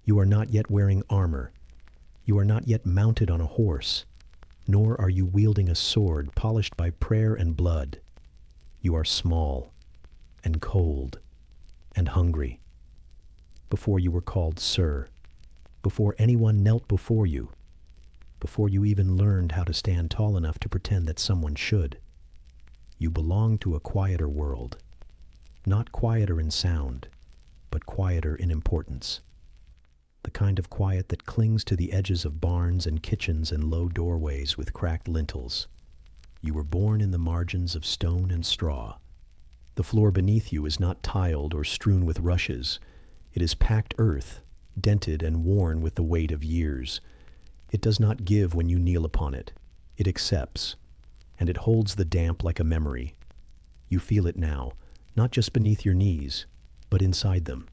You are not yet wearing armor. You are not yet mounted on a horse, nor are you wielding a sword polished by prayer and blood. You are small and cold and hungry. Before you were called Sir, before anyone knelt before you, before you even learned how to stand tall enough to pretend that someone should, you belong to a quieter world. Not quieter in sound, but quieter in importance. The kind of quiet that clings to the edges of barns and kitchens and low doorways with cracked lintels. You were born in the margins of stone and straw. The floor beneath you is not tiled or strewn with rushes. It is packed earth, dented and worn with the weight of years. It does not give when you kneel upon it. It accepts, and it holds the damp like a memory. You feel it now, not just beneath your knees, but inside them,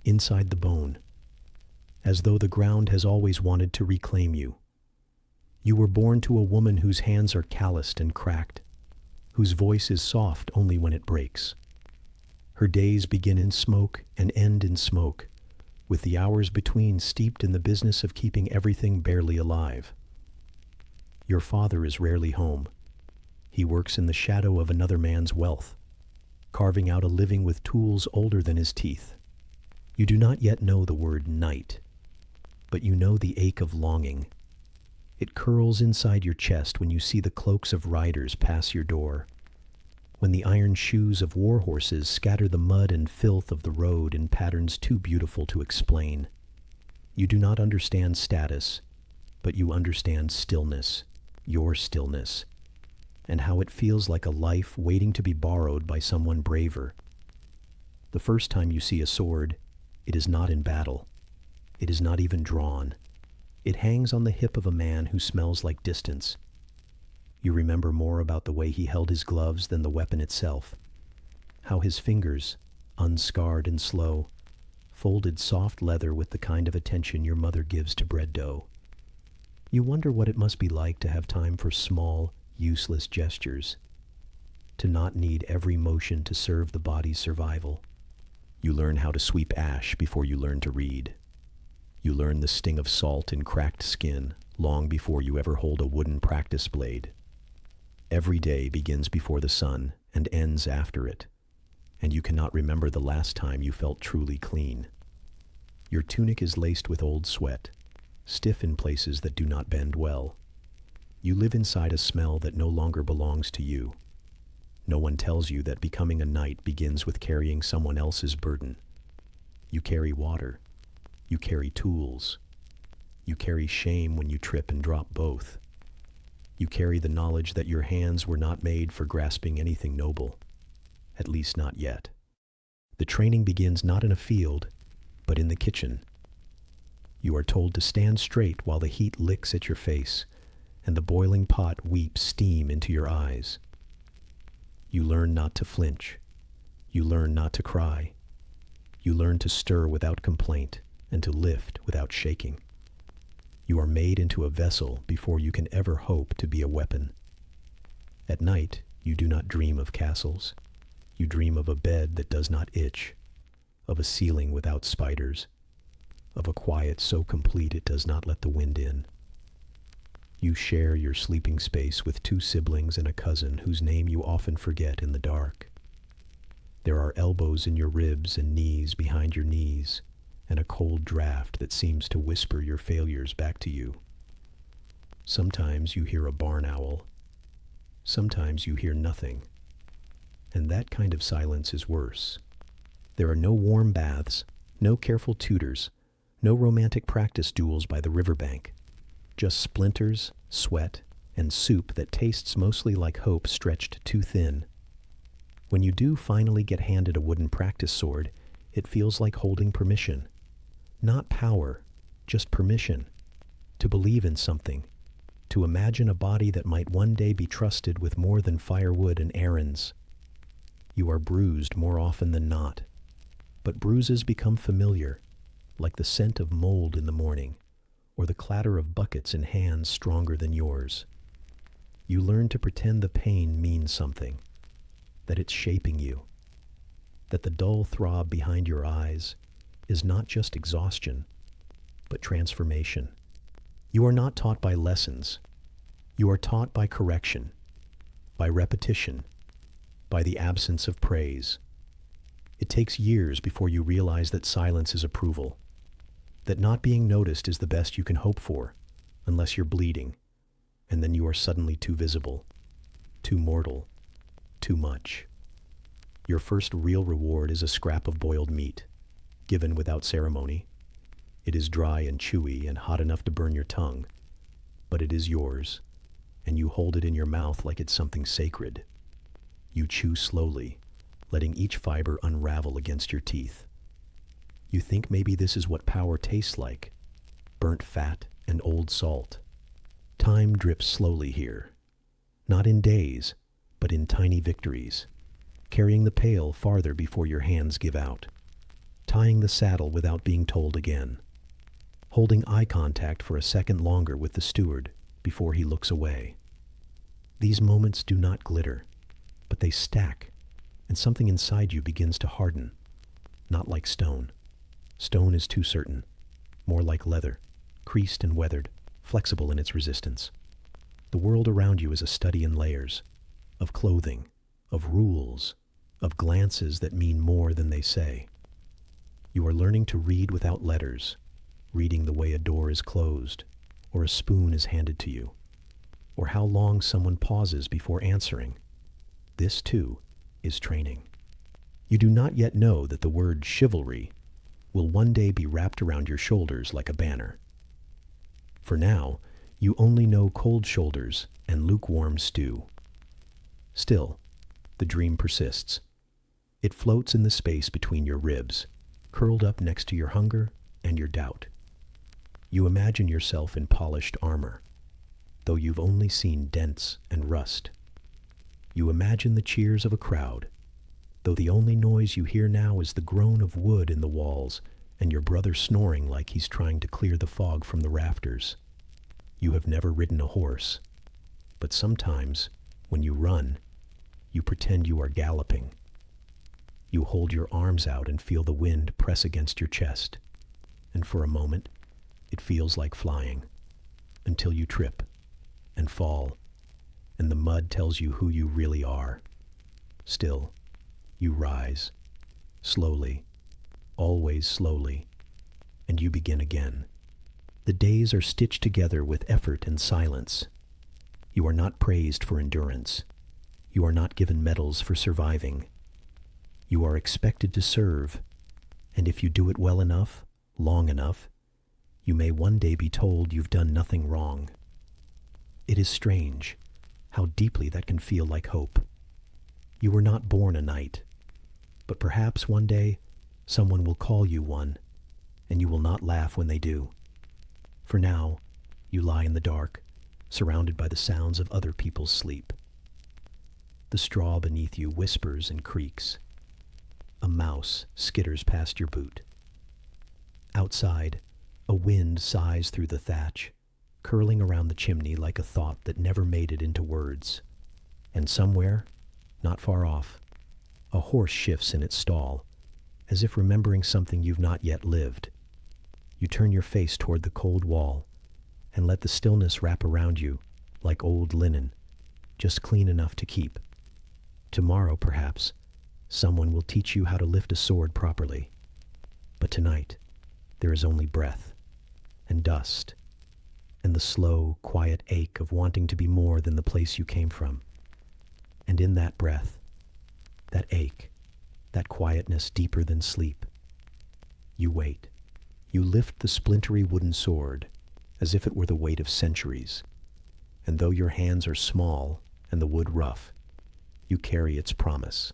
inside the bone, as though the ground has always wanted to reclaim you. You were born to a woman whose hands are calloused and cracked, whose voice is soft only when it breaks. Her days begin in smoke and end in smoke, with the hours between steeped in the business of keeping everything barely alive. Your father is rarely home. He works in the shadow of another man's wealth, carving out a living with tools older than his teeth. You do not yet know the word night, but you know the ache of longing. It curls inside your chest when you see the cloaks of riders pass your door, when the iron shoes of war horses scatter the mud and filth of the road in patterns too beautiful to explain. You do not understand status, but you understand stillness, your stillness, and how it feels like a life waiting to be borrowed by someone braver. The first time you see a sword, it is not in battle. It is not even drawn. It hangs on the hip of a man who smells like distance. You remember more about the way he held his gloves than the weapon itself, how his fingers, unscarred and slow, folded soft leather with the kind of attention your mother gives to bread dough. You wonder what it must be like to have time for small, useless gestures, to not need every motion to serve the body's survival. You learn how to sweep ash before you learn to read. You learn the sting of salt in cracked skin long before you ever hold a wooden practice blade. Every day begins before the sun and ends after it, and you cannot remember the last time you felt truly clean. Your tunic is laced with old sweat, stiff in places that do not bend well. You live inside a smell that no longer belongs to you. No one tells you that becoming a knight begins with carrying someone else's burden. You carry water. You carry tools. You carry shame when you trip and drop both. You carry the knowledge that your hands were not made for grasping anything noble, at least not yet. The training begins not in a field, but in the kitchen. You are told to stand straight while the heat licks at your face and the boiling pot weeps steam into your eyes. You learn not to flinch. You learn not to cry. You learn to stir without complaint and to lift without shaking. You are made into a vessel before you can ever hope to be a weapon. At night, you do not dream of castles. You dream of a bed that does not itch, of a ceiling without spiders, of a quiet so complete it does not let the wind in. You share your sleeping space with two siblings and a cousin whose name you often forget in the dark. There are elbows in your ribs and knees behind your knees, and a cold draft that seems to whisper your failures back to you. Sometimes you hear a barn owl. Sometimes you hear nothing. And that kind of silence is worse. There are no warm baths, no careful tutors, no romantic practice duels by the riverbank. Just splinters, sweat, and soup that tastes mostly like hope stretched too thin. When you do finally get handed a wooden practice sword, it feels like holding permission. Not power, just permission. To believe in something. To imagine a body that might one day be trusted with more than firewood and errands. You are bruised more often than not. But bruises become familiar, like the scent of mold in the morning, or the clatter of buckets in hands stronger than yours. You learn to pretend the pain means something, that it's shaping you, that the dull throb behind your eyes is not just exhaustion, but transformation. You are not taught by lessons. You are taught by correction, by repetition, by the absence of praise. It takes years before you realize that silence is approval, that not being noticed is the best you can hope for, unless you're bleeding, and then you are suddenly too visible, too mortal, too much. Your first real reward is a scrap of boiled meat, given without ceremony. It is dry and chewy and hot enough to burn your tongue, but it is yours, and you hold it in your mouth like it's something sacred. You chew slowly, letting each fiber unravel against your teeth. You think maybe this is what power tastes like, burnt fat and old salt. Time drips slowly here, not in days, but in tiny victories, carrying the pail farther before your hands give out, tying the saddle without being told again, holding eye contact for a second longer with the steward before he looks away. These moments do not glitter, but they stack, and something inside you begins to harden, not like stone. Stone is too certain, more like leather, creased and weathered, flexible in its resistance. The world around you is a study in layers, of clothing, of rules, of glances that mean more than they say. You are learning to read without letters, reading the way a door is closed, or a spoon is handed to you, or how long someone pauses before answering. This, too, is training. You do not yet know that the word chivalry will one day be wrapped around your shoulders like a banner. For now, you only know cold shoulders and lukewarm stew. Still, the dream persists. It floats in the space between your ribs, curled up next to your hunger and your doubt. You imagine yourself in polished armor, though you've only seen dents and rust. You imagine the cheers of a crowd, though the only noise you hear now is the groan of wood in the walls and your brother snoring like he's trying to clear the fog from the rafters. You have never ridden a horse, but sometimes, when you run, you pretend you are galloping. You hold your arms out and feel the wind press against your chest, and for a moment, it feels like flying, until you trip and fall, and the mud tells you who you really are. Still, you rise, slowly, always slowly, and you begin again. The days are stitched together with effort and silence. You are not praised for endurance. You are not given medals for surviving. You are expected to serve, and if you do it well enough, long enough, you may one day be told you've done nothing wrong. It is strange how deeply that can feel like hope. You were not born a knight, but perhaps one day someone will call you one, and you will not laugh when they do. For now, you lie in the dark, surrounded by the sounds of other people's sleep. The straw beneath you whispers and creaks. A mouse skitters past your boot. Outside, a wind sighs through the thatch, curling around the chimney like a thought that never made it into words. And somewhere, not far off, a horse shifts in its stall, as if remembering something you've not yet lived. You turn your face toward the cold wall and let the stillness wrap around you like old linen, just clean enough to keep. Tomorrow, perhaps, someone will teach you how to lift a sword properly. But tonight, there is only breath and dust and the slow, quiet ache of wanting to be more than the place you came from. And in that breath, that ache, that quietness deeper than sleep, you wait. You lift the splintery wooden sword as if it were the weight of centuries, and though your hands are small and the wood rough, you carry its promise,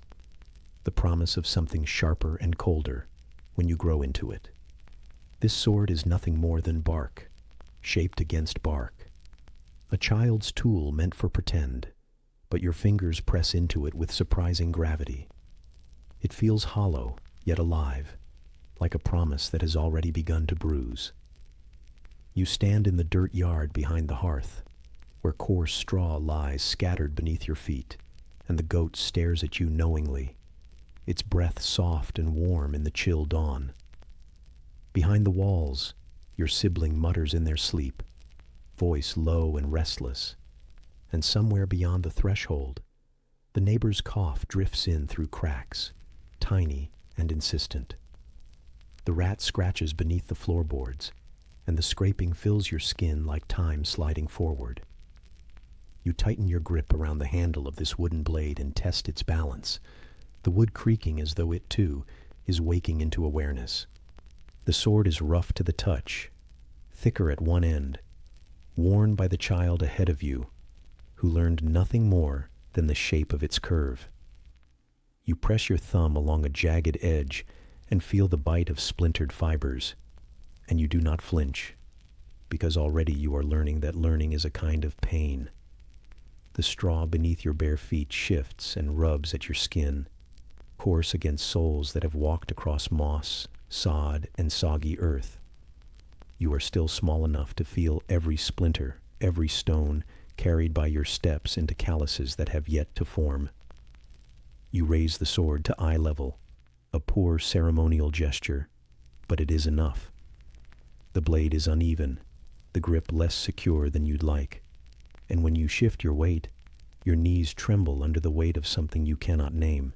the promise of something sharper and colder when you grow into it. This sword is nothing more than bark, shaped against bark, a child's tool meant for pretend, but your fingers press into it with surprising gravity. It feels hollow, yet alive, like a promise that has already begun to bruise. You stand in the dirt yard behind the hearth, where coarse straw lies scattered beneath your feet, and the goat stares at you knowingly, its breath soft and warm in the chill dawn. Behind the walls, Your sibling mutters in their sleep, voice low and restless. And somewhere beyond the threshold, the neighbor's cough drifts in through cracks, tiny and insistent. The rat scratches beneath the floorboards, and the scraping fills your skin like time sliding forward. You tighten your grip around the handle of this wooden blade and test its balance, the wood creaking as though it, too, is waking into awareness. The sword is rough to the touch, thicker at one end, worn by the child ahead of you, who learned nothing more than the shape of its curve. You press your thumb along a jagged edge and feel the bite of splintered fibers, and you do not flinch, because already you are learning that learning is a kind of pain. The straw beneath your bare feet shifts and rubs at your skin, coarse against soles that have walked across moss, sod, and soggy earth. You are still small enough to feel every splinter, every stone carried by your steps into calluses that have yet to form. You raise the sword to eye level, a poor ceremonial gesture, but it is enough. The blade is uneven, the grip less secure than you'd like, and when you shift your weight, your knees tremble under the weight of something you cannot name.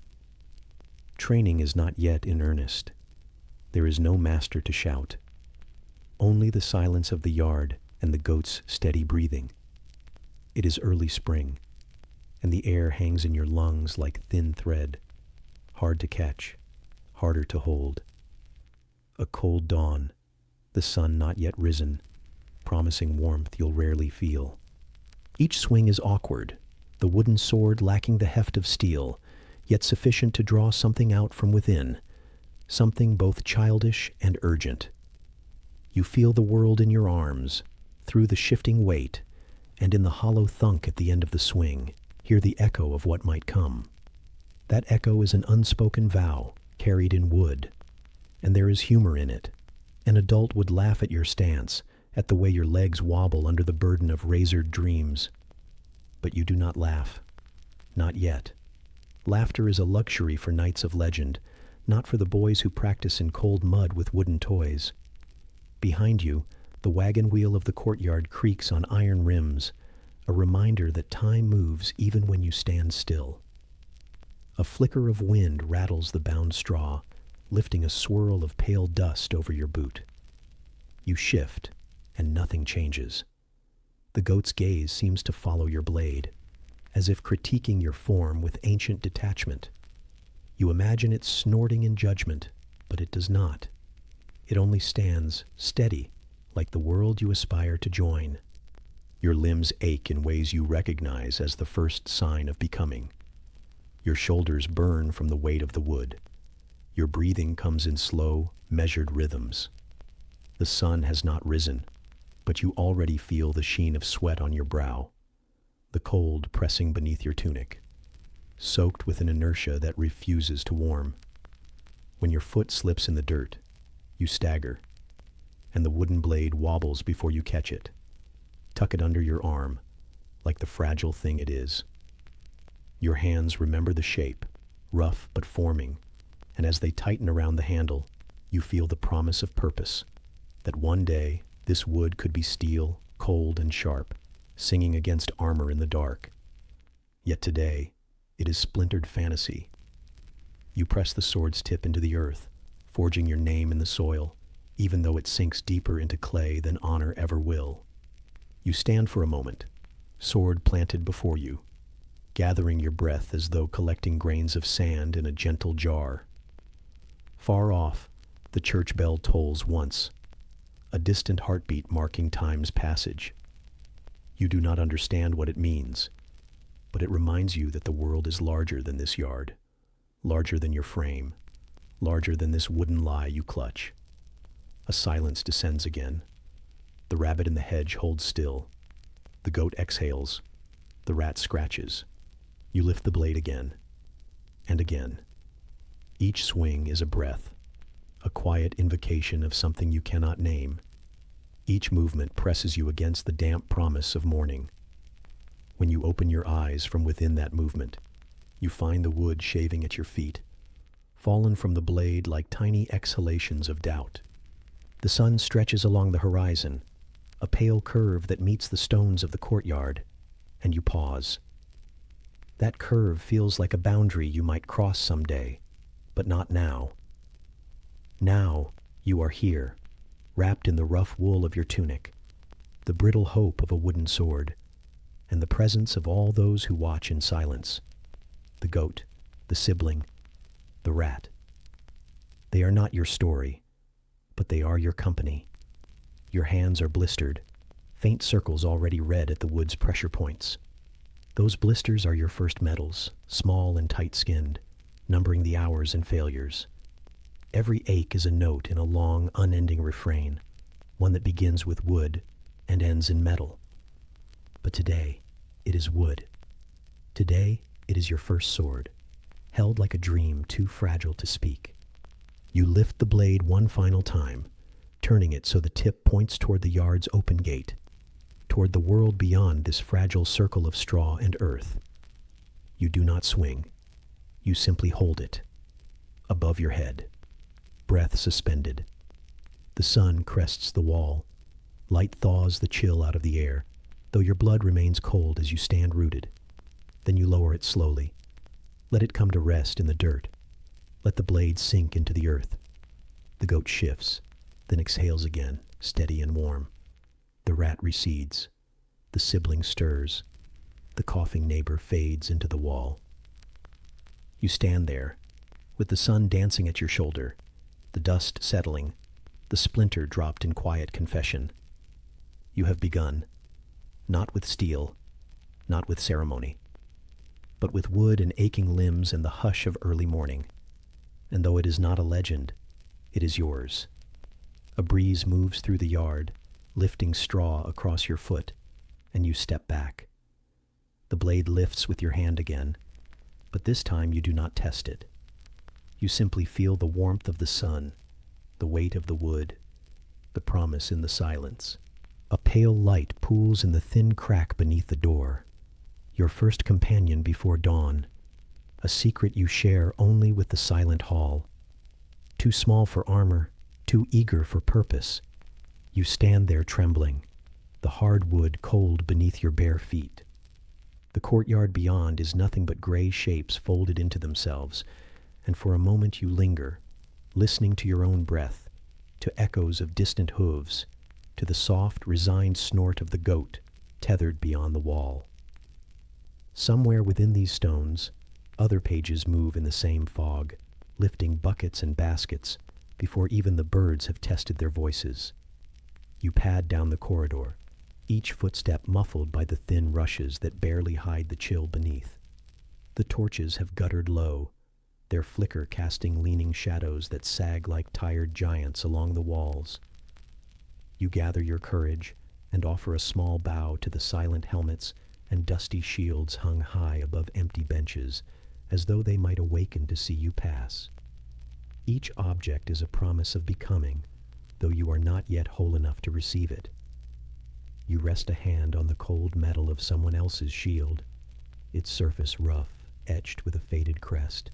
Training is not yet in earnest. There is no master to shout. Only the silence of the yard and the goat's steady breathing. It is early spring, and the air hangs in your lungs like thin thread, hard to catch, harder to hold. A cold dawn, the sun not yet risen, promising warmth you'll rarely feel. Each swing is awkward, the wooden sword lacking the heft of steel, yet sufficient to draw something out from within, something both childish and urgent. You feel the world in your arms, through the shifting weight, and in the hollow thunk at the end of the swing, hear the echo of what might come. That echo is an unspoken vow, carried in wood, and there is humor in it. An adult would laugh at your stance, at the way your legs wobble under the burden of razored dreams. But you do not laugh. Not yet. Laughter is a luxury for knights of legend, not for the boys who practice in cold mud with wooden toys. Behind you, the wagon wheel of the courtyard creaks on iron rims, a reminder that time moves even when you stand still. A flicker of wind rattles the bound straw, lifting a swirl of pale dust over your boot. You shift, and nothing changes. The goat's gaze seems to follow your blade, as if critiquing your form with ancient detachment. You imagine it snorting in judgment, but it does not. It only stands steady, like the world you aspire to join. Your limbs ache in ways you recognize as the first sign of becoming. Your shoulders burn from the weight of the wood. Your breathing comes in slow, measured rhythms. The sun has not risen, but you already feel the sheen of sweat on your brow, the cold pressing beneath your tunic, soaked with an inertia that refuses to warm. When your foot slips in the dirt, you stagger, and the wooden blade wobbles before you catch it. Tuck it under your arm, like the fragile thing it is. Your hands remember the shape, rough but forming, and as they tighten around the handle, you feel the promise of purpose, that one day this wood could be steel, cold and sharp, singing against armor in the dark. Yet today, it is splintered fantasy. You press the sword's tip into the earth, forging your name in the soil, even though it sinks deeper into clay than honor ever will. You stand for a moment, sword planted before you, gathering your breath as though collecting grains of sand in a gentle jar. Far off, the church bell tolls once, a distant heartbeat marking time's passage. You do not understand what it means, but it reminds you that the world is larger than this yard, larger than your frame, larger than this wooden lie you clutch. A silence descends again. The rabbit in the hedge holds still. The goat exhales. The rat scratches. You lift the blade again, and again. Each swing is a breath, a quiet invocation of something you cannot name. Each movement presses you against the damp promise of morning. When you open your eyes from within that movement, you find the wood shaving at your feet, fallen from the blade like tiny exhalations of doubt. The sun stretches along the horizon, a pale curve that meets the stones of the courtyard, and you pause. That curve feels like a boundary you might cross someday, but not now. Now you are here, wrapped in the rough wool of your tunic, the brittle hope of a wooden sword, and the presence of all those who watch in silence. The goat, the sibling, the rat. They are not your story, but they are your company. Your hands are blistered, faint circles already red at the wood's pressure points. Those blisters are your first medals, small and tight-skinned, numbering the hours and failures. Every ache is a note in a long, unending refrain, one that begins with wood and ends in metal. But today, it is wood. Today, it is your first sword, held like a dream too fragile to speak. You lift the blade one final time, turning it so the tip points toward the yard's open gate, toward the world beyond this fragile circle of straw and earth. You do not swing. You simply hold it, above your head, breath suspended. The sun crests the wall. Light thaws the chill out of the air, though your blood remains cold as you stand rooted. Then you lower it slowly. Let it come to rest in the dirt. Let the blade sink into the earth. The goat shifts, then exhales again, steady and warm. The rat recedes. The sibling stirs. The coughing neighbor fades into the wall. You stand there, with the sun dancing at your shoulder, the dust settling, the splinter dropped in quiet confession. You have begun, not with steel, not with ceremony, but with wood and aching limbs and the hush of early morning. And though it is not a legend, it is yours. A breeze moves through the yard, lifting straw across your foot, and you step back. The blade lifts with your hand again, but this time you do not test it. You simply feel the warmth of the sun, the weight of the wood, the promise in the silence. A pale light pools in the thin crack beneath the door, your first companion before dawn, a secret you share only with the silent hall. Too small for armor, too eager for purpose, you stand there trembling, the hard wood cold beneath your bare feet. The courtyard beyond is nothing but gray shapes folded into themselves, and for a moment you linger, listening to your own breath, to echoes of distant hooves, to the soft, resigned snort of the goat tethered beyond the wall. Somewhere within these stones, other pages move in the same fog, lifting buckets and baskets before even the birds have tested their voices. You pad down the corridor, each footstep muffled by the thin rushes that barely hide the chill beneath. The torches have guttered low, their flicker casting leaning shadows that sag like tired giants along the walls. You gather your courage and offer a small bow to the silent helmets and dusty shields hung high above empty benches, as though they might awaken to see you pass. Each object is a promise of becoming, though you are not yet whole enough to receive it. You rest a hand on the cold metal of someone else's shield, its surface rough, etched with a faded crest,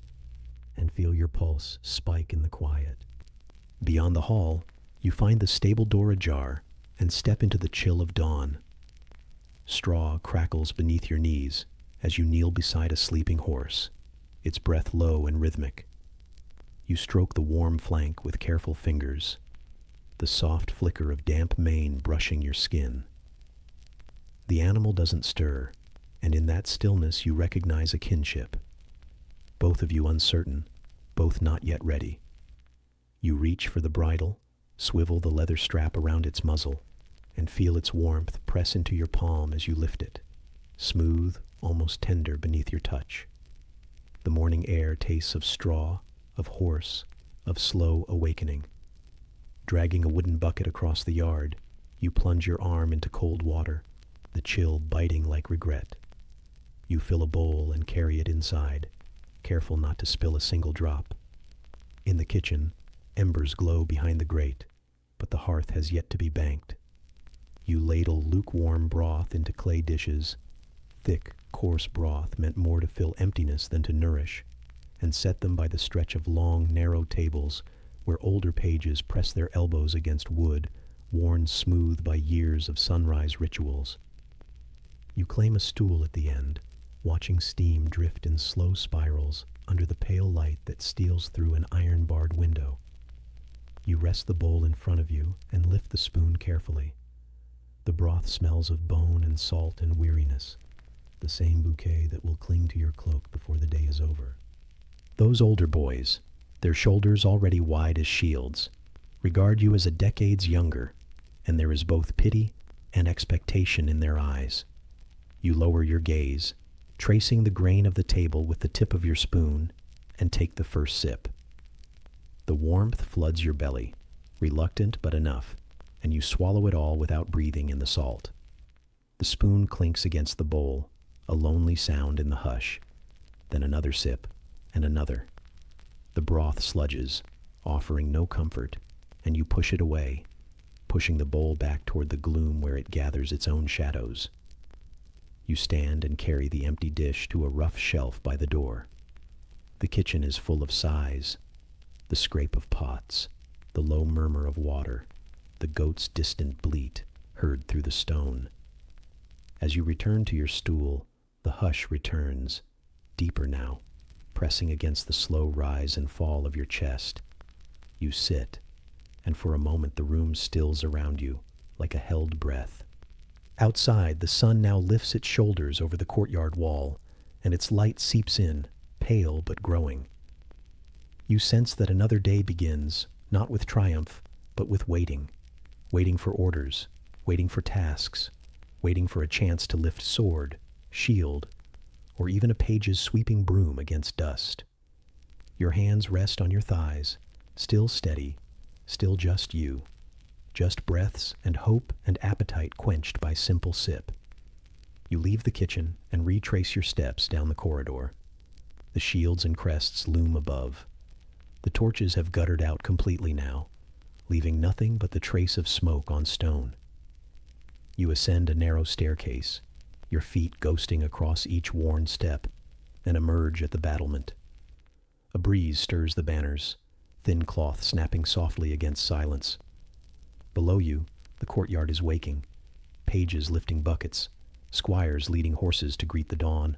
and feel your pulse spike in the quiet. Beyond the hall, you find the stable door ajar and step into the chill of dawn. Straw crackles beneath your knees as you kneel beside a sleeping horse, its breath low and rhythmic. You stroke the warm flank with careful fingers, the soft flicker of damp mane brushing your skin. The animal doesn't stir, and in that stillness you recognize a kinship. Both of you uncertain, both not yet ready. You reach for the bridle, swivel the leather strap around its muzzle, and feel its warmth press into your palm as you lift it, smooth, almost tender beneath your touch. The morning air tastes of straw, of horse, of slow awakening. Dragging a wooden bucket across the yard, you plunge your arm into cold water, the chill biting like regret. You fill a bowl and carry it inside, careful not to spill a single drop. In the kitchen, embers glow behind the grate, but the hearth has yet to be banked. You ladle lukewarm broth into clay dishes, thick, coarse broth meant more to fill emptiness than to nourish, and set them by the stretch of long, narrow tables where older pages press their elbows against wood, worn smooth by years of sunrise rituals. You claim a stool at the end, watching steam drift in slow spirals under the pale light that steals through an iron-barred window. You rest the bowl in front of you and lift the spoon carefully. The broth smells of bone and salt and weariness, the same bouquet that will cling to your cloak before the day is over. Those older boys, their shoulders already wide as shields, regard you as a decades younger, and there is both pity and expectation in their eyes. You lower your gaze, tracing the grain of the table with the tip of your spoon, and take the first sip. The warmth floods your belly, reluctant but enough, and you swallow it all without breathing in the salt. The spoon clinks against the bowl, a lonely sound in the hush. Then another sip, and another. The broth sludges, offering no comfort, and you push it away, pushing the bowl back toward the gloom where it gathers its own shadows. You stand and carry the empty dish to a rough shelf by the door. The kitchen is full of sighs, the scrape of pots, the low murmur of water, the goat's distant bleat heard through the stone. As you return to your stool, the hush returns, deeper now, pressing against the slow rise and fall of your chest. You sit, and for a moment the room stills around you, like a held breath. Outside, the sun now lifts its shoulders over the courtyard wall, and its light seeps in, pale but growing. You sense that another day begins, not with triumph, but with waiting. Waiting for orders, waiting for tasks, waiting for a chance to lift sword, shield, or even a page's sweeping broom against dust. Your hands rest on your thighs, still steady, still just you, just breaths and hope and appetite quenched by simple sip. You leave the kitchen and retrace your steps down the corridor. The shields and crests loom above. The torches have guttered out completely now, leaving nothing but the trace of smoke on stone. You ascend a narrow staircase, your feet ghosting across each worn step, and emerge at the battlement. A breeze stirs the banners, thin cloth snapping softly against silence. Below you, the courtyard is waking, pages lifting buckets, squires leading horses to greet the dawn,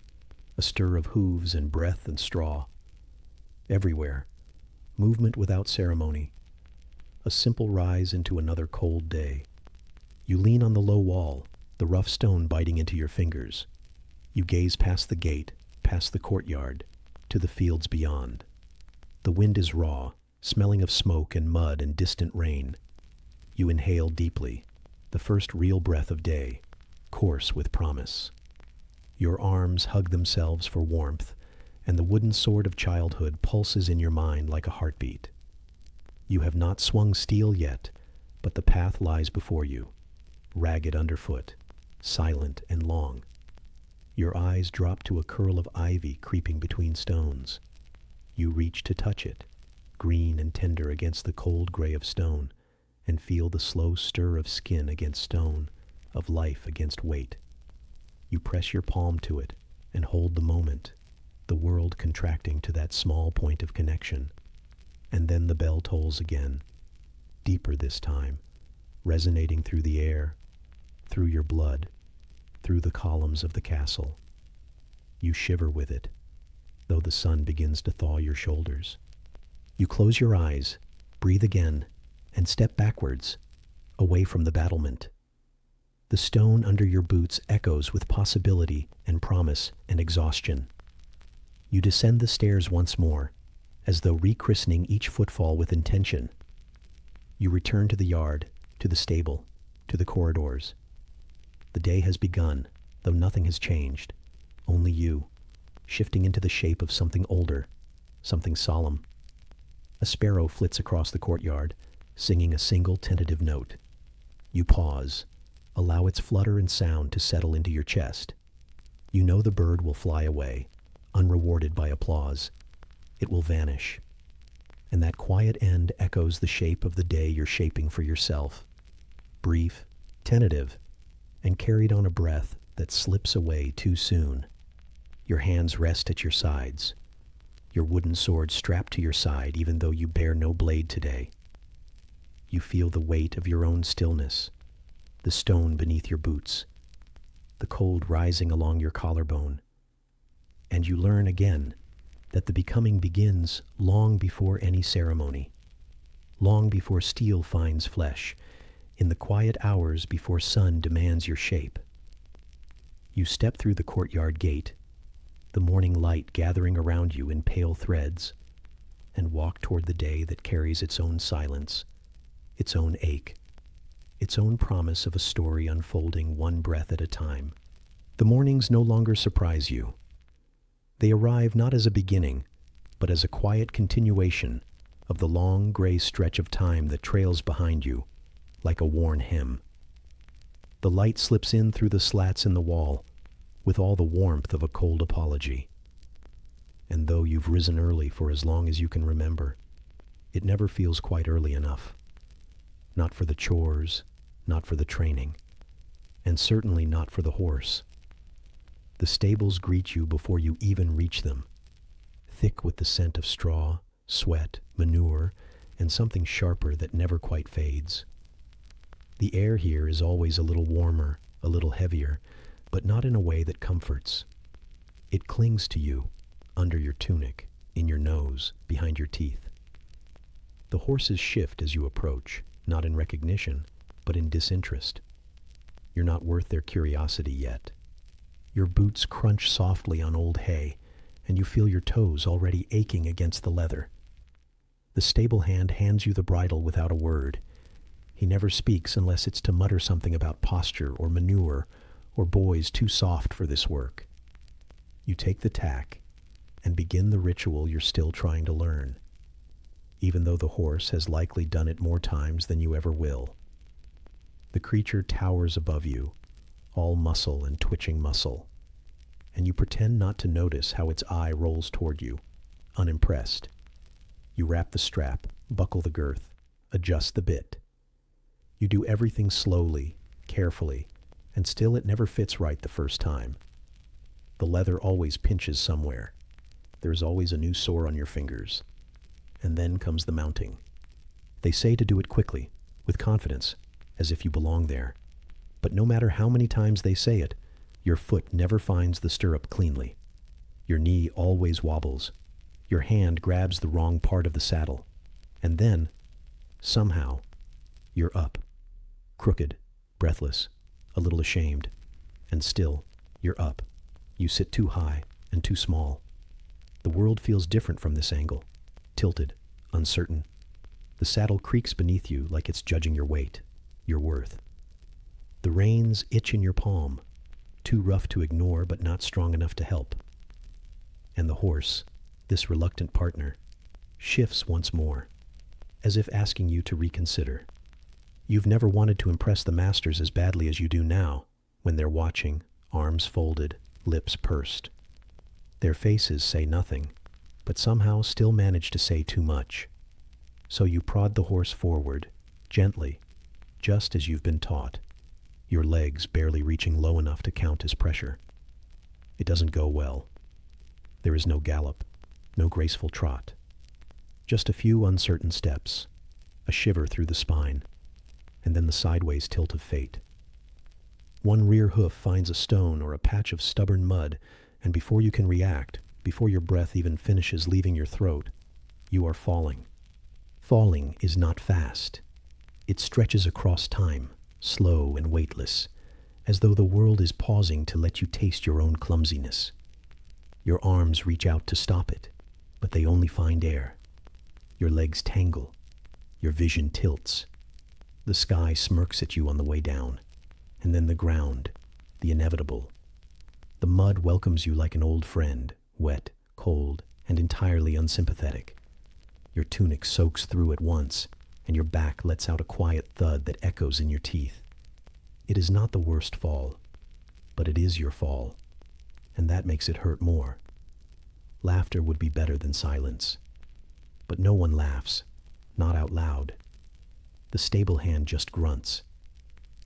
a stir of hooves and breath and straw. Everywhere, movement without ceremony, a simple rise into another cold day. You lean on the low wall, the rough stone biting into your fingers. You gaze past the gate, past the courtyard, to the fields beyond. The wind is raw, smelling of smoke and mud and distant rain. You inhale deeply, the first real breath of day, coarse with promise. Your arms hug themselves for warmth, and the wooden sword of childhood pulses in your mind like a heartbeat. You have not swung steel yet, but the path lies before you, ragged underfoot, silent and long. Your eyes drop to a curl of ivy creeping between stones. You reach to touch it, green and tender against the cold gray of stone, and feel the slow stir of skin against stone, of life against weight. You press your palm to it and hold the moment, the world contracting to that small point of connection. And then the bell tolls again, deeper this time, resonating through the air, through your blood, through the columns of the castle. You shiver with it, though the sun begins to thaw your shoulders. You close your eyes, breathe again, and step backwards, away from the battlement. The stone under your boots echoes with possibility and promise and exhaustion. You descend the stairs once more, as though rechristening each footfall with intention. You return to the yard, to the stable, to the corridors. The day has begun, though nothing has changed. Only you, shifting into the shape of something older, something solemn. A sparrow flits across the courtyard, singing a single tentative note. You pause, allow its flutter and sound to settle into your chest. You know the bird will fly away, unrewarded by applause. It will vanish. And that quiet end echoes the shape of the day you're shaping for yourself. Brief, tentative, and carried on a breath that slips away too soon. Your hands rest at your sides. your wooden sword strapped to your side even though you bear no blade today. You feel the weight of your own stillness, the stone beneath your boots, the cold rising along your collarbone. And you learn again that the becoming begins long before any ceremony, long before steel finds flesh, in the quiet hours before sun demands your shape. You step through the courtyard gate, the morning light gathering around you in pale threads, and walk toward the day that carries its own silence, its own ache, its own promise of a story unfolding one breath at a time. The mornings no longer surprise you. They arrive not as a beginning, but as a quiet continuation of the long gray stretch of time that trails behind you like a worn hymn. The light slips in through the slats in the wall with all the warmth of a cold apology. And though you've risen early for as long as you can remember, it never feels quite early enough. Not for the chores, not for the training, and certainly not for the horse. The stables greet you before you even reach them, thick with the scent of straw, sweat, manure, and something sharper that never quite fades. The air here is always a little warmer, a little heavier, but not in a way that comforts. It clings to you, under your tunic, in your nose, behind your teeth. The horses shift as you approach, not in recognition, but in disinterest. You're not worth their curiosity yet. Your boots crunch softly on old hay, and you feel your toes already aching against the leather. The stable hand hands you the bridle without a word. He never speaks unless it's to mutter something about posture or manure or boys too soft for this work. You take the tack and begin the ritual you're still trying to learn, even though the horse has likely done it more times than you ever will. The creature towers above you, all muscle and twitching muscle, and you pretend not to notice how its eye rolls toward you, unimpressed. You wrap the strap, buckle the girth, adjust the bit. You do everything slowly, carefully, and still it never fits right the first time. The leather always pinches somewhere. There's always a new sore on your fingers. And then comes the mounting. They say to do it quickly, with confidence, as if you belong there. But no matter how many times they say it, your foot never finds the stirrup cleanly. Your knee always wobbles. Your hand grabs the wrong part of the saddle. And then, somehow, you're up. Crooked, breathless, a little ashamed. And still, you're up. You sit too high and too small. The world feels different from this angle. Tilted, uncertain. The saddle creaks beneath you like it's judging your weight, your worth. The reins itch in your palm, too rough to ignore but not strong enough to help. And the horse, this reluctant partner, shifts once more, as if asking you to reconsider. You've never wanted to impress the masters as badly as you do now, when they're watching, arms folded, lips pursed. Their faces say nothing, but somehow still manage to say too much. So you prod the horse forward, gently, just as you've been taught, your legs barely reaching low enough to count as pressure. It doesn't go well. There is no gallop, no graceful trot. Just a few uncertain steps, a shiver through the spine, and then the sideways tilt of fate. One rear hoof finds a stone or a patch of stubborn mud, and before you can react, before your breath even finishes leaving your throat, you are falling. Falling is not fast. It stretches across time, slow and weightless, as though the world is pausing to let you taste your own clumsiness. Your arms reach out to stop it, but they only find air. Your legs tangle. Your vision tilts. The sky smirks at you on the way down, and then the ground, the inevitable. The mud welcomes you like an old friend, wet, cold, and entirely unsympathetic. Your tunic soaks through at once, and your back lets out a quiet thud that echoes in your teeth. It is not the worst fall, but it is your fall, and that makes it hurt more. Laughter would be better than silence, but no one laughs, not out loud. The stable hand just grunts.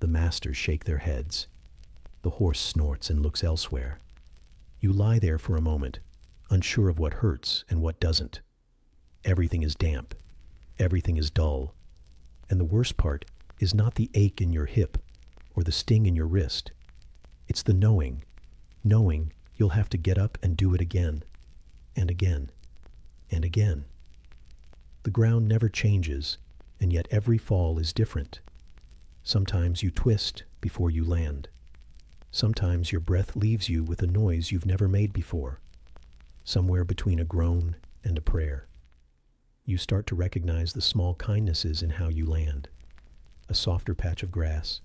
The masters shake their heads. The horse snorts and looks elsewhere. You lie there for a moment, unsure of what hurts and what doesn't. Everything is damp. Everything is dull. And the worst part is not the ache in your hip or the sting in your wrist. It's the knowing you'll have to get up and do it again, and again, and again. The ground never changes, and yet every fall is different. Sometimes you twist before you land. Sometimes your breath leaves you with a noise you've never made before, somewhere between a groan and a prayer. You start to recognize the small kindnesses in how you land. A softer patch of grass,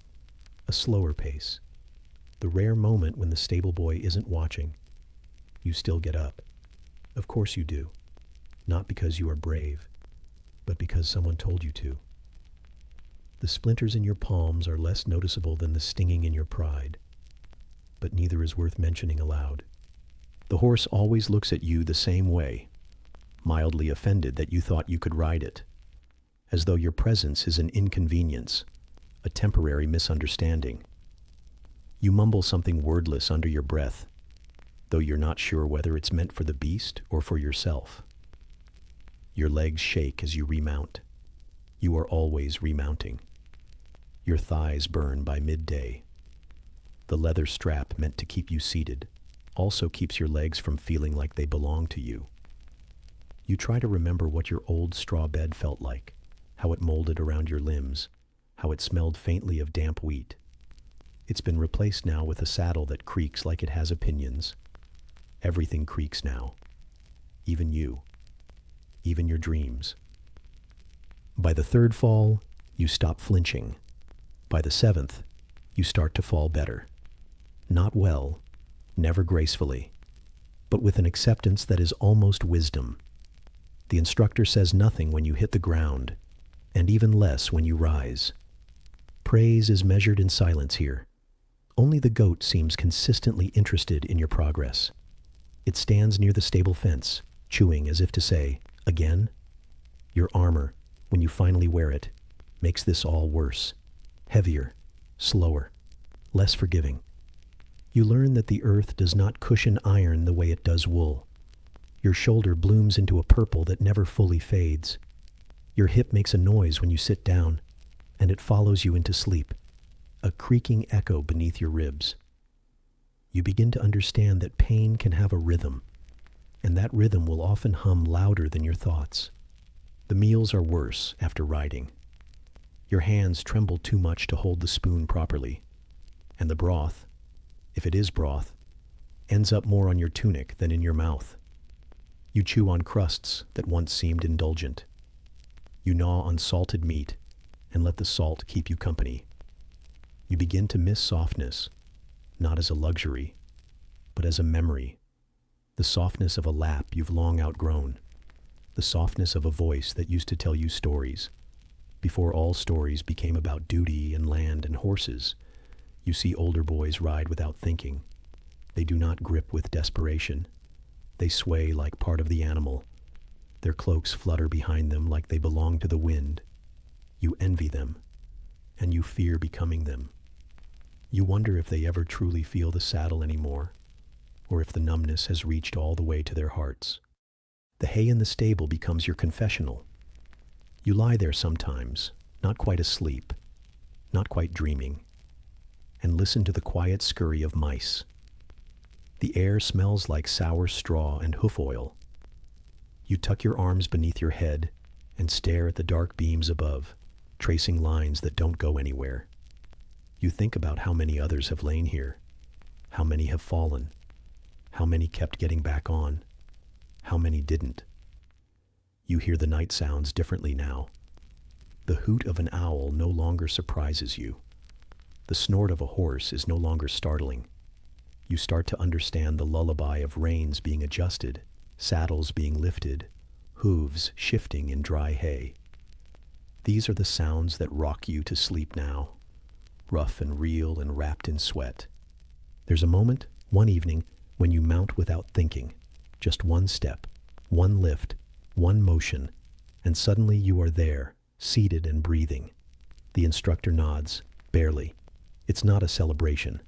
a slower pace, the rare moment when the stable boy isn't watching. You still get up. Of course you do. Not because you are brave, but because someone told you to. The splinters in your palms are less noticeable than the stinging in your pride, but neither is worth mentioning aloud. The horse always looks at you the same way, mildly offended that you thought you could ride it, as though your presence is an inconvenience, a temporary misunderstanding. You mumble something wordless under your breath, though you're not sure whether it's meant for the beast or for yourself. Your legs shake as you remount. You are always remounting. Your thighs burn by midday. The leather strap meant to keep you seated also keeps your legs from feeling like they belong to you. You try to remember what your old straw bed felt like, how it molded around your limbs, how it smelled faintly of damp wheat. It's been replaced now with a saddle that creaks like it has opinions. Everything creaks now. Even you. Even your dreams. By the third fall, you stop flinching. By the seventh, you start to fall better. Not well, never gracefully, but with an acceptance that is almost wisdom. The instructor says nothing when you hit the ground, and even less when you rise. Praise is measured in silence here. Only the goat seems consistently interested in your progress. It stands near the stable fence, chewing as if to say, "Again?" Your armor, when you finally wear it, makes this all worse. Heavier, slower, less forgiving. You learn that the earth does not cushion iron the way it does wool. Your shoulder blooms into a purple that never fully fades. Your hip makes a noise when you sit down, and it follows you into sleep, a creaking echo beneath your ribs. You begin to understand that pain can have a rhythm, and that rhythm will often hum louder than your thoughts. The meals are worse after riding. Your hands tremble too much to hold the spoon properly, and the broth, if it is broth, ends up more on your tunic than in your mouth. You chew on crusts that once seemed indulgent. You gnaw on salted meat and let the salt keep you company. You begin to miss softness, not as a luxury, but as a memory. The softness of a lap you've long outgrown. The softness of a voice that used to tell you stories. Before all stories became about duty and land and horses, you see older boys ride without thinking. They do not grip with desperation. They sway like part of the animal. Their cloaks flutter behind them like they belong to the wind. You envy them, and you fear becoming them. You wonder if they ever truly feel the saddle anymore, or if the numbness has reached all the way to their hearts. The hay in the stable becomes your confessional. You lie there sometimes, not quite asleep, not quite dreaming, and listen to the quiet scurry of mice. The air smells like sour straw and hoof oil. You tuck your arms beneath your head and stare at the dark beams above, tracing lines that don't go anywhere. You think about how many others have lain here, how many have fallen, how many kept getting back on, how many didn't. You hear the night sounds differently now. The hoot of an owl no longer surprises you. The snort of a horse is no longer startling. You start to understand the lullaby of reins being adjusted, saddles being lifted, hooves shifting in dry hay. These are the sounds that rock you to sleep now, rough and real and wrapped in sweat. There's a moment, one evening, when you mount without thinking. Just one step, one lift, one motion, and suddenly you are there, seated and breathing. The instructor nods, barely. It's not a celebration.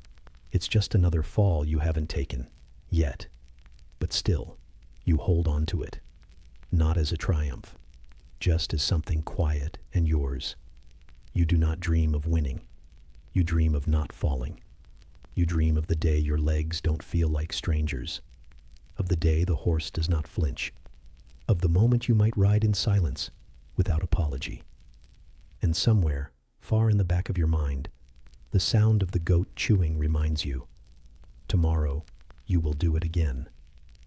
It's just another fall you haven't taken, yet. But still, You hold on to it, not as a triumph, just as something quiet and yours. You do not dream of winning. You dream of not falling. You dream of the day your legs don't feel like strangers, of the day the horse does not flinch, of the moment you might ride in silence without apology. And somewhere, far in the back of your mind, the sound of the goat chewing reminds you, tomorrow you will do it again.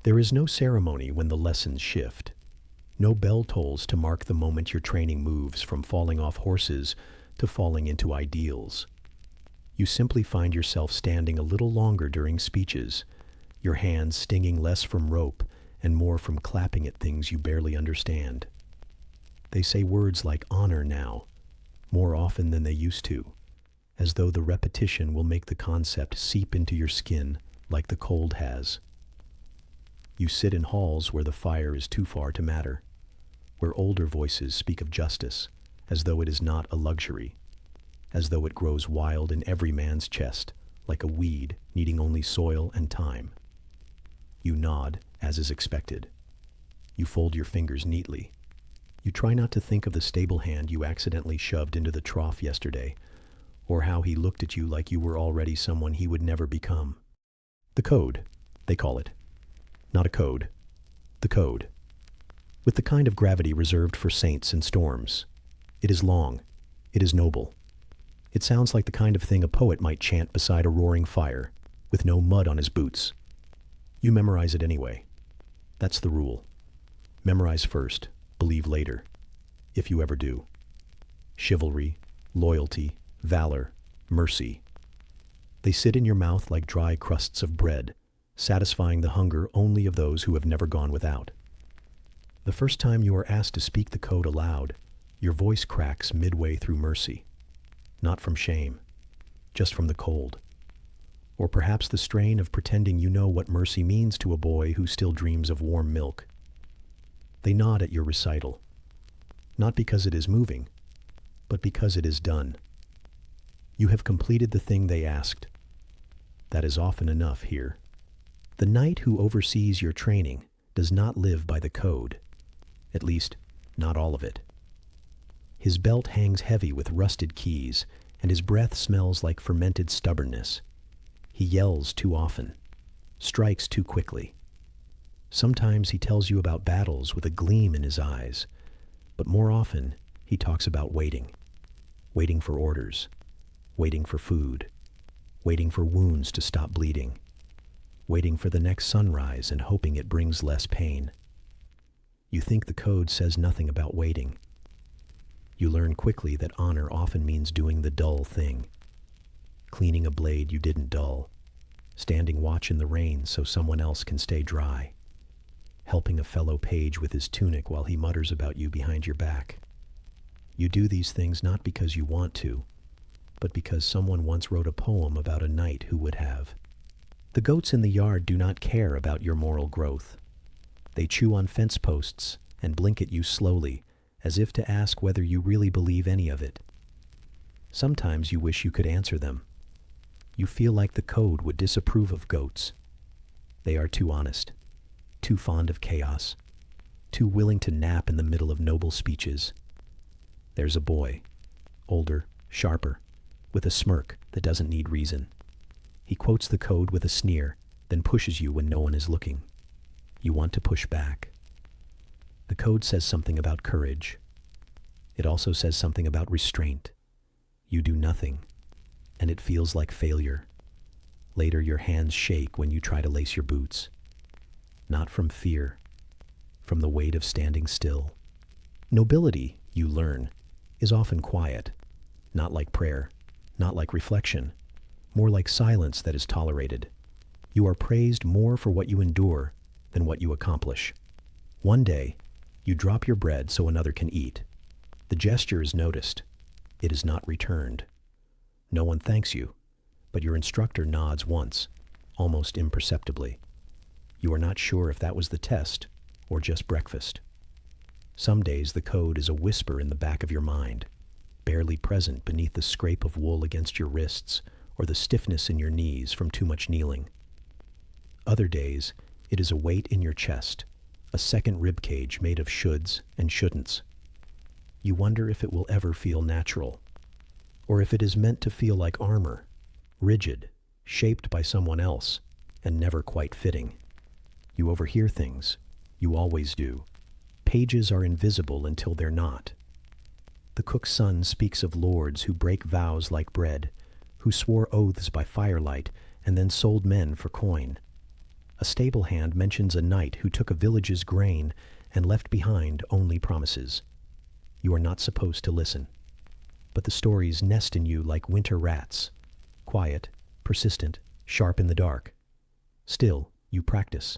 There is no ceremony when the lessons shift. No bell tolls to mark the moment your training moves from falling off horses to falling into ideals. You simply find yourself standing a little longer during speeches, your hands stinging less from rope and more from clapping at things you barely understand. They say words like honor now, more often than they used to, as though the repetition will make the concept seep into your skin like the cold has. You sit in halls where the fire is too far to matter, where older voices speak of justice as though it is not a luxury, as though it grows wild in every man's chest, like a weed needing only soil and time. You nod, as is expected. You fold your fingers neatly. You try not to think of the stable hand you accidentally shoved into the trough yesterday, or how he looked at you like you were already someone he would never become. The code, they call it. Not a code. The code. With the kind of gravity reserved for saints and storms. It is long. It is noble. It sounds like the kind of thing a poet might chant beside a roaring fire, with no mud on his boots. You memorize it anyway. That's the rule. Memorize first, believe later, if you ever do. Chivalry, loyalty, valor, mercy. They sit in your mouth like dry crusts of bread, satisfying the hunger only of those who have never gone without. The first time you are asked to speak the code aloud, your voice cracks midway through mercy. Not from shame, just from the cold. Or perhaps the strain of pretending you know what mercy means to a boy who still dreams of warm milk. They nod at your recital, not because it is moving, but because it is done. You have completed the thing they asked. That is often enough here. The knight who oversees your training does not live by the code, at least, not all of it. His belt hangs heavy with rusted keys, and his breath smells like fermented stubbornness. He yells too often, strikes too quickly. Sometimes he tells you about battles with a gleam in his eyes, but more often he talks about waiting. Waiting for orders, waiting for food, waiting for wounds to stop bleeding, waiting for the next sunrise and hoping it brings less pain. You think the code says nothing about waiting. You learn quickly that honor often means doing the dull thing. Cleaning a blade you didn't dull. Standing watch in the rain so someone else can stay dry. Helping a fellow page with his tunic while he mutters about you behind your back. You do these things not because you want to, but because someone once wrote a poem about a knight who would have. The goats in the yard do not care about your moral growth. They chew on fence posts and blink at you slowly, as if to ask whether you really believe any of it. Sometimes you wish you could answer them. You feel like the code would disapprove of goats. They are too honest, too fond of chaos, too willing to nap in the middle of noble speeches. There's a boy, older, sharper, with a smirk that doesn't need reason. He quotes the code with a sneer, then pushes you when no one is looking. You want to push back. The code says something about courage. It also says something about restraint. You do nothing, and it feels like failure. Later, your hands shake when you try to lace your boots. Not from fear, from the weight of standing still. Nobility, you learn, is often quiet, not like prayer, not like reflection, more like silence that is tolerated. You are praised more for what you endure than what you accomplish. One day, you drop your bread so another can eat. The gesture is noticed. It is not returned. No one thanks you, but your instructor nods once, almost imperceptibly. You are not sure if that was the test or just breakfast. Some days the code is a whisper in the back of your mind, barely present beneath the scrape of wool against your wrists or the stiffness in your knees from too much kneeling. Other days, it is a weight in your chest, a second rib cage made of shoulds and shouldn'ts. You wonder if it will ever feel natural, or if it is meant to feel like armor, rigid, shaped by someone else, and never quite fitting. You overhear things. You always do. Pages are invisible until they're not. The cook's son speaks of lords who break vows like bread, who swore oaths by firelight and then sold men for coin. A stable hand mentions a knight who took a village's grain and left behind only promises. You are not supposed to listen, but the stories nest in you like winter rats, quiet, persistent, sharp in the dark. Still, you practice.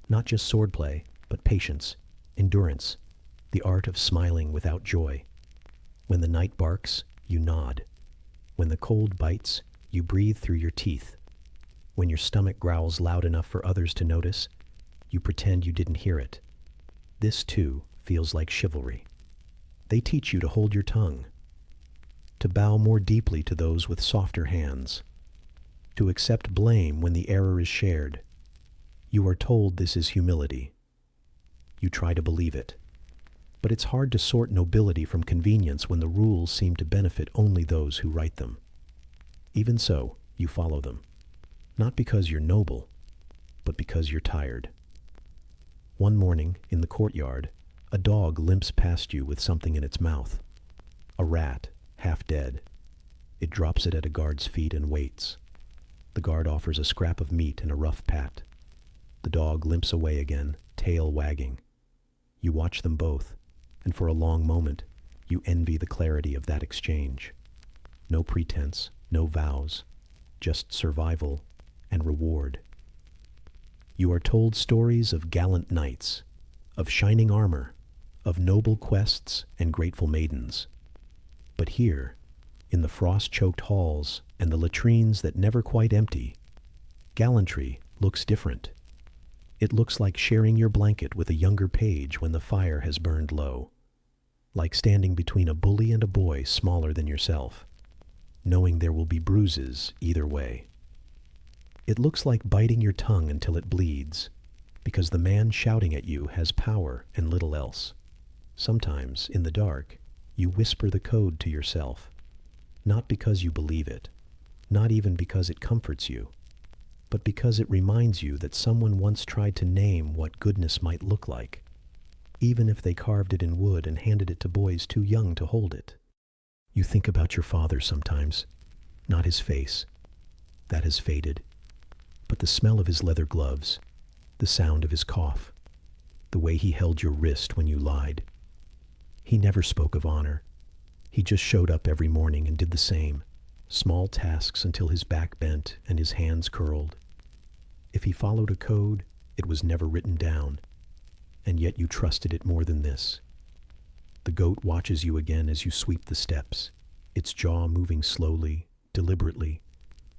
Not just swordplay, but patience, endurance, the art of smiling without joy. When the night barks, you nod. When the cold bites, you breathe through your teeth. When your stomach growls loud enough for others to notice, you pretend you didn't hear it. This, too, feels like chivalry. They teach you to hold your tongue, to bow more deeply to those with softer hands, to accept blame when the error is shared. You are told this is humility. You try to believe it. But it's hard to sort nobility from convenience when the rules seem to benefit only those who write them. Even so, you follow them. Not because you're noble, but because you're tired. One morning, in the courtyard, a dog limps past you with something in its mouth. A rat, half dead. It drops it at a guard's feet and waits. The guard offers a scrap of meat and a rough pat. The dog limps away again, tail wagging. You watch them both, and for a long moment, you envy the clarity of that exchange. No pretense, no vows, just survival and reward. You are told stories of gallant knights, of shining armor, of noble quests and grateful maidens. But here, in the frost-choked halls and the latrines that never quite empty, gallantry looks different. It looks like sharing your blanket with a younger page when the fire has burned low, like standing between a bully and a boy smaller than yourself, knowing there will be bruises either way. It looks like biting your tongue until it bleeds, because the man shouting at you has power and little else. Sometimes, in the dark, you whisper the code to yourself, not because you believe it, not even because it comforts you, but because it reminds you that someone once tried to name what goodness might look like, even if they carved it in wood and handed it to boys too young to hold it. You think about your father sometimes, not his face. That has faded. But the smell of his leather gloves, the sound of his cough, the way he held your wrist when you lied. He never spoke of honor. He just showed up every morning and did the same, small tasks until his back bent and his hands curled. If he followed a code, it was never written down, and yet you trusted it more than this. The goat watches you again as you sweep the steps, its jaw moving slowly, deliberately,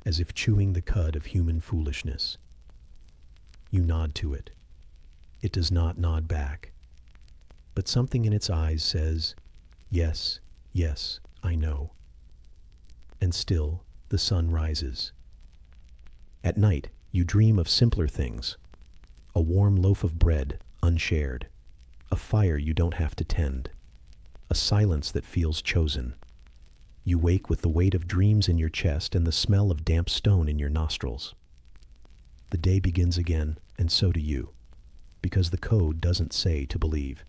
as if chewing the cud of human foolishness. You nod to it. It does not nod back, but something in its eyes says, "Yes, yes, I know." And still, the sun rises. At night, you dream of simpler things. A warm loaf of bread, unshared. A fire you don't have to tend. A silence that feels chosen. You wake with the weight of dreams in your chest and the smell of damp stone in your nostrils. The day begins again, and so do you, because the code doesn't say to believe.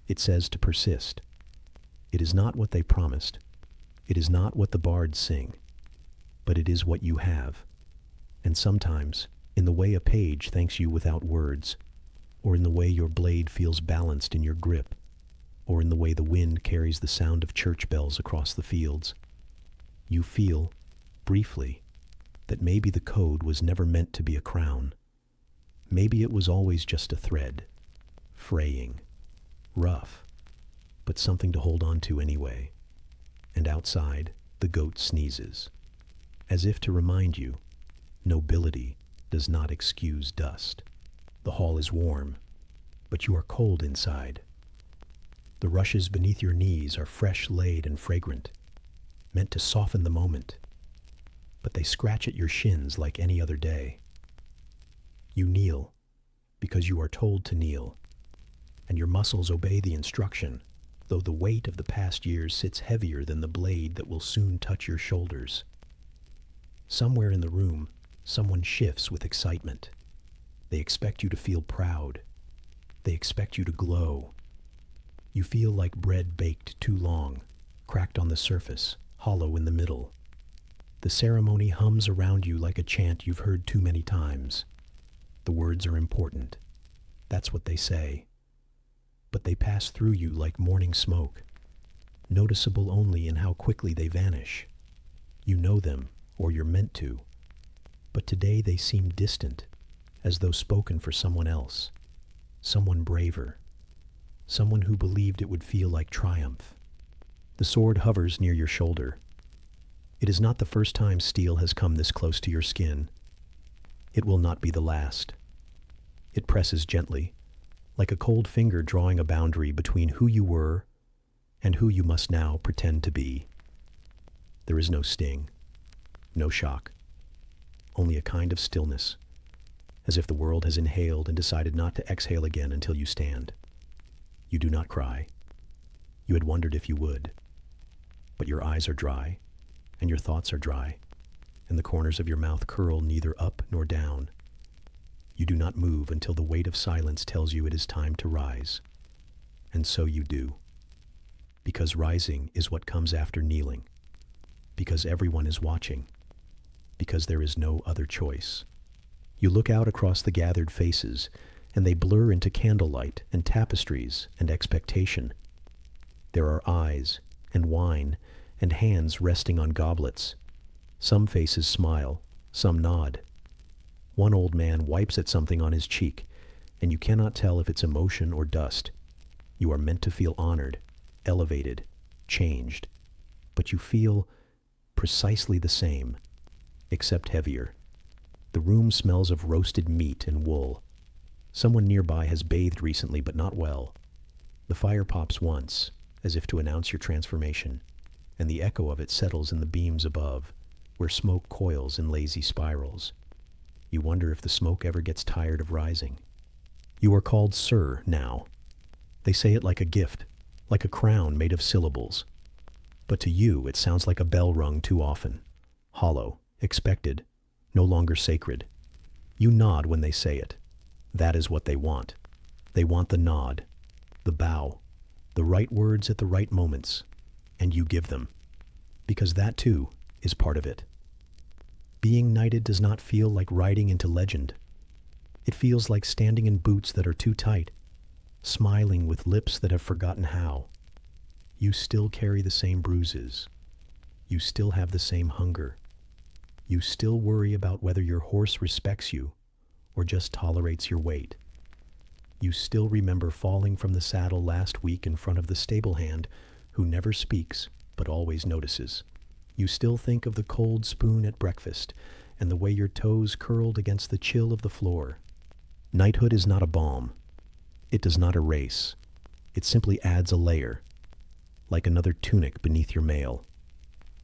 It says to persist. It is not what they promised. It is not what the bards sing, but it is what you have. And sometimes, in the way a page thanks you without words, or in the way your blade feels balanced in your grip, or in the way the wind carries the sound of church bells across the fields, you feel, briefly, that maybe the code was never meant to be a crown. Maybe it was always just a thread, fraying, rough, but something to hold on to anyway. And outside, the goat sneezes, as if to remind you, nobility does not excuse dust. The hall is warm, but you are cold inside. The rushes beneath your knees are fresh laid and fragrant, meant to soften the moment, but they scratch at your shins like any other day. You kneel, because you are told to kneel, and your muscles obey the instruction, though the weight of the past years sits heavier than the blade that will soon touch your shoulders. Somewhere in the room, someone shifts with excitement. They expect you to feel proud. They expect you to glow. You feel like bread baked too long, cracked on the surface, hollow in the middle. The ceremony hums around you like a chant you've heard too many times. The words are important. That's what they say. But they pass through you like morning smoke, noticeable only in how quickly they vanish. You know them, or you're meant to. But today they seem distant, as though spoken for someone else, someone braver, someone who believed it would feel like triumph. The sword hovers near your shoulder. It is not the first time steel has come this close to your skin. It will not be the last. It presses gently, like a cold finger drawing a boundary between who you were and who you must now pretend to be. There is no sting, no shock, only a kind of stillness, as if the world has inhaled and decided not to exhale again until you stand. You do not cry. You had wondered if you would. But your eyes are dry, and your thoughts are dry, and the corners of your mouth curl neither up nor down. You do not move until the weight of silence tells you it is time to rise. And so you do. Because rising is what comes after kneeling. Because everyone is watching. Because there is no other choice. You look out across the gathered faces, and they blur into candlelight and tapestries and expectation. There are eyes and wine and hands resting on goblets. Some faces smile, some nod. One old man wipes at something on his cheek, and you cannot tell if it's emotion or dust. You are meant to feel honored, elevated, changed, but you feel precisely the same, except heavier. The room smells of roasted meat and wool. Someone nearby has bathed recently, but not well. The fire pops once, as if to announce your transformation, and the echo of it settles in the beams above, where smoke coils in lazy spirals. You wonder if the smoke ever gets tired of rising. You are called Sir now. They say it like a gift, like a crown made of syllables. But to you it sounds like a bell rung too often, hollow, expected, no longer sacred. You nod when they say it. That is what they want. They want the nod, the bow, the right words at the right moments, and you give them. Because that too is part of it. Being knighted does not feel like riding into legend. It feels like standing in boots that are too tight, smiling with lips that have forgotten how. You still carry the same bruises. You still have the same hunger. You still worry about whether your horse respects you or just tolerates your weight. You still remember falling from the saddle last week in front of the stable hand who never speaks but always notices. You still think of the cold spoon at breakfast and the way your toes curled against the chill of the floor. Knighthood is not a balm. It does not erase. It simply adds a layer, like another tunic beneath your mail,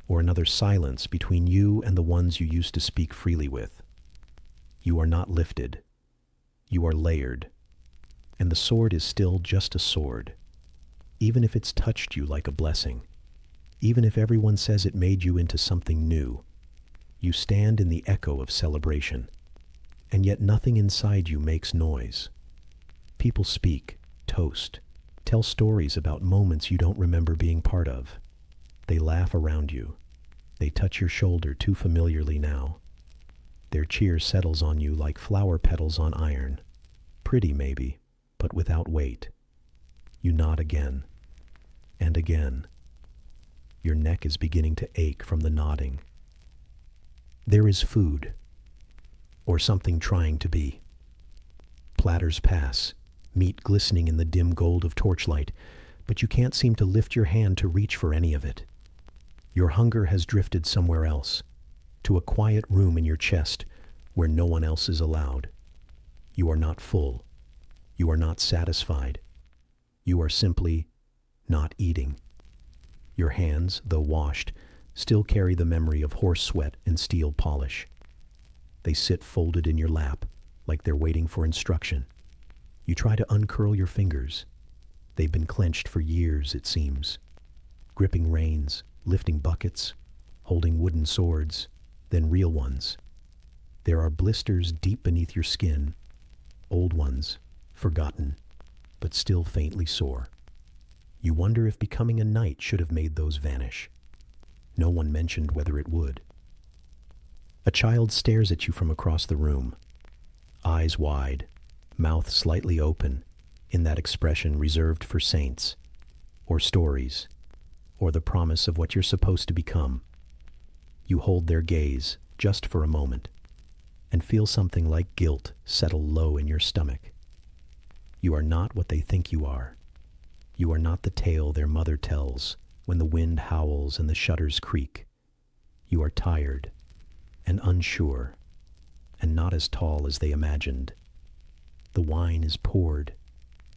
or another silence between you and the ones you used to speak freely with. You are not lifted. You are layered. And the sword is still just a sword, even if it's touched you like a blessing. Even if everyone says it made you into something new, you stand in the echo of celebration, and yet nothing inside you makes noise. People speak, toast, tell stories about moments you don't remember being part of. They laugh around you. They touch your shoulder too familiarly now. Their cheer settles on you like flower petals on iron. Pretty maybe, but without weight. You nod again, and again. Your neck is beginning to ache from the nodding. There is food, or something trying to be. Platters pass, meat glistening in the dim gold of torchlight, but you can't seem to lift your hand to reach for any of it. Your hunger has drifted somewhere else, to a quiet room in your chest where no one else is allowed. You are not full. You are not satisfied. You are simply not eating. Your hands, though washed, still carry the memory of horse sweat and steel polish. They sit folded in your lap, like they're waiting for instruction. You try to uncurl your fingers, They've been clenched for years, it seems, gripping reins, lifting buckets, holding wooden swords, then real ones. There are blisters deep beneath your skin, old ones, forgotten, but still faintly sore. You wonder if becoming a knight should have made those vanish. No one mentioned whether it would. A child stares at you from across the room, eyes wide, mouth slightly open, in that expression reserved for saints, or stories, or the promise of what you're supposed to become. You hold their gaze just for a moment, and feel something like guilt settle low in your stomach. You are not what they think you are. You are not the tale their mother tells when the wind howls and the shutters creak. You are tired and unsure, and not as tall as they imagined. The wine is poured.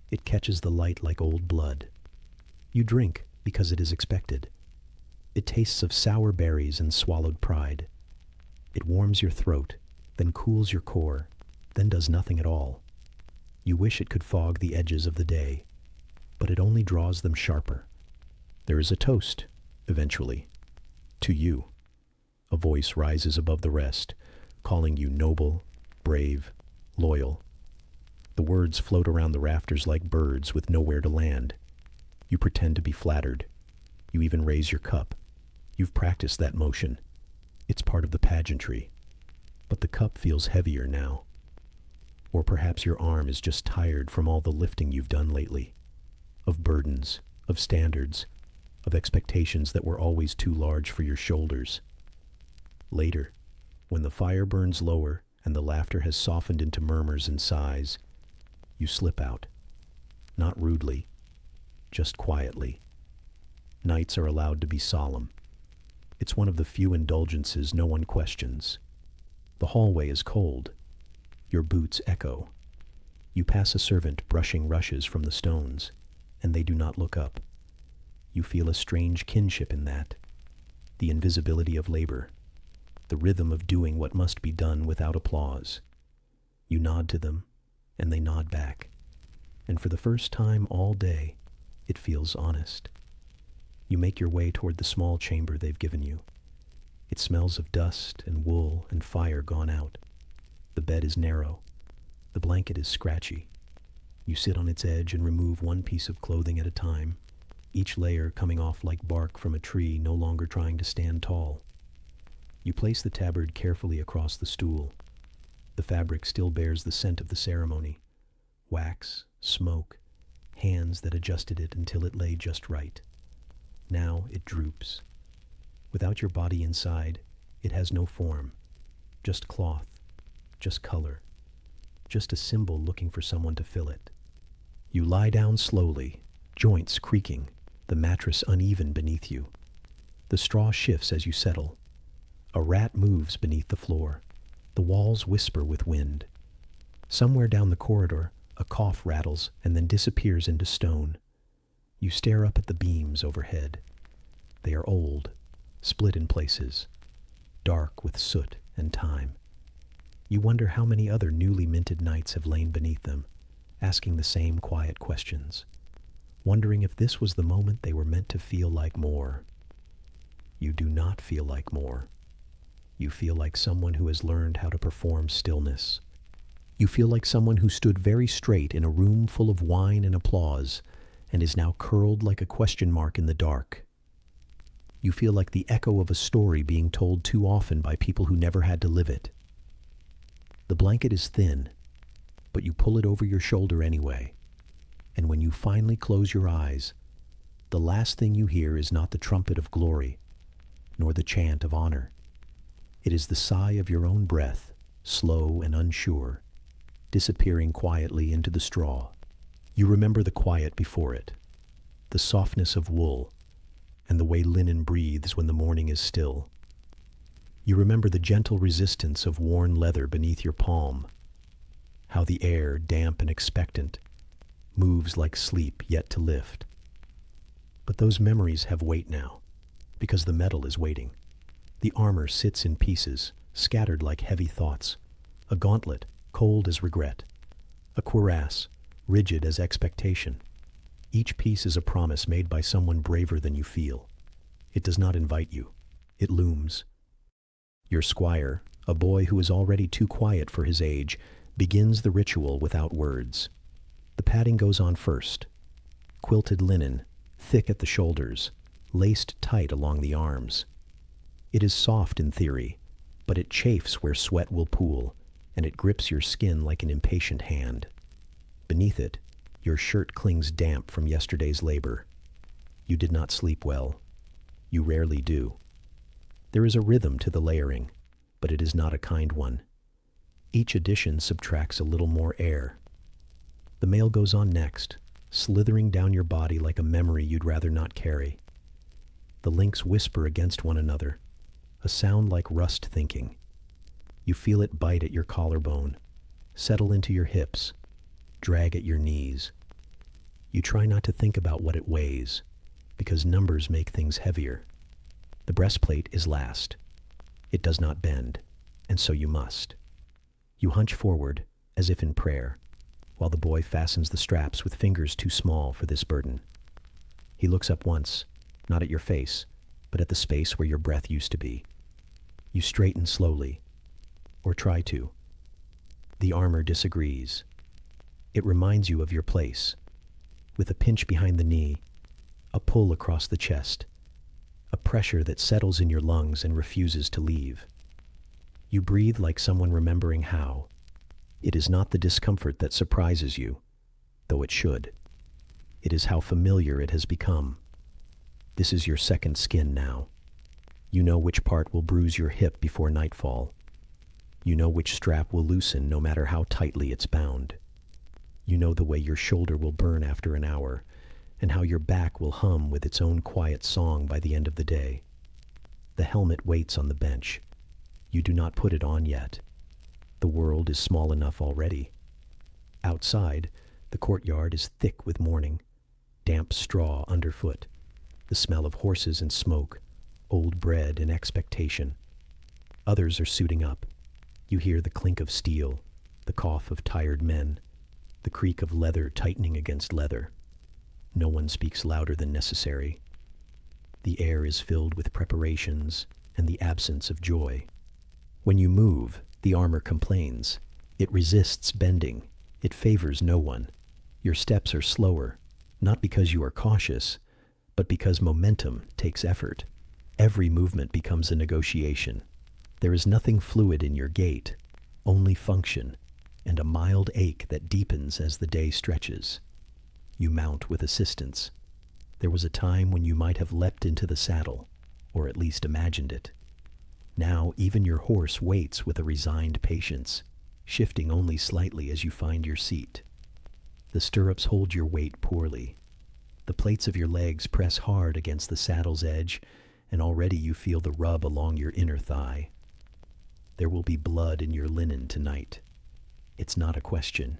It catches the light like old blood. You drink because it is expected. It tastes of sour berries and swallowed pride. It warms your throat, then cools your core, then does nothing at all. You wish it could fog the edges of the day, but it only draws them sharper. There is a toast, eventually, to you. A voice rises above the rest, calling you noble, brave, loyal. The words float around the rafters like birds with nowhere to land. You pretend to be flattered. You even raise your cup. You've practiced that motion. It's part of the pageantry. But the cup feels heavier now. Or perhaps your arm is just tired from all the lifting you've done lately. Of burdens, of standards, of expectations that were always too large for your shoulders. Later, when the fire burns lower and the laughter has softened into murmurs and sighs, you slip out. Not rudely, just quietly. Nights are allowed to be solemn. It's one of the few indulgences no one questions. The hallway is cold. Your boots echo. You pass a servant brushing rushes from the stones, and they do not look up. You feel a strange kinship in that. The invisibility of labor. The rhythm of doing what must be done without applause. You nod to them, and they nod back. And for the first time all day, it feels honest. You make your way toward the small chamber they've given you. It smells of dust and wool and fire gone out. The bed is narrow. The blanket is scratchy. You sit on its edge and remove one piece of clothing at a time, each layer coming off like bark from a tree no longer trying to stand tall. You place the tabard carefully across the stool. The fabric still bears the scent of the ceremony. Wax, smoke, hands that adjusted it until it lay just right. Now it droops. Without your body inside, it has no form. Just cloth, just color, just a symbol looking for someone to fill it. You lie down slowly, joints creaking, the mattress uneven beneath you. The straw shifts as you settle. A rat moves beneath the floor. The walls whisper with wind. Somewhere down the corridor, a cough rattles and then disappears into stone. You stare up at the beams overhead. They are old, split in places, dark with soot and time. You wonder how many other newly minted nights have lain beneath them, asking the same quiet questions, wondering if this was the moment they were meant to feel like more. You do not feel like more. You feel like someone who has learned how to perform stillness. You feel like someone who stood very straight in a room full of wine and applause and is now curled like a question mark in the dark. You feel like the echo of a story being told too often by people who never had to live it. The blanket is thin, but you pull it over your shoulder anyway. And when you finally close your eyes, the last thing you hear is not the trumpet of glory, nor the chant of honor. It is the sigh of your own breath, slow and unsure, disappearing quietly into the straw. You remember the quiet before it, the softness of wool, and the way linen breathes when the morning is still. You remember the gentle resistance of worn leather beneath your palm, how the air, damp and expectant, moves like sleep yet to lift. But those memories have weight now, because the metal is waiting. The armor sits in pieces, scattered like heavy thoughts. A gauntlet, cold as regret. A cuirass, rigid as expectation. Each piece is a promise made by someone braver than you feel. It does not invite you. It looms. Your squire, a boy who is already too quiet for his age, begins the ritual without words. The padding goes on first. Quilted linen, thick at the shoulders, laced tight along the arms. It is soft in theory, but it chafes where sweat will pool, and it grips your skin like an impatient hand. Beneath it, your shirt clings damp from yesterday's labor. You did not sleep well. You rarely do. There is a rhythm to the layering, but it is not a kind one. Each addition subtracts a little more air. The mail goes on next, slithering down your body like a memory you'd rather not carry. The links whisper against one another, a sound like rust thinking. You feel it bite at your collarbone, settle into your hips, drag at your knees. You try not to think about what it weighs, because numbers make things heavier. The breastplate is last. It does not bend, and so you must. You hunch forward, as if in prayer, while the boy fastens the straps with fingers too small for this burden. He looks up once, not at your face, but at the space where your breath used to be. You straighten slowly, or try to. The armor disagrees. It reminds you of your place, with a pinch behind the knee, a pull across the chest, a pressure that settles in your lungs and refuses to leave. You breathe like someone remembering how. It is not the discomfort that surprises you, though it should. It is how familiar it has become. This is your second skin now. You know which part will bruise your hip before nightfall. You know which strap will loosen no matter how tightly it's bound. You know the way your shoulder will burn after an hour, and how your back will hum with its own quiet song by the end of the day. The helmet waits on the bench. You do not put it on yet. The world is small enough already. Outside, the courtyard is thick with morning, damp straw underfoot, the smell of horses and smoke, old bread and expectation. Others are suiting up. You hear the clink of steel, the cough of tired men, the creak of leather tightening against leather. No one speaks louder than necessary. The air is filled with preparations and the absence of joy. When you move, the armor complains. It resists bending. It favors no one. Your steps are slower, not because you are cautious, but because momentum takes effort. Every movement becomes a negotiation. There is nothing fluid in your gait, only function, and a mild ache that deepens as the day stretches. You mount with assistance. There was a time when you might have leapt into the saddle, or at least imagined it. Now even your horse waits with a resigned patience, shifting only slightly as you find your seat. The stirrups hold your weight poorly. The plates of your legs press hard against the saddle's edge, and already you feel the rub along your inner thigh. There will be blood in your linen tonight. It's not a question.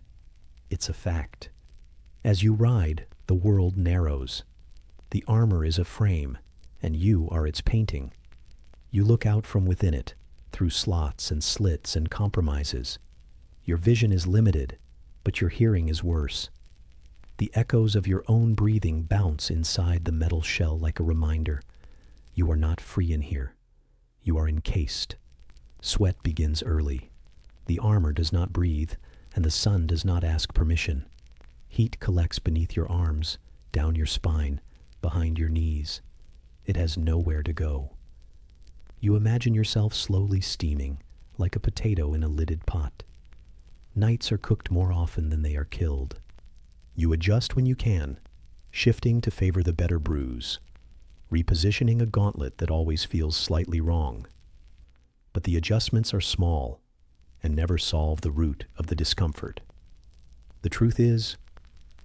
It's a fact. As you ride, the world narrows. The armor is a frame, and you are its painting. You look out from within it, through slots and slits and compromises. Your vision is limited, but your hearing is worse. The echoes of your own breathing bounce inside the metal shell like a reminder. You are not free in here. You are encased. Sweat begins early. The armor does not breathe, and the sun does not ask permission. Heat collects beneath your arms, down your spine, behind your knees. It has nowhere to go. You imagine yourself slowly steaming, like a potato in a lidded pot. Nights are cooked more often than they are killed. You adjust when you can, shifting to favor the better bruise, repositioning a gauntlet that always feels slightly wrong. But the adjustments are small and never solve the root of the discomfort. The truth is,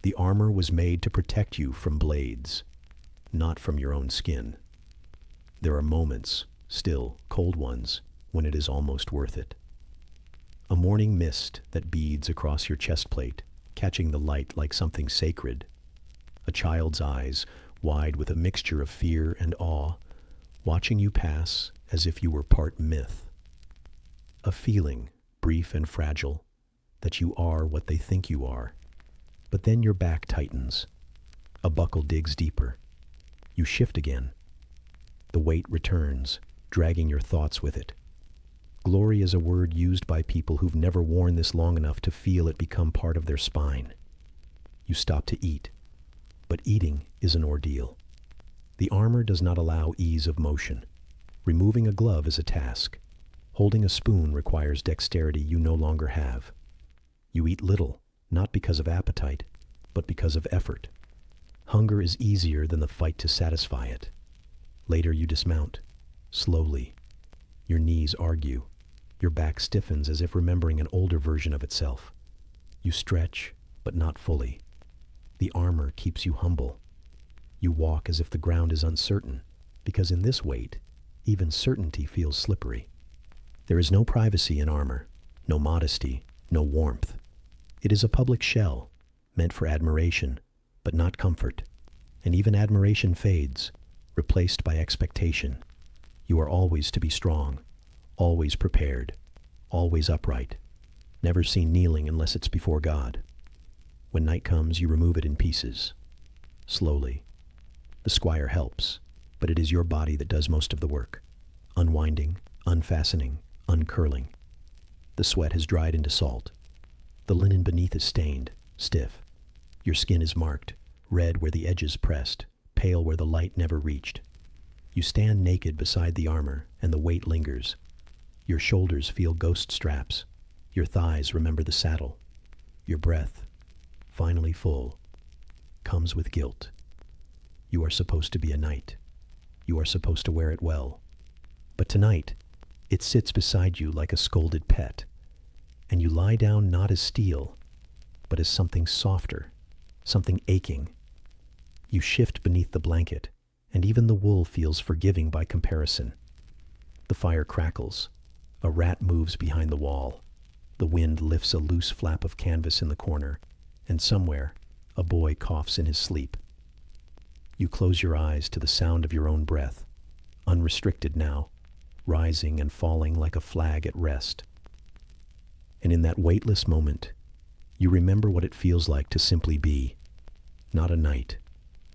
the armor was made to protect you from blades, not from your own skin. There are moments, still cold ones, when it is almost worth it. A morning mist that beads across your chest plate, catching the light like something sacred. A child's eyes, wide with a mixture of fear and awe, watching you pass as if you were part myth. A feeling, brief and fragile, that you are what they think you are. But then your back tightens. A buckle digs deeper. You shift again. The weight returns, dragging your thoughts with it. Glory is a word used by people who've never worn this long enough to feel it become part of their spine. You stop to eat, but eating is an ordeal. The armor does not allow ease of motion. Removing a glove is a task. Holding a spoon requires dexterity you no longer have. You eat little, not because of appetite, but because of effort. Hunger is easier than the fight to satisfy it. Later you dismount, slowly. Your knees argue. Your back stiffens as if remembering an older version of itself. You stretch, but not fully. The armor keeps you humble. You walk as if the ground is uncertain, because in this weight, even certainty feels slippery. There is no privacy in armor, no modesty, no warmth. It is a public shell, meant for admiration, but not comfort. And even admiration fades, replaced by expectation. You are always to be strong, always prepared, always upright, never seen kneeling unless it's before God. When night comes, you remove it in pieces, slowly. The squire helps, but it is your body that does most of the work, unwinding, unfastening, uncurling. The sweat has dried into salt. The linen beneath is stained, stiff. Your skin is marked, red where the edges pressed, pale where the light never reached. You stand naked beside the armor, and the weight lingers. Your shoulders feel ghost straps. Your thighs remember the saddle. Your breath, finally full, comes with guilt. You are supposed to be a knight. You are supposed to wear it well. But tonight, it sits beside you like a scolded pet, and you lie down not as steel, but as something softer, something aching. You shift beneath the blanket, and even the wool feels forgiving by comparison. The fire crackles. A rat moves behind the wall. The wind lifts a loose flap of canvas in the corner, and somewhere, a boy coughs in his sleep. You close your eyes to the sound of your own breath, unrestricted now, rising and falling like a flag at rest. And in that weightless moment, you remember what it feels like to simply be. Not a knight,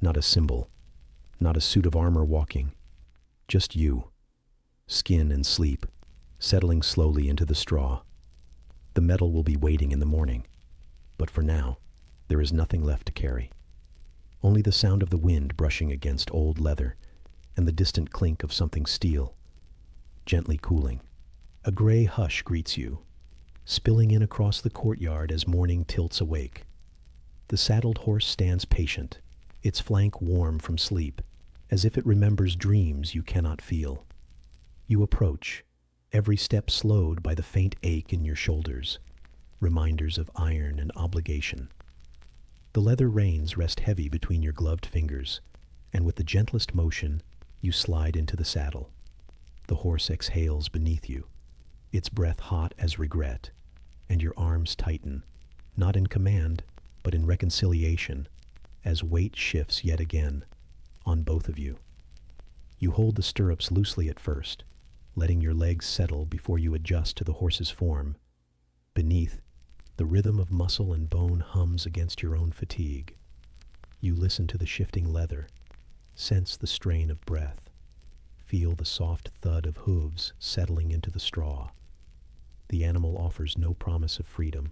not a symbol, not a suit of armor walking, just you, skin and sleep, settling slowly into the straw. The metal will be waiting in the morning, but for now, there is nothing left to carry. Only the sound of the wind brushing against old leather and the distant clink of something steel, gently cooling. A gray hush greets you, spilling in across the courtyard as morning tilts awake. The saddled horse stands patient, its flank warm from sleep, as if it remembers dreams you cannot feel. You approach, every step slowed by the faint ache in your shoulders, reminders of iron and obligation. The leather reins rest heavy between your gloved fingers, and with the gentlest motion, you slide into the saddle. The horse exhales beneath you, its breath hot as regret, and your arms tighten, not in command, but in reconciliation, as weight shifts yet again on both of you. You hold the stirrups loosely at first, letting your legs settle before you adjust to the horse's form. Beneath, the rhythm of muscle and bone hums against your own fatigue. You listen to the shifting leather, sense the strain of breath, feel the soft thud of hooves settling into the straw. The animal offers no promise of freedom,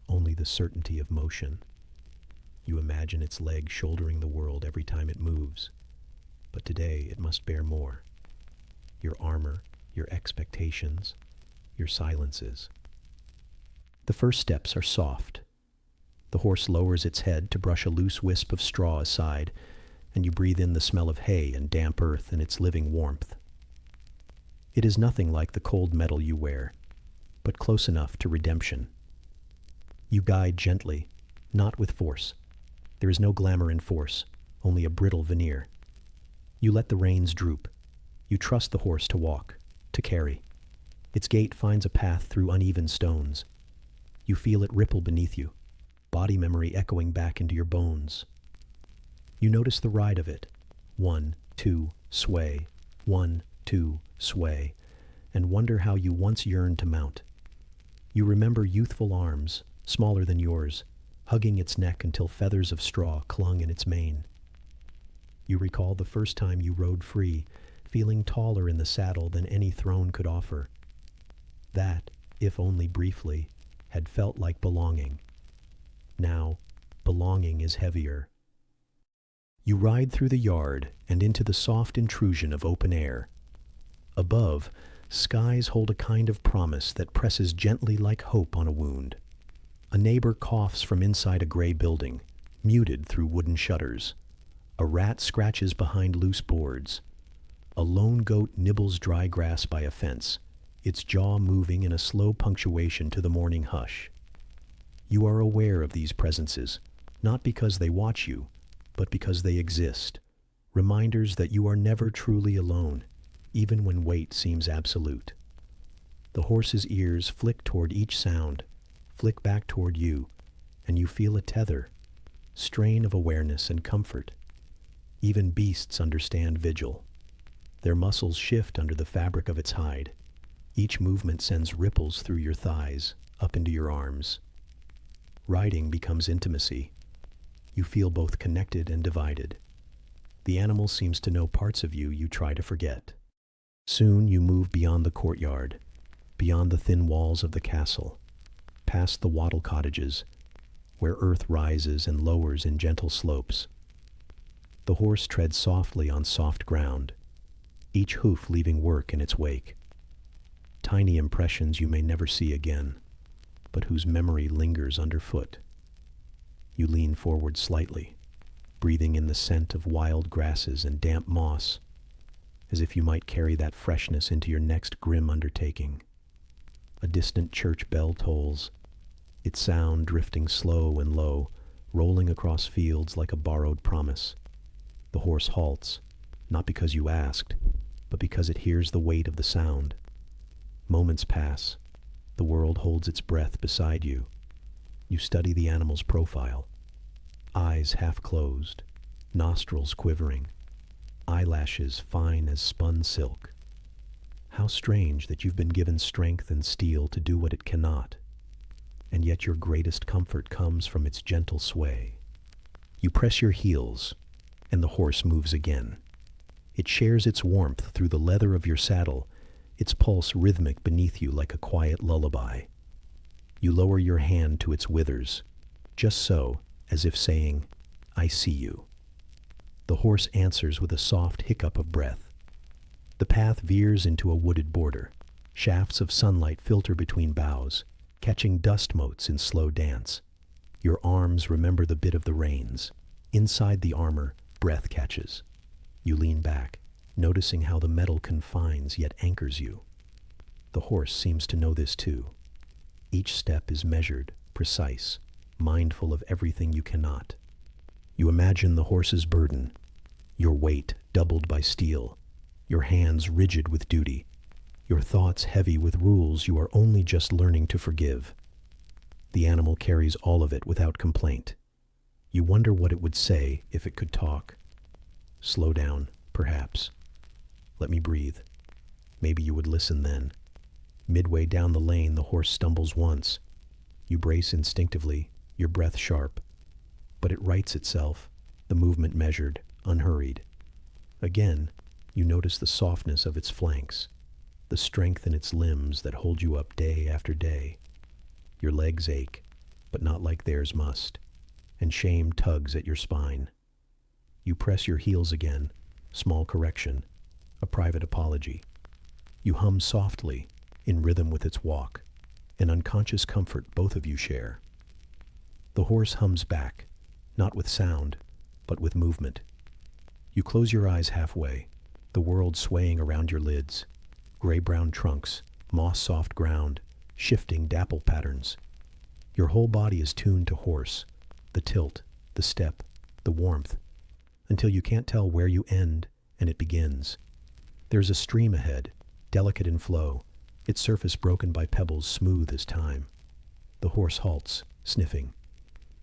only the certainty of motion. You imagine its legs shouldering the world every time it moves, but today it must bear more. Your armor, your expectations, your silences. The first steps are soft. The horse lowers its head to brush a loose wisp of straw aside, and you breathe in the smell of hay and damp earth and its living warmth. It is nothing like the cold metal you wear, but close enough to redemption. You guide gently, not with force. There is no glamour in force, only a brittle veneer. You let the reins droop. You trust the horse to walk, to carry. Its gait finds a path through uneven stones. You feel it ripple beneath you, body memory echoing back into your bones. You notice the ride of it. 1, 2, sway. 1, 2, sway. And wonder how you once yearned to mount. You remember youthful arms, smaller than yours, hugging its neck until feathers of straw clung in its mane. You recall the first time you rode free, feeling taller in the saddle than any throne could offer. That, if only briefly, had felt like belonging. Now, belonging is heavier. You ride through the yard and into the soft intrusion of open air. Above, skies hold a kind of promise that presses gently like hope on a wound. A neighbor coughs from inside a gray building, muted through wooden shutters. A rat scratches behind loose boards. A lone goat nibbles dry grass by a fence, its jaw moving in a slow punctuation to the morning hush. You are aware of these presences, not because they watch you, but because they exist, reminders that you are never truly alone, even when weight seems absolute. The horse's ears flick toward each sound, flick back toward you, and you feel a tether, strain of awareness and comfort. Even beasts understand vigil. Their muscles shift under the fabric of its hide. Each movement sends ripples through your thighs, up into your arms. Riding becomes intimacy. You feel both connected and divided. The animal seems to know parts of you you try to forget. Soon you move beyond the courtyard, beyond the thin walls of the castle, past the wattle cottages, where earth rises and lowers in gentle slopes. The horse treads softly on soft ground, each hoof leaving work in its wake. Tiny impressions you may never see again, but whose memory lingers underfoot. You lean forward slightly, breathing in the scent of wild grasses and damp moss, as if you might carry that freshness into your next grim undertaking. A distant church bell tolls, its sound drifting slow and low, rolling across fields like a borrowed promise. The horse halts, not because you asked, but because it hears the weight of the sound. Moments pass. The world holds its breath beside you. You study the animal's profile. Eyes half closed, nostrils quivering, eyelashes fine as spun silk. How strange that you've been given strength and steel to do what it cannot, and yet your greatest comfort comes from its gentle sway. You press your heels, and the horse moves again. It shares its warmth through the leather of your saddle, its pulse rhythmic beneath you like a quiet lullaby. You lower your hand to its withers, just so, as if saying, "I see you." The horse answers with a soft hiccup of breath. The path veers into a wooded border. Shafts of sunlight filter between boughs, catching dust motes in slow dance. Your arms remember the bit of the reins. Inside the armor, breath catches. You lean back, noticing how the metal confines yet anchors you. The horse seems to know this too. Each step is measured, precise, mindful of everything you cannot. You imagine the horse's burden, your weight doubled by steel, your hands rigid with duty, your thoughts heavy with rules you are only just learning to forgive. The animal carries all of it without complaint. You wonder what it would say if it could talk. Slow down, perhaps. Let me breathe. Maybe you would listen then. Midway down the lane, the horse stumbles once. You brace instinctively, your breath sharp. But it rights itself, the movement measured, unhurried. Again, you notice the softness of its flanks, the strength in its limbs that hold you up day after day. Your legs ache, but not like theirs must, and shame tugs at your spine. You press your heels again, small correction, a private apology. You hum softly, in rhythm with its walk, an unconscious comfort both of you share. The horse hums back, not with sound, but with movement. You close your eyes halfway, the world swaying around your lids, gray-brown trunks, moss-soft ground, shifting dapple patterns. Your whole body is tuned to horse, the tilt, the step, the warmth, until you can't tell where you end and it begins. There's a stream ahead, delicate in flow, its surface broken by pebbles smooth as time. The horse halts, sniffing.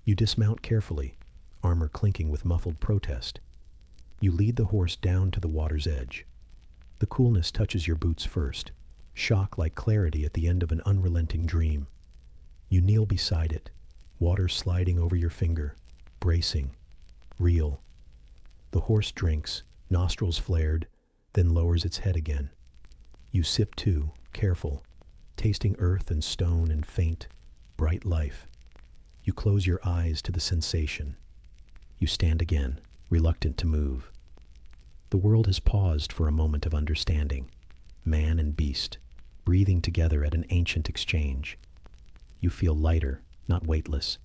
You dismount carefully, armor clinking with muffled protest. You lead the horse down to the water's edge. The coolness touches your boots first, shock like clarity at the end of an unrelenting dream. You kneel beside it, water sliding over your finger, bracing, real. The horse drinks, nostrils flared, then lowers its head again. You sip too, careful, tasting earth and stone and faint, bright life. You close your eyes to the sensation. You stand again, reluctant to move. The world has paused for a moment of understanding, man and beast, breathing together at an ancient exchange. You feel lighter, not weightless,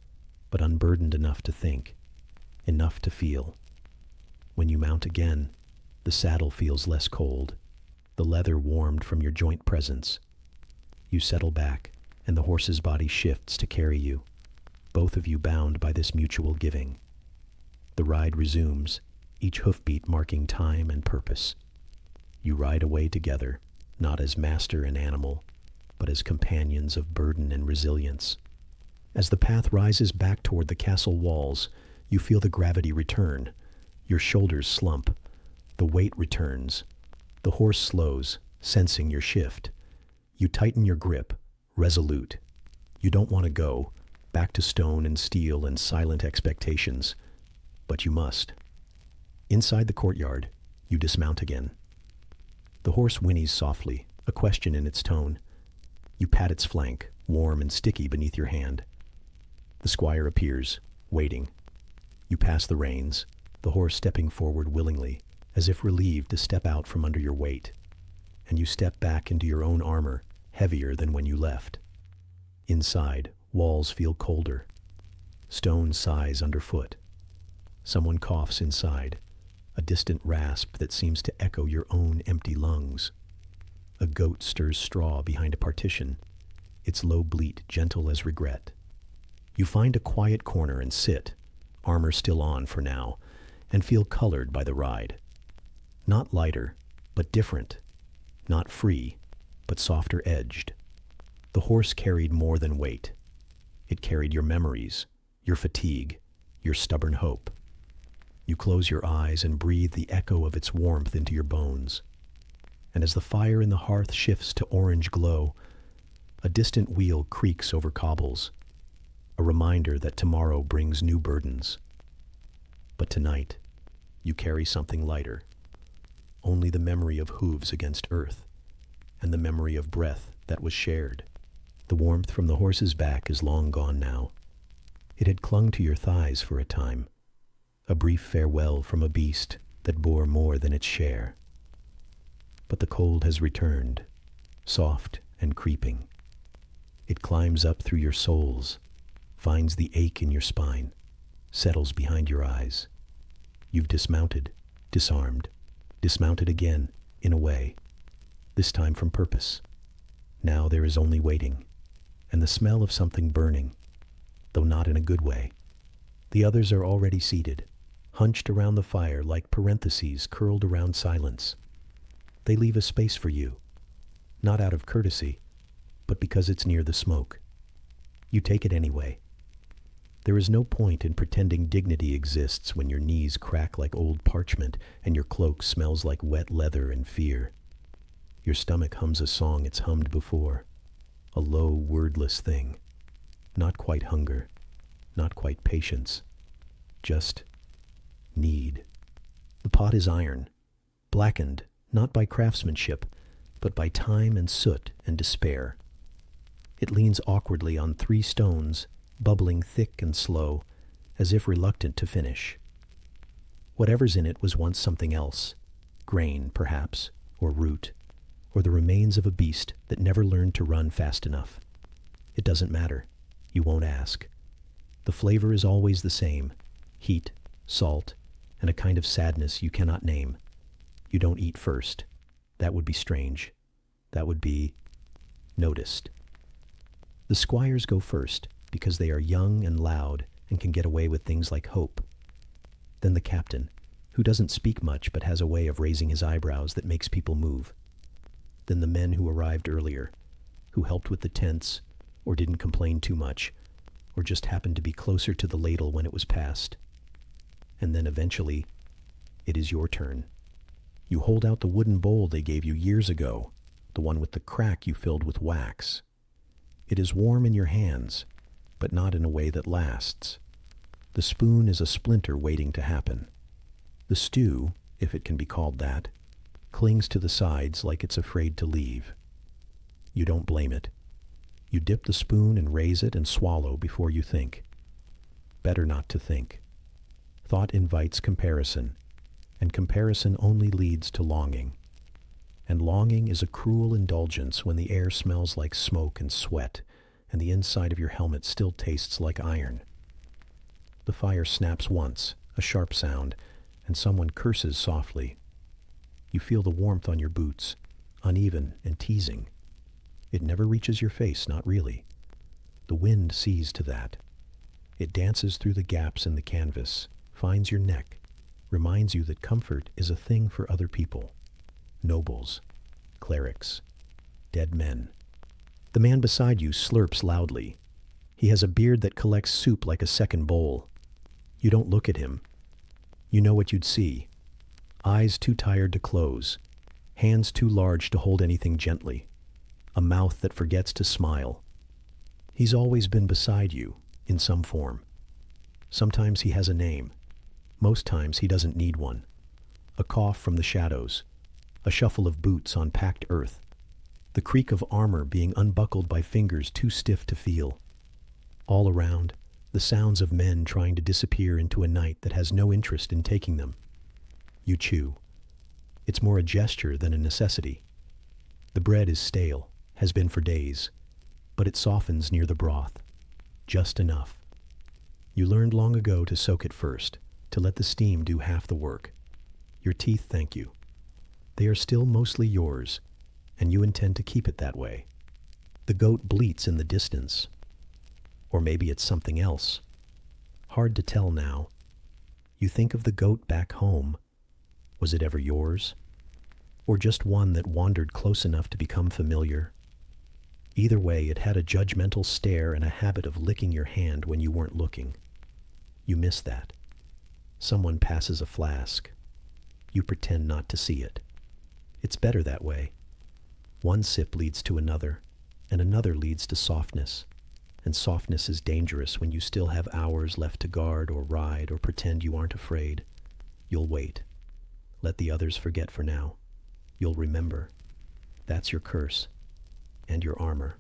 but unburdened enough to think, enough to feel. When you mount again, the saddle feels less cold, the leather warmed from your joint presence. You settle back, and the horse's body shifts to carry you, both of you bound by this mutual giving. The ride resumes, each hoofbeat marking time and purpose. You ride away together, not as master and animal, but as companions of burden and resilience. As the path rises back toward the castle walls, you feel the gravity return. Your shoulders slump. The weight returns. The horse slows, sensing your shift. You tighten your grip, resolute. You don't want to go, back to stone and steel and silent expectations. But you must. Inside the courtyard, you dismount again. The horse whinnies softly, a question in its tone. You pat its flank, warm and sticky beneath your hand. The squire appears, waiting. You pass the reins, the horse stepping forward willingly, as if relieved to step out from under your weight. And you step back into your own armor, heavier than when you left. Inside, walls feel colder. Stone sighs underfoot. Someone coughs inside, a distant rasp that seems to echo your own empty lungs. A goat stirs straw behind a partition, its low bleat gentle as regret. You find a quiet corner and sit, armor still on for now, and feel colored by the ride. Not lighter, but different. Not free, but softer edged. The horse carried more than weight. It carried your memories, your fatigue, your stubborn hope. You close your eyes and breathe the echo of its warmth into your bones. And as the fire in the hearth shifts to orange glow, a distant wheel creaks over cobbles, a reminder that tomorrow brings new burdens. But tonight, you carry something lighter, only the memory of hooves against earth, and the memory of breath that was shared. The warmth from the horse's back is long gone now. It had clung to your thighs for a time, a brief farewell from a beast that bore more than its share. But the cold has returned, soft and creeping. It climbs up through your soles, finds the ache in your spine, settles behind your eyes. You've dismounted, disarmed, dismounted again, in a way, this time from purpose. Now there is only waiting, and the smell of something burning, though not in a good way. The others are already seated, hunched around the fire like parentheses curled around silence. They leave a space for you, not out of courtesy, but because it's near the smoke. You take it anyway. There is no point in pretending dignity exists when your knees crack like old parchment and your cloak smells like wet leather and fear. Your stomach hums a song it's hummed before, a low, wordless thing. Not quite hunger, not quite patience, just need. The pot is iron, blackened not by craftsmanship, but by time and soot and despair. It leans awkwardly on 3 stones, bubbling thick and slow, as if reluctant to finish. Whatever's in it was once something else, grain, perhaps, or root, or the remains of a beast that never learned to run fast enough. It doesn't matter. You won't ask. The flavor is always the same, heat, salt, and a kind of sadness you cannot name. You don't eat first. That would be strange. That would be noticed. The squires go first because they are young and loud and can get away with things like hope. Then the captain, who doesn't speak much but has a way of raising his eyebrows that makes people move. Then the men who arrived earlier, who helped with the tents, or didn't complain too much, or just happened to be closer to the ladle when it was passed. And then eventually, it is your turn. You hold out the wooden bowl they gave you years ago, the one with the crack you filled with wax. It is warm in your hands, but not in a way that lasts. The spoon is a splinter waiting to happen. The stew, if it can be called that, clings to the sides like it's afraid to leave. You don't blame it. You dip the spoon and raise it and swallow before you think. Better not to think. Thought invites comparison, and comparison only leads to longing. And longing is a cruel indulgence when the air smells like smoke and sweat, and the inside of your helmet still tastes like iron. The fire snaps once, a sharp sound, and someone curses softly. You feel the warmth on your boots, uneven and teasing. It never reaches your face, not really. The wind sees to that. It dances through the gaps in the canvas, finds your neck, reminds you that comfort is a thing for other people. Nobles, clerics, dead men. The man beside you slurps loudly. He has a beard that collects soup like a second bowl. You don't look at him. You know what you'd see. Eyes too tired to close, hands too large to hold anything gently, a mouth that forgets to smile. He's always been beside you, in some form. Sometimes he has a name. Most times he doesn't need one. A cough from the shadows, a shuffle of boots on packed earth, the creak of armor being unbuckled by fingers too stiff to feel. All around, the sounds of men trying to disappear into a night that has no interest in taking them. You chew. It's more a gesture than a necessity. The bread is stale, has been for days, but it softens near the broth. Just enough. You learned long ago to soak it first, to let the steam do half the work. Your teeth thank you. They are still mostly yours, and you intend to keep it that way. The goat bleats in the distance. Or maybe it's something else. Hard to tell now. You think of the goat back home. Was it ever yours? Or just one that wandered close enough to become familiar? Either way, it had a judgmental stare and a habit of licking your hand when you weren't looking. You miss that. Someone passes a flask. You pretend not to see it. It's better that way. One sip leads to another, and another leads to softness. And softness is dangerous when you still have hours left to guard or ride or pretend you aren't afraid. You'll wait. Let the others forget for now. You'll remember. That's your curse. And your armor.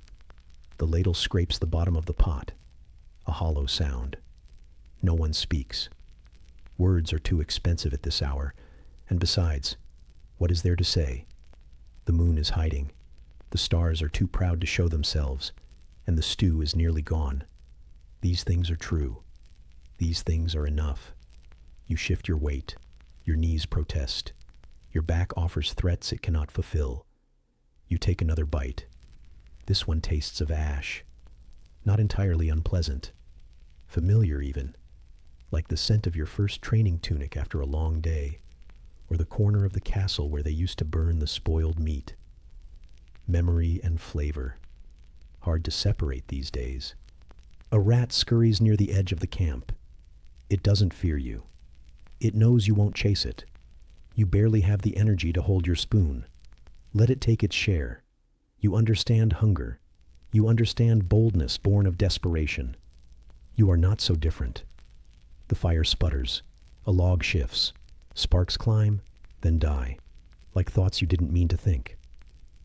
The ladle scrapes the bottom of the pot. A hollow sound. No one speaks. Words are too expensive at this hour. And besides, what is there to say? The moon is hiding. The stars are too proud to show themselves. And the stew is nearly gone. These things are true. These things are enough. You shift your weight. Your knees protest. Your back offers threats it cannot fulfill. You take another bite. This one tastes of ash. Not entirely unpleasant. Familiar even. Like the scent of your first training tunic after a long day, or the corner of the castle where they used to burn the spoiled meat. Memory and flavor. Hard to separate these days. A rat scurries near the edge of the camp. It doesn't fear you. It knows you won't chase it. You barely have the energy to hold your spoon. Let it take its share. You understand hunger. You understand boldness born of desperation. You are not so different. The fire sputters. A log shifts. Sparks climb, then die, like thoughts you didn't mean to think.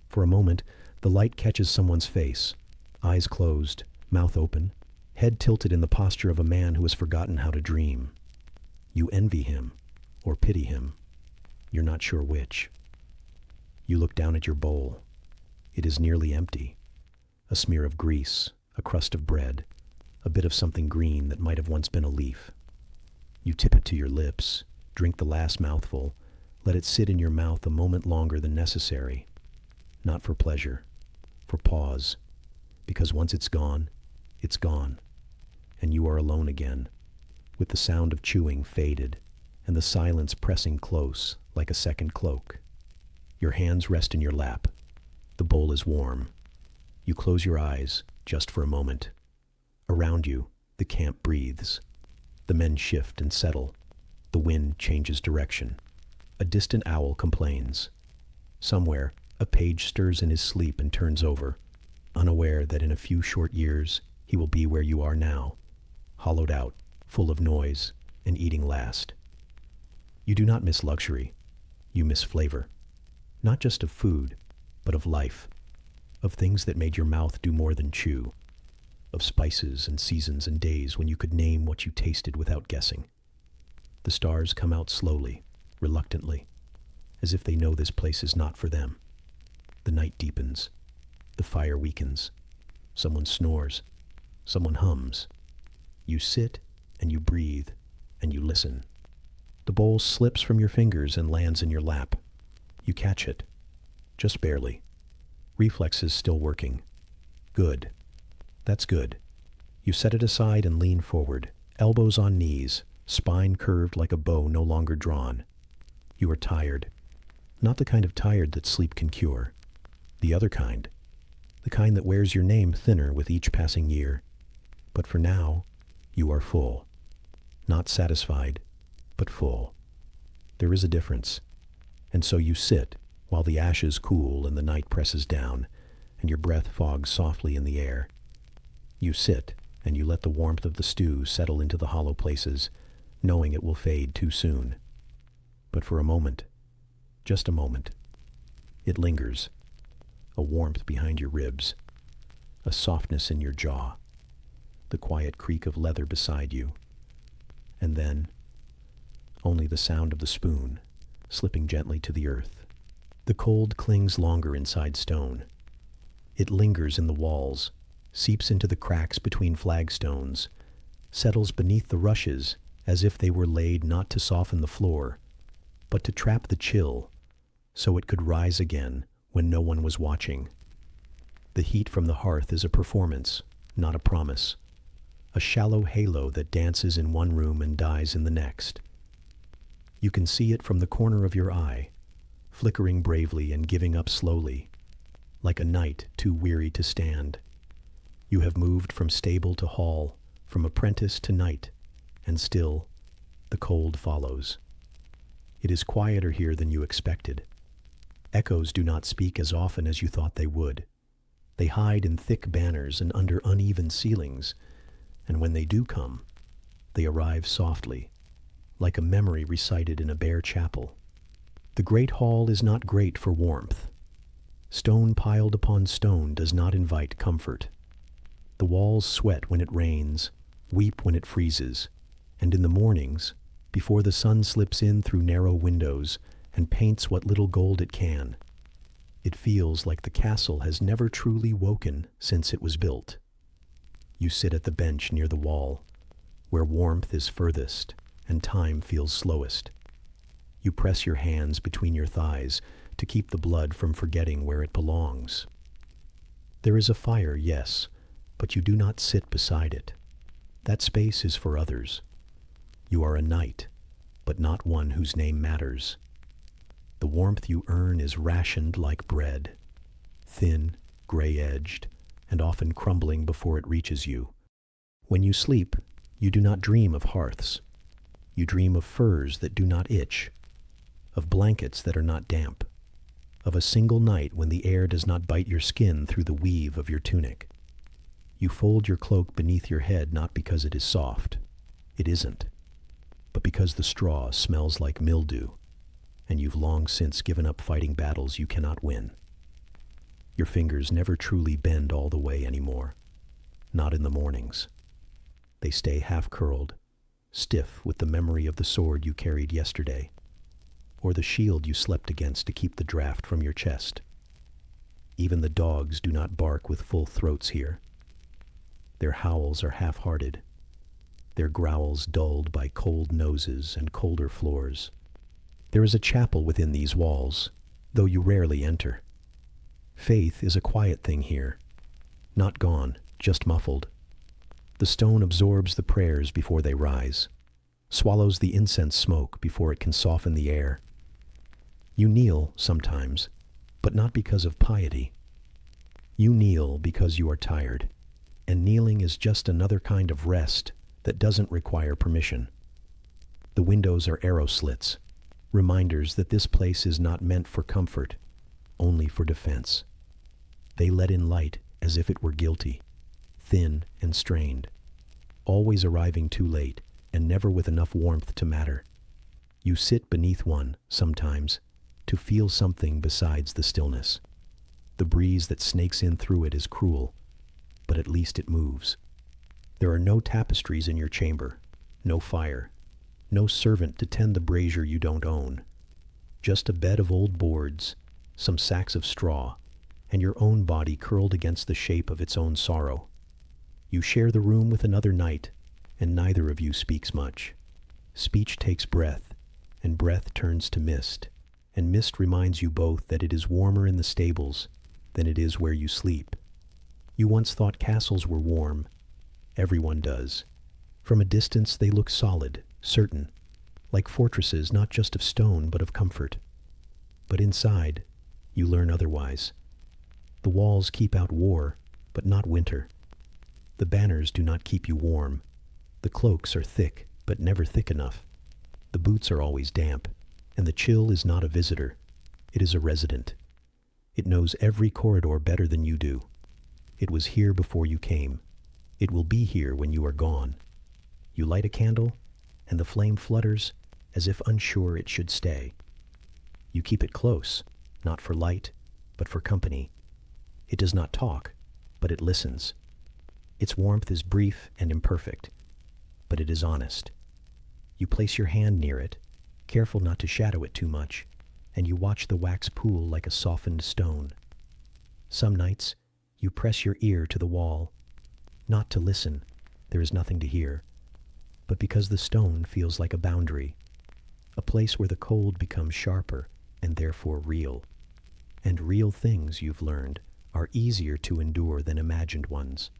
For a moment, the light catches someone's face. Eyes closed, mouth open, head tilted in the posture of a man who has forgotten how to dream. You envy him, or pity him. You're not sure which. You look down at your bowl. It is nearly empty. A smear of grease, a crust of bread, a bit of something green that might have once been a leaf. You tip it to your lips, drink the last mouthful, let it sit in your mouth a moment longer than necessary. Not for pleasure, for pause. Because once it's gone, and you are alone again, with the sound of chewing faded, and the silence pressing close like a second cloak. Your hands rest in your lap. The bowl is warm. You close your eyes, just for a moment. Around you, the camp breathes. The men shift and settle. The wind changes direction. A distant owl complains. Somewhere, a page stirs in his sleep and turns over, unaware that in a few short years, he will be where you are now, hollowed out, full of noise, and eating last. You do not miss luxury, you miss flavor. Not just of food, but of life, of things that made your mouth do more than chew, of spices and seasons and days when you could name what you tasted without guessing. The stars come out slowly, reluctantly, as if they know this place is not for them. The night deepens, the fire weakens, someone snores, someone hums. You sit and you breathe and you listen. The bowl slips from your fingers and lands in your lap. You catch it, just barely. Reflexes still working. Good. That's good. You set it aside and lean forward, elbows on knees, spine curved like a bow no longer drawn. You are tired. Not the kind of tired that sleep can cure. The other kind. The kind that wears your name thinner with each passing year. But for now, you are full. Not satisfied, but full. There is a difference. And so you sit while the ashes cool and the night presses down, and your breath fogs softly in the air. You sit and you let the warmth of the stew settle into the hollow places, knowing it will fade too soon. But for a moment, just a moment, it lingers. A warmth behind your ribs, a softness in your jaw, the quiet creak of leather beside you, and then only the sound of the spoon slipping gently to the earth. The cold clings longer inside stone. It lingers in the walls, seeps into the cracks between flagstones, settles beneath the rushes as if they were laid not to soften the floor, but to trap the chill, so it could rise again when no one was watching. The heat from the hearth is a performance, not a promise, a shallow halo that dances in one room and dies in the next. You can see it from the corner of your eye, flickering bravely and giving up slowly, like a knight too weary to stand. You have moved from stable to hall, from apprentice to knight, and still, the cold follows. It is quieter here than you expected. Echoes do not speak as often as you thought they would. They hide in thick banners and under uneven ceilings, and when they do come, they arrive softly, like a memory recited in a bare chapel. The great hall is not great for warmth. Stone piled upon stone does not invite comfort. The walls sweat when it rains, weep when it freezes, and in the mornings, before the sun slips in through narrow windows and paints what little gold it can, it feels like the castle has never truly woken since it was built. You sit at the bench near the wall, where warmth is furthest and time feels slowest. You press your hands between your thighs to keep the blood from forgetting where it belongs. There is a fire, yes, but you do not sit beside it. That space is for others. You are a knight, but not one whose name matters. The warmth you earn is rationed like bread, thin, gray-edged, and often crumbling before it reaches you. When you sleep, you do not dream of hearths. You dream of furs that do not itch, of blankets that are not damp, of a single night when the air does not bite your skin through the weave of your tunic. You fold your cloak beneath your head not because it is soft. It isn't. But because the straw smells like mildew, and you've long since given up fighting battles you cannot win. Your fingers never truly bend all the way anymore, not in the mornings. They stay half-curled, stiff with the memory of the sword you carried yesterday, or the shield you slept against to keep the draft from your chest. Even the dogs do not bark with full throats here. Their howls are half-hearted, their growls dulled by cold noses and colder floors. There is a chapel within these walls, though you rarely enter. Faith is a quiet thing here, not gone, just muffled. The stone absorbs the prayers before they rise, swallows the incense smoke before it can soften the air. You kneel sometimes, but not because of piety. You kneel because you are tired, and kneeling is just another kind of rest that doesn't require permission. The windows are arrow slits, reminders that this place is not meant for comfort, only for defense. They let in light as if it were guilty, thin and strained, always arriving too late and never with enough warmth to matter. You sit beneath one, sometimes, to feel something besides the stillness. The breeze that snakes in through it is cruel, but at least it moves. There are no tapestries in your chamber, no fire, no servant to tend the brazier you don't own. Just a bed of old boards, some sacks of straw, and your own body curled against the shape of its own sorrow. You share the room with another knight, and neither of you speaks much. Speech takes breath, and breath turns to mist, and mist reminds you both that it is warmer in the stables than it is where you sleep. You once thought castles were warm. Everyone does. From a distance they look solid, certain, like fortresses not just of stone but of comfort. But inside, you learn otherwise. The walls keep out war, but not winter. The banners do not keep you warm. The cloaks are thick, but never thick enough. The boots are always damp, and the chill is not a visitor. It is a resident. It knows every corridor better than you do. It was here before you came. It will be here when you are gone. You light a candle, and the flame flutters as if unsure it should stay. You keep it close, not for light, but for company. It does not talk, but it listens. Its warmth is brief and imperfect, but it is honest. You place your hand near it, careful not to shadow it too much, and you watch the wax pool like a softened stone. Some nights, you press your ear to the wall, not to listen, there is nothing to hear, but because the stone feels like a boundary, a place where the cold becomes sharper and therefore real. And real things, you've learned, are easier to endure than imagined ones.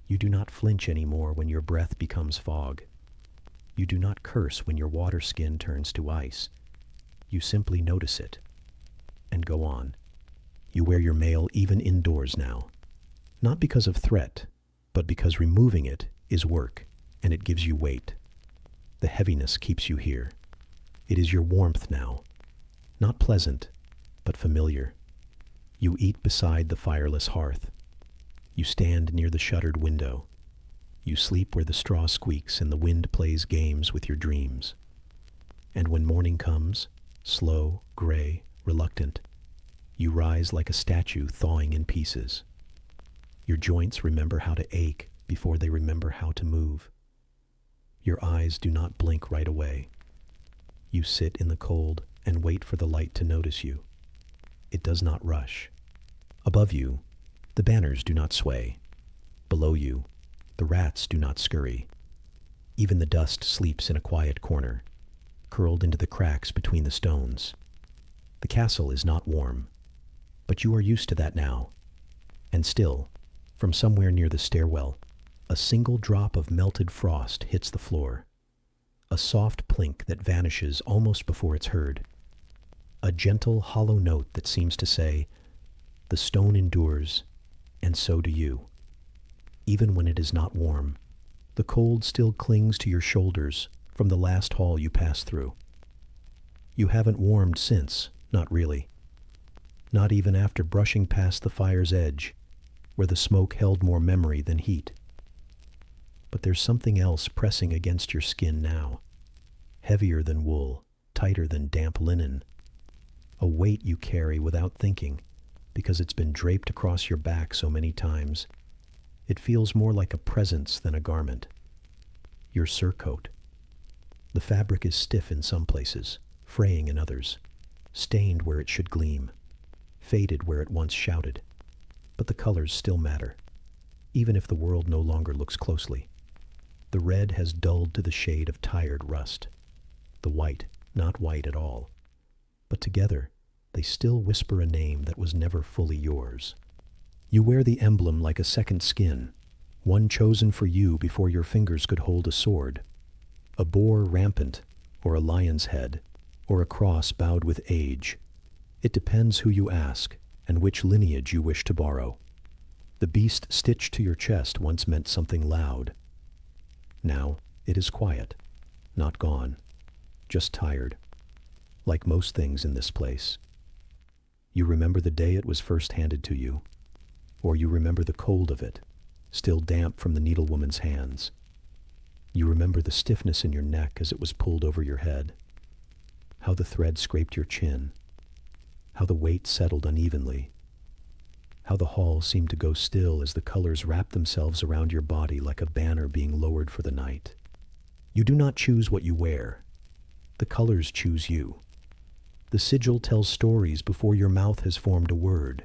You do not flinch anymore when your breath becomes fog. You do not curse when your water skin turns to ice. You simply notice it and go on. You wear your mail even indoors now, not because of threat, but because removing it is work and it gives you weight. The heaviness keeps you here. It is your warmth now, not pleasant, but familiar. You eat beside the fireless hearth. You stand near the shuttered window. You sleep where the straw squeaks and the wind plays games with your dreams. And when morning comes, slow, gray, reluctant, you rise like a statue thawing in pieces. Your joints remember how to ache before they remember how to move. Your eyes do not blink right away. You sit in the cold and wait for the light to notice you. It does not rush. Above you, the banners do not sway. Below you, the rats do not scurry. Even the dust sleeps in a quiet corner, curled into the cracks between the stones. The castle is not warm, but you are used to that now. And still, from somewhere near the stairwell, a single drop of melted frost hits the floor. A soft plink that vanishes almost before it's heard. A gentle, hollow note that seems to say, "The stone endures, and so do you." Even when it is not warm, the cold still clings to your shoulders from the last hall you passed through. You haven't warmed since, not really. Not even after brushing past the fire's edge, where the smoke held more memory than heat. But there's something else pressing against your skin now, heavier than wool, tighter than damp linen. A weight you carry without thinking, because it's been draped across your back so many times. It feels more like a presence than a garment. Your surcoat. The fabric is stiff in some places, fraying in others, stained where it should gleam, faded where it once shouted. But the colors still matter, even if the world no longer looks closely. The red has dulled to the shade of tired rust. The white, not white at all. But together, they still whisper a name that was never fully yours. You wear the emblem like a second skin, one chosen for you before your fingers could hold a sword. A boar rampant, or a lion's head, or a cross bowed with age. It depends who you ask, and which lineage you wish to borrow. The beast stitched to your chest once meant something loud. Now it is quiet, not gone, just tired, like most things in this place. You remember the day it was first handed to you, or you remember the cold of it, still damp from the needlewoman's hands. You remember the stiffness in your neck as it was pulled over your head, how the thread scraped your chin, how the weight settled unevenly, how the hall seemed to go still as the colors wrapped themselves around your body like a banner being lowered for the night. You do not choose what you wear. The colors choose you. The sigil tells stories before your mouth has formed a word.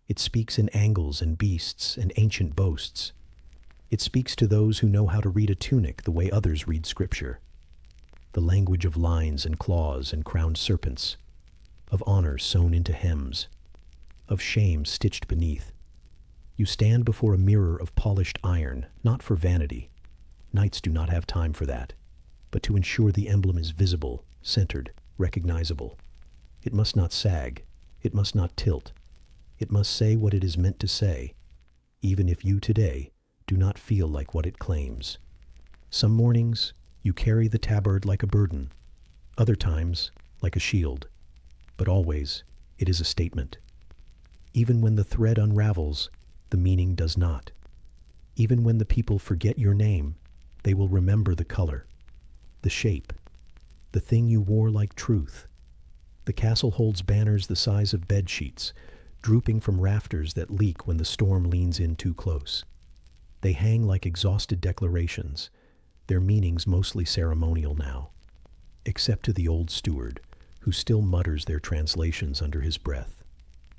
It speaks in angles and beasts and ancient boasts. It speaks to those who know how to read a tunic the way others read scripture. The language of lines and claws and crowned serpents, of honor sewn into hems, of shame stitched beneath. You stand before a mirror of polished iron, not for vanity. Knights do not have time for that, but to ensure the emblem is visible, centered, recognizable. It must not sag. It must not tilt. It must say what it is meant to say, even if you today do not feel like what it claims. Some mornings, you carry the tabard like a burden, other times, like a shield, but always, it is a statement. Even when the thread unravels, the meaning does not. Even when the people forget your name, they will remember the color, the shape, the thing you wore like truth. The castle holds banners the size of bed sheets, drooping from rafters that leak when the storm leans in too close. They hang like exhausted declarations, their meanings mostly ceremonial now, except to the old steward, who still mutters their translations under his breath,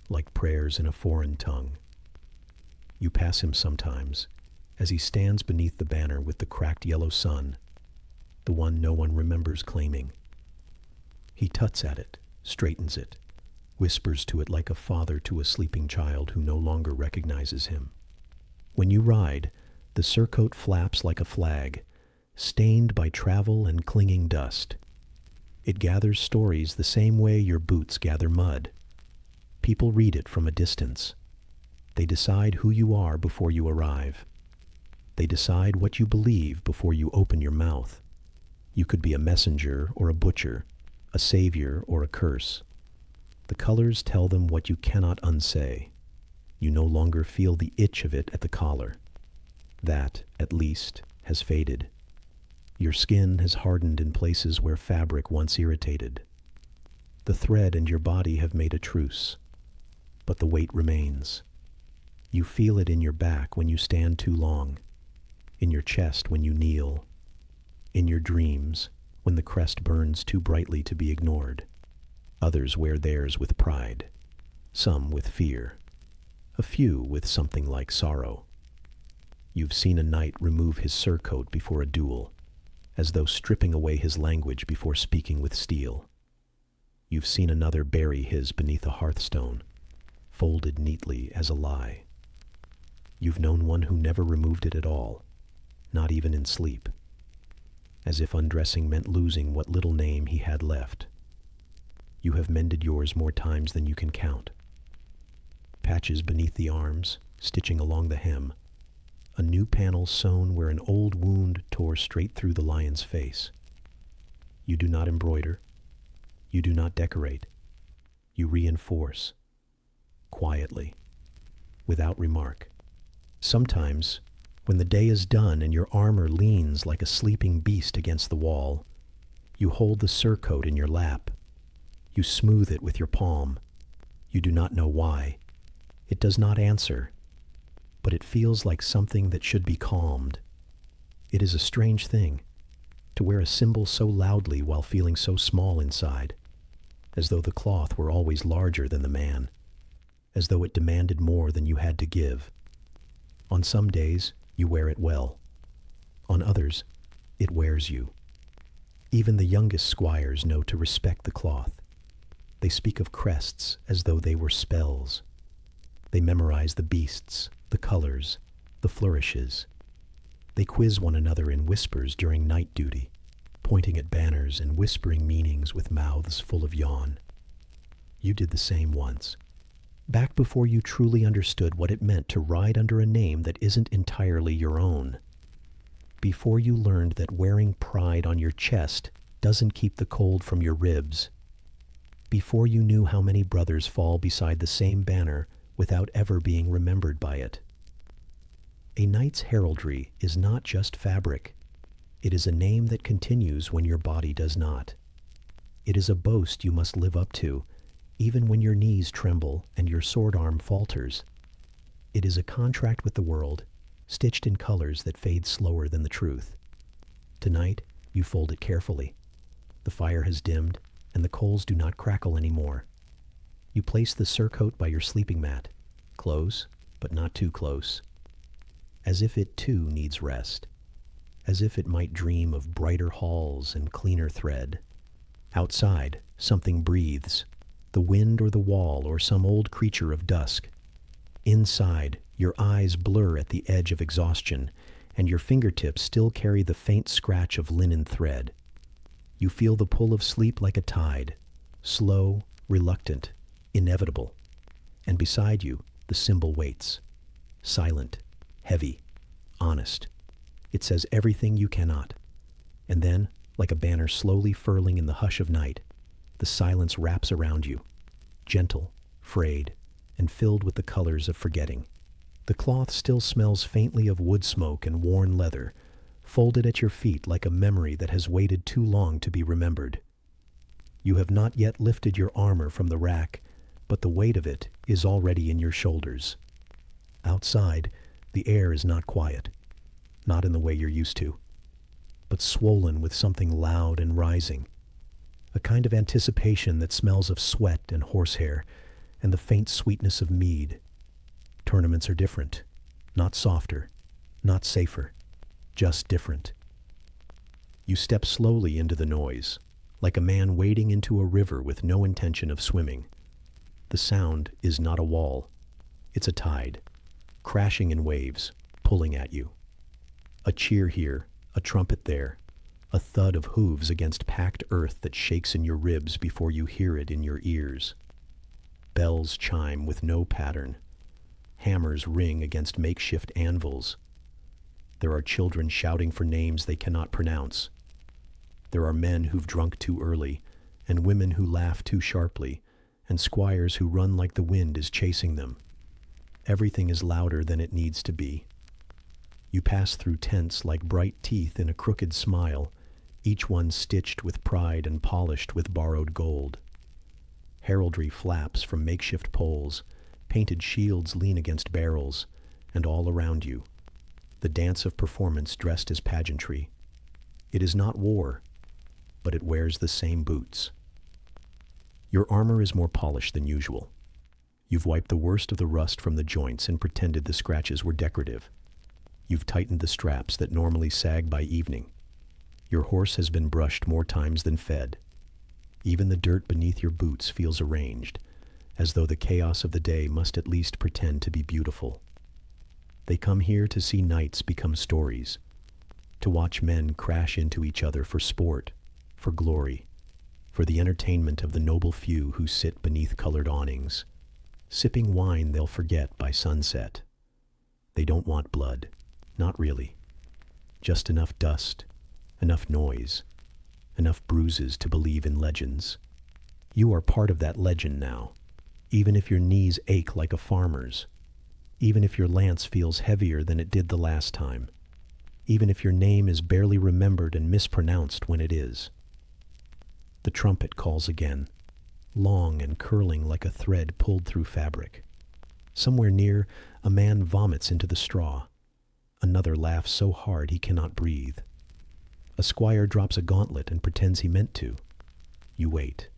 like prayers in a foreign tongue. You pass him sometimes, as he stands beneath the banner with the cracked yellow sun, the one no one remembers claiming. He tuts at it, straightens it, whispers to it like a father to a sleeping child who no longer recognizes him. When you ride, the surcoat flaps like a flag, stained by travel and clinging dust. It gathers stories the same way your boots gather mud. People read it from a distance. They decide who you are before you arrive. They decide what you believe before you open your mouth. You could be a messenger or a butcher, a savior or a curse. The colors tell them what you cannot unsay. You no longer feel the itch of it at the collar. That, at least, has faded. Your skin has hardened in places where fabric once irritated. The thread and your body have made a truce, but the weight remains. You feel it in your back when you stand too long, in your chest when you kneel, in your dreams when the crest burns too brightly to be ignored. Others wear theirs with pride, some with fear, a few with something like sorrow. You've seen a knight remove his surcoat before a duel, as though stripping away his language before speaking with steel. You've seen another bury his beneath a hearthstone, folded neatly as a lie. You've known one who never removed it at all, not even in sleep, as if undressing meant losing what little name he had left. You have mended yours more times than you can count. Patches beneath the arms, stitching along the hem, a new panel sewn where an old wound tore straight through the lion's face. You do not embroider. You do not decorate. You reinforce, quietly, without remark. Sometimes, when the day is done and your armor leans like a sleeping beast against the wall, you hold the surcoat in your lap. You smooth it with your palm. You do not know why. It does not answer, but it feels like something that should be calmed. It is a strange thing, to wear a symbol so loudly while feeling so small inside, as though the cloth were always larger than the man, as though it demanded more than you had to give. On some days, you wear it well. On others, it wears you. Even the youngest squires know to respect the cloth. They speak of crests as though they were spells. They memorize the beasts, the colors, the flourishes. They quiz one another in whispers during night duty, pointing at banners and whispering meanings with mouths full of yawn. You did the same once, back before you truly understood what it meant to ride under a name that isn't entirely your own. Before you learned that wearing pride on your chest doesn't keep the cold from your ribs. Before you knew how many brothers fall beside the same banner without ever being remembered by it. A knight's heraldry is not just fabric. It is a name that continues when your body does not. It is a boast you must live up to, even when your knees tremble and your sword arm falters. It is a contract with the world, stitched in colors that fade slower than the truth. Tonight, you fold it carefully. The fire has dimmed, and the coals do not crackle anymore. You place the surcoat by your sleeping mat, close, but not too close, as if it too needs rest, as if it might dream of brighter halls and cleaner thread. Outside, something breathes, the wind or the wall or some old creature of dusk. Inside, your eyes blur at the edge of exhaustion, and your fingertips still carry the faint scratch of linen thread. You feel the pull of sleep like a tide, slow, reluctant, inevitable. And beside you, the symbol waits, silent, heavy, honest. It says everything you cannot. And then, like a banner slowly furling in the hush of night, the silence wraps around you, gentle, frayed, and filled with the colors of forgetting. The cloth still smells faintly of wood smoke and worn leather, folded at your feet like a memory that has waited too long to be remembered. You have not yet lifted your armor from the rack, but the weight of it is already in your shoulders. Outside, the air is not quiet, not in the way you're used to, but swollen with something loud and rising, a kind of anticipation that smells of sweat and horsehair and the faint sweetness of mead. Tournaments are different, not softer, not safer, just different. You step slowly into the noise, like a man wading into a river with no intention of swimming. The sound is not a wall, it's a tide, crashing in waves, pulling at you. A cheer here, a trumpet there, a thud of hooves against packed earth that shakes in your ribs before you hear it in your ears. Bells chime with no pattern. Hammers ring against makeshift anvils. There are children shouting for names they cannot pronounce. There are men who've drunk too early, and women who laugh too sharply, and squires who run like the wind is chasing them. Everything is louder than it needs to be. You pass through tents like bright teeth in a crooked smile, each one stitched with pride and polished with borrowed gold. Heraldry flaps from makeshift poles, painted shields lean against barrels, and all around you, the dance of performance dressed as pageantry. It is not war, but it wears the same boots. Your armor is more polished than usual. You've wiped the worst of the rust from the joints and pretended the scratches were decorative. You've tightened the straps that normally sag by evening. Your horse has been brushed more times than fed. Even the dirt beneath your boots feels arranged, as though the chaos of the day must at least pretend to be beautiful. They come here to see nights become stories, to watch men crash into each other for sport, for glory, for the entertainment of the noble few who sit beneath colored awnings, sipping wine they'll forget by sunset. They don't want blood, not really. Just enough dust, enough noise, enough bruises to believe in legends. You are part of that legend now, even if your knees ache like a farmer's, even if your lance feels heavier than it did the last time, even if your name is barely remembered and mispronounced when it is. The trumpet calls again, long and curling like a thread pulled through fabric. Somewhere near, a man vomits into the straw. Another laughs so hard he cannot breathe. A squire drops a gauntlet and pretends he meant to. You wait.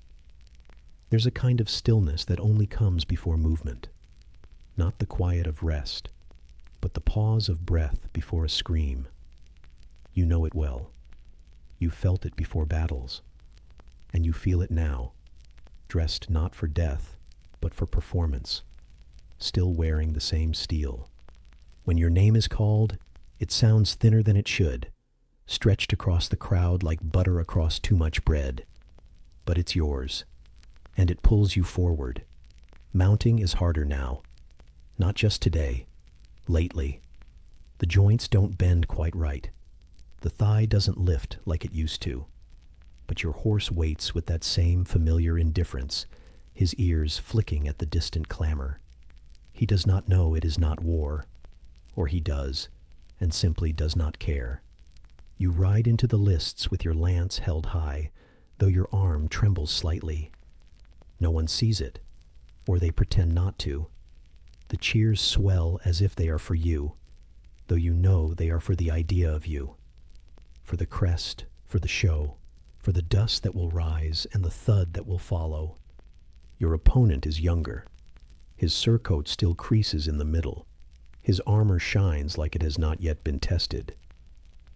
There's a kind of stillness that only comes before movement. Not the quiet of rest, but the pause of breath before a scream. You know it well. You felt it before battles. And you feel it now, dressed not for death, but for performance, still wearing the same steel. When your name is called, it sounds thinner than it should, stretched across the crowd like butter across too much bread. But it's yours, and it pulls you forward. Mounting is harder now. Not just today, lately. The joints don't bend quite right. The thigh doesn't lift like it used to. But your horse waits with that same familiar indifference, his ears flicking at the distant clamor. He does not know it is not war. or he does, and simply does not care. You ride into the lists with your lance held high, though your arm trembles slightly. No one sees it, or they pretend not to. The cheers swell as if they are for you, though you know they are for the idea of you. For the crest, for the show, for the dust that will rise and the thud that will follow. Your opponent is younger. His surcoat still creases in the middle. His armor shines like it has not yet been tested.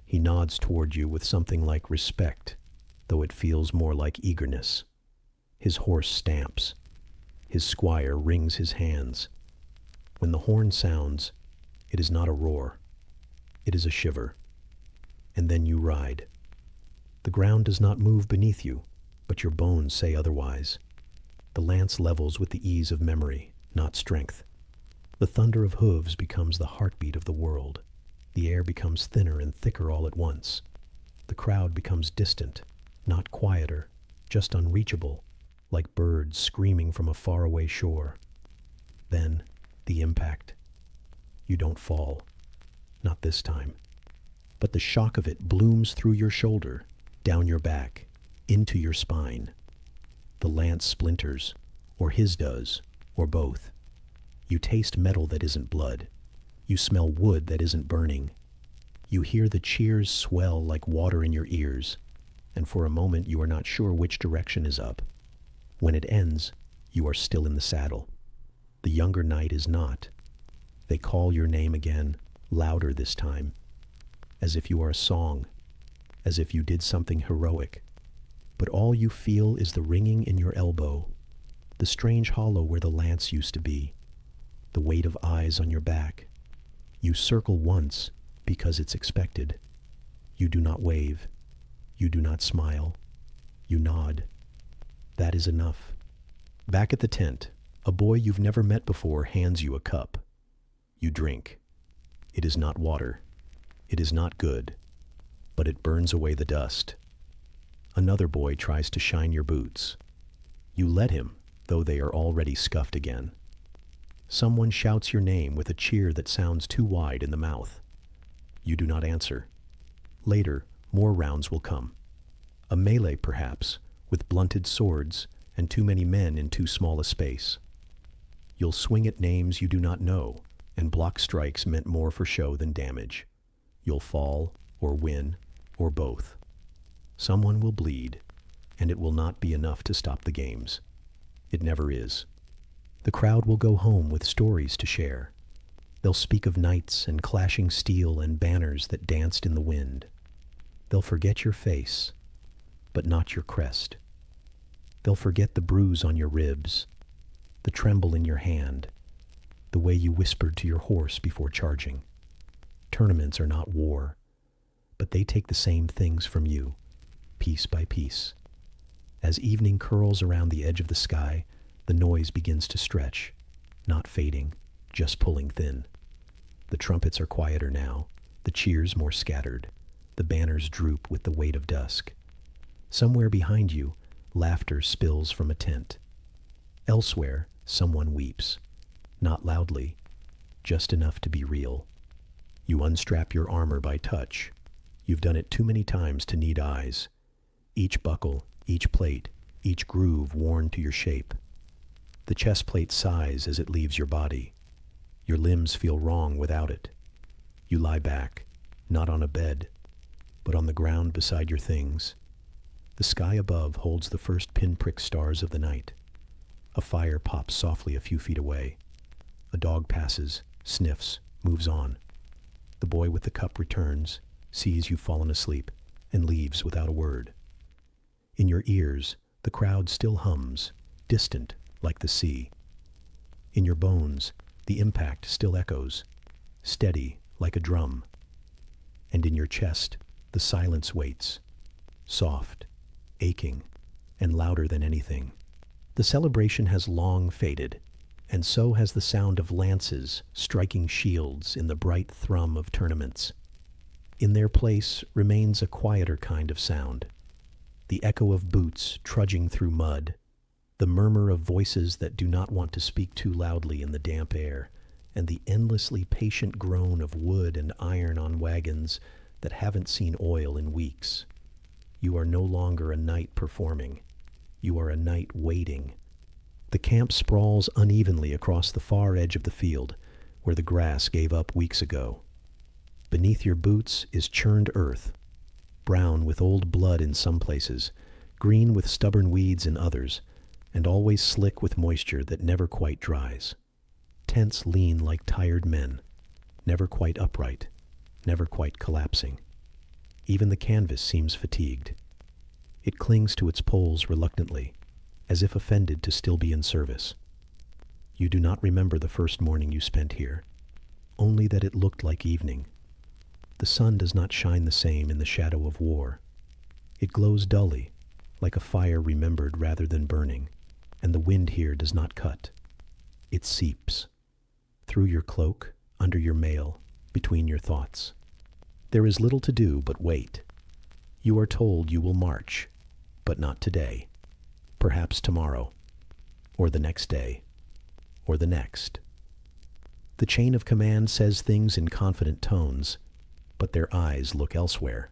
He nods toward you with something like respect, though it feels more like eagerness. His horse stamps. His squire wrings his hands. When the horn sounds, it is not a roar. It is a shiver. And then you ride. The ground does not move beneath you, but your bones say otherwise. The lance levels with the ease of memory, not strength. The thunder of hooves becomes the heartbeat of the world. The air becomes thinner and thicker all at once. The crowd becomes distant, not quieter, just unreachable, like birds screaming from a faraway shore. Then, the impact. You don't fall. Not this time. But the shock of it blooms through your shoulder, down your back, into your spine. The lance splinters, or his does, or both. You taste metal that isn't blood. You smell wood that isn't burning. You hear the cheers swell like water in your ears, and for a moment you are not sure which direction is up. When it ends, you are still in the saddle. The younger knight is not. They call your name again, louder this time, as if you are a song, as if you did something heroic. But all you feel is the ringing in your elbow, the strange hollow where the lance used to be, the weight of eyes on your back. You circle once because it's expected. You do not wave. You do not smile. You nod. That is enough. Back at the tent, a boy you've never met before hands you a cup. You drink. It is not water. It is not good, but it burns away the dust. Another boy tries to shine your boots. You let him, though they are already scuffed again. Someone shouts your name with a cheer that sounds too wide in the mouth. You do not answer. Later, more rounds will come. A melee, perhaps, with blunted swords and too many men in too small a space. You'll swing at names you do not know, and block strikes meant more for show than damage. You'll fall, or win, or both. Someone will bleed, and it will not be enough to stop the games. It never is. The crowd will go home with stories to share. They'll speak of knights and clashing steel and banners that danced in the wind. They'll forget your face, but not your crest. They'll forget the bruise on your ribs, the tremble in your hand, the way you whispered to your horse before charging. Tournaments are not war, but they take the same things from you, piece by piece. As evening curls around the edge of the sky, the noise begins to stretch, not fading, just pulling thin. The trumpets are quieter now, the cheers more scattered, the banners droop with the weight of dusk. Somewhere behind you, laughter spills from a tent. Elsewhere, someone weeps, not loudly, just enough to be real. You unstrap your armor by touch. You've done it too many times to need eyes. Each buckle, each plate, each groove worn to your shape. The chest plate sighs as it leaves your body. Your limbs feel wrong without it. You lie back, not on a bed, but on the ground beside your things. The sky above holds the first pinprick stars of the night. A fire pops softly a few feet away. A dog passes, sniffs, moves on. The boy with the cup returns, sees you've fallen asleep, and leaves without a word. In your ears, the crowd still hums, distant like the sea. In your bones, the impact still echoes, steady like a drum. And in your chest, the silence waits, soft, aching, and louder than anything. The celebration has long faded, and so has the sound of lances striking shields in the bright thrum of tournaments. In their place remains a quieter kind of sound, the echo of boots trudging through mud, the murmur of voices that do not want to speak too loudly in the damp air, and the endlessly patient groan of wood and iron on wagons that haven't seen oil in weeks. You are no longer a knight performing. You are a knight waiting. The camp sprawls unevenly across the far edge of the field, where the grass gave up weeks ago. Beneath your boots is churned earth, brown with old blood in some places, green with stubborn weeds in others, and always slick with moisture that never quite dries. Tents lean like tired men, never quite upright, never quite collapsing. Even the canvas seems fatigued. It clings to its poles reluctantly, as if offended to still be in service. You do not remember the first morning you spent here, only that it looked like evening. The sun does not shine the same in the shadow of war. It glows dully, like a fire remembered rather than burning, and the wind here does not cut. It seeps. Through your cloak, under your mail, between your thoughts. There is little to do but wait. You are told you will march, but not today. Perhaps tomorrow, or the next day, or the next. The chain of command says things in confident tones, but their eyes look elsewhere.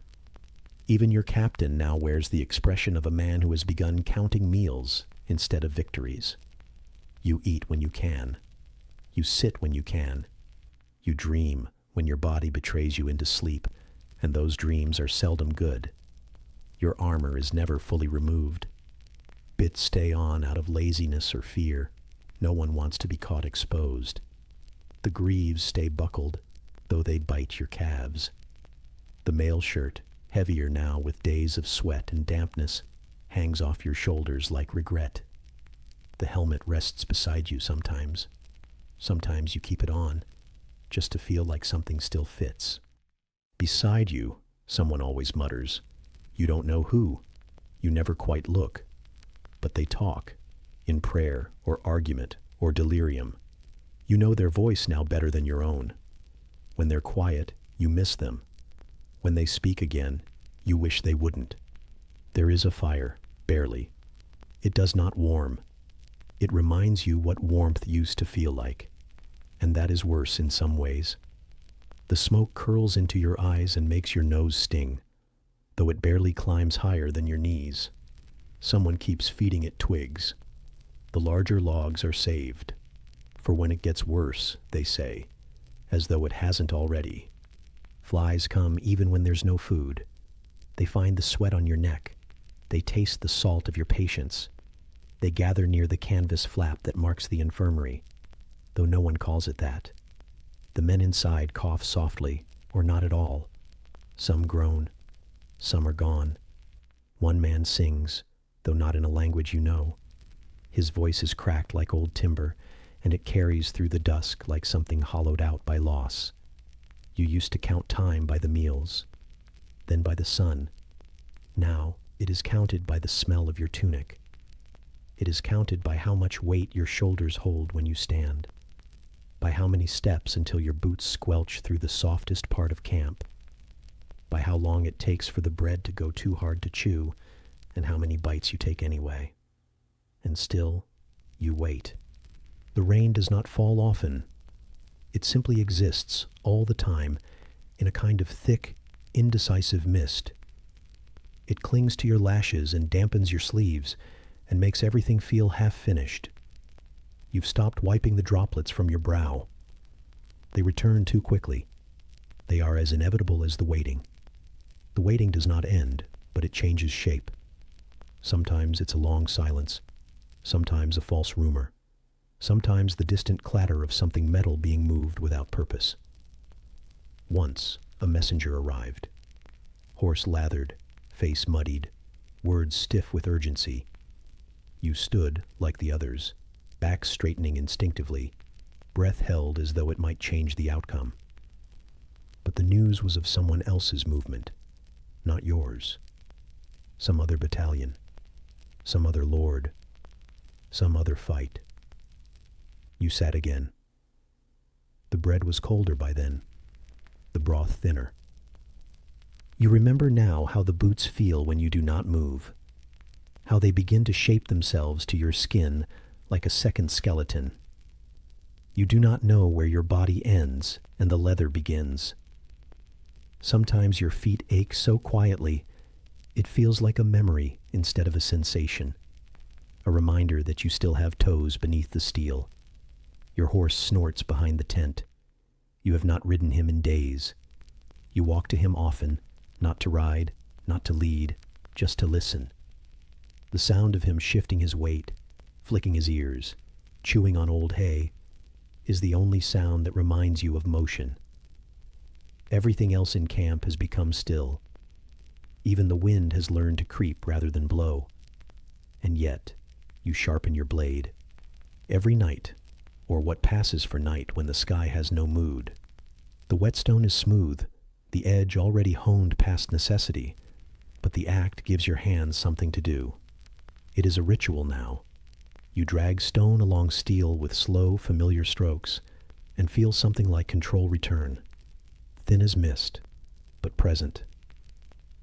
Even your captain now wears the expression of a man who has begun counting meals instead of victories. You eat when you can. You sit when you can. You dream when your body betrays you into sleep, and those dreams are seldom good. Your armor is never fully removed. Bits stay on out of laziness or fear. No one wants to be caught exposed. The greaves stay buckled, though they bite your calves. The mail shirt, heavier now with days of sweat and dampness, hangs off your shoulders like regret. The helmet rests beside you sometimes. Sometimes you keep it on, just to feel like something still fits. Beside you, someone always mutters. You don't know who. You never quite look. But they talk, in prayer or argument or delirium. You know their voice now better than your own. When they're quiet, you miss them. When they speak again, you wish they wouldn't. There is a fire, barely. It does not warm. It reminds you what warmth used to feel like. And that is worse in some ways. The smoke curls into your eyes and makes your nose sting, though it barely climbs higher than your knees. Someone keeps feeding it twigs. The larger logs are saved. For when it gets worse, they say, as though it hasn't already. Flies come even when there's no food. They find the sweat on your neck. They taste the salt of your patience. They gather near the canvas flap that marks the infirmary, though no one calls it that. The men inside cough softly, or not at all. Some groan. Some are gone. One man sings, though not in a language you know. His voice is cracked like old timber, and it carries through the dusk like something hollowed out by loss. You used to count time by the meals, then by the sun. Now it is counted by the smell of your tunic. It is counted by how much weight your shoulders hold when you stand, by how many steps until your boots squelch through the softest part of camp, by how long it takes for the bread to go too hard to chew, and how many bites you take anyway. And still, you wait. The rain does not fall often. It simply exists all the time in a kind of thick, indecisive mist. It clings to your lashes and dampens your sleeves and makes everything feel half-finished. You've stopped wiping the droplets from your brow. They return too quickly. They are as inevitable as the waiting. The waiting does not end, but it changes shape. Sometimes it's a long silence, sometimes a false rumor, sometimes the distant clatter of something metal being moved without purpose. Once, a messenger arrived. Horse lathered, face muddied, words stiff with urgency. You stood, like the others, back straightening instinctively, breath held as though it might change the outcome. But the news was of someone else's movement, not yours. Some other battalion, some other lord, some other fight. You sat again. The bread was colder by then, the broth thinner. You remember now how the boots feel when you do not move, how they begin to shape themselves to your skin like a second skeleton. You do not know where your body ends and the leather begins. Sometimes your feet ache so quietly, it feels like a memory instead of a sensation, a reminder that you still have toes beneath the steel. Your horse snorts behind the tent. You have not ridden him in days. You walk to him often, not to ride, not to lead, just to listen. The sound of him shifting his weight, flicking his ears, chewing on old hay, is the only sound that reminds you of motion. Everything else in camp has become still. Even the wind has learned to creep rather than blow. And yet, you sharpen your blade. Every night, or what passes for night when the sky has no mood. The whetstone is smooth, the edge already honed past necessity, but the act gives your hands something to do. It is a ritual now. You drag stone along steel with slow, familiar strokes, and feel something like control return. Thin as mist, but present.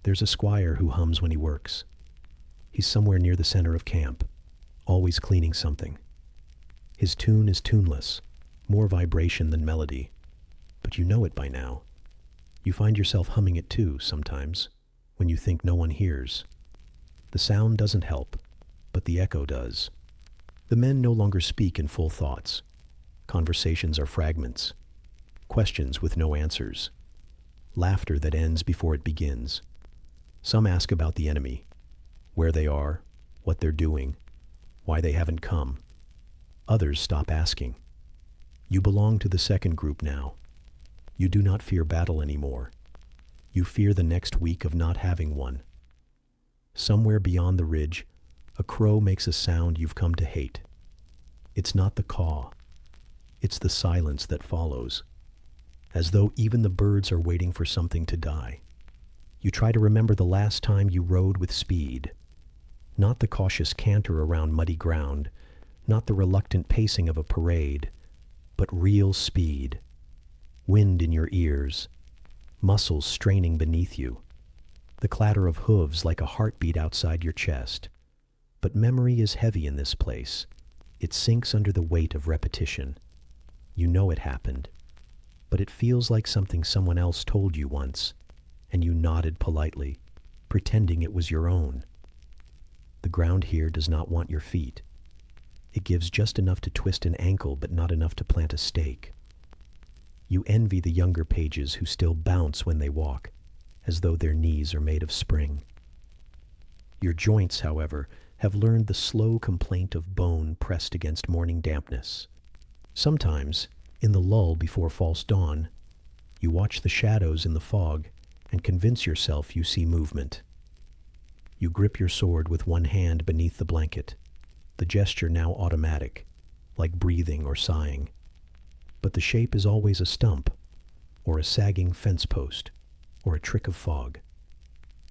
There's a squire who hums when he works. He's somewhere near the center of camp, always cleaning something. His tune is tuneless, more vibration than melody, but you know it by now. You find yourself humming it too sometimes, when you think no one hears. The sound doesn't help, but the echo does. The men no longer speak in full thoughts. Conversations are fragments, questions with no answers, laughter that ends before it begins. Some ask about the enemy, where they are, what they're doing, why they haven't come. Others stop asking. You belong to the second group now. You do not fear battle anymore. You fear the next week of not having one. Somewhere beyond the ridge, a crow makes a sound you've come to hate. It's not the caw. It's the silence that follows, as though even the birds are waiting for something to die. You try to remember the last time you rode with speed, not the cautious canter around muddy ground, not the reluctant pacing of a parade, but real speed. Wind in your ears, muscles straining beneath you, the clatter of hooves like a heartbeat outside your chest. But memory is heavy in this place. It sinks under the weight of repetition. You know it happened, but it feels like something someone else told you once, and you nodded politely, pretending it was your own. The ground here does not want your feet. It gives just enough to twist an ankle, but not enough to plant a stake. You envy the younger pages who still bounce when they walk, as though their knees are made of spring. Your joints, however, have learned the slow complaint of bone pressed against morning dampness. Sometimes, in the lull before false dawn, you watch the shadows in the fog and convince yourself you see movement. You grip your sword with one hand beneath the blanket, the gesture now automatic, like breathing or sighing. But the shape is always a stump, or a sagging fence post, or a trick of fog.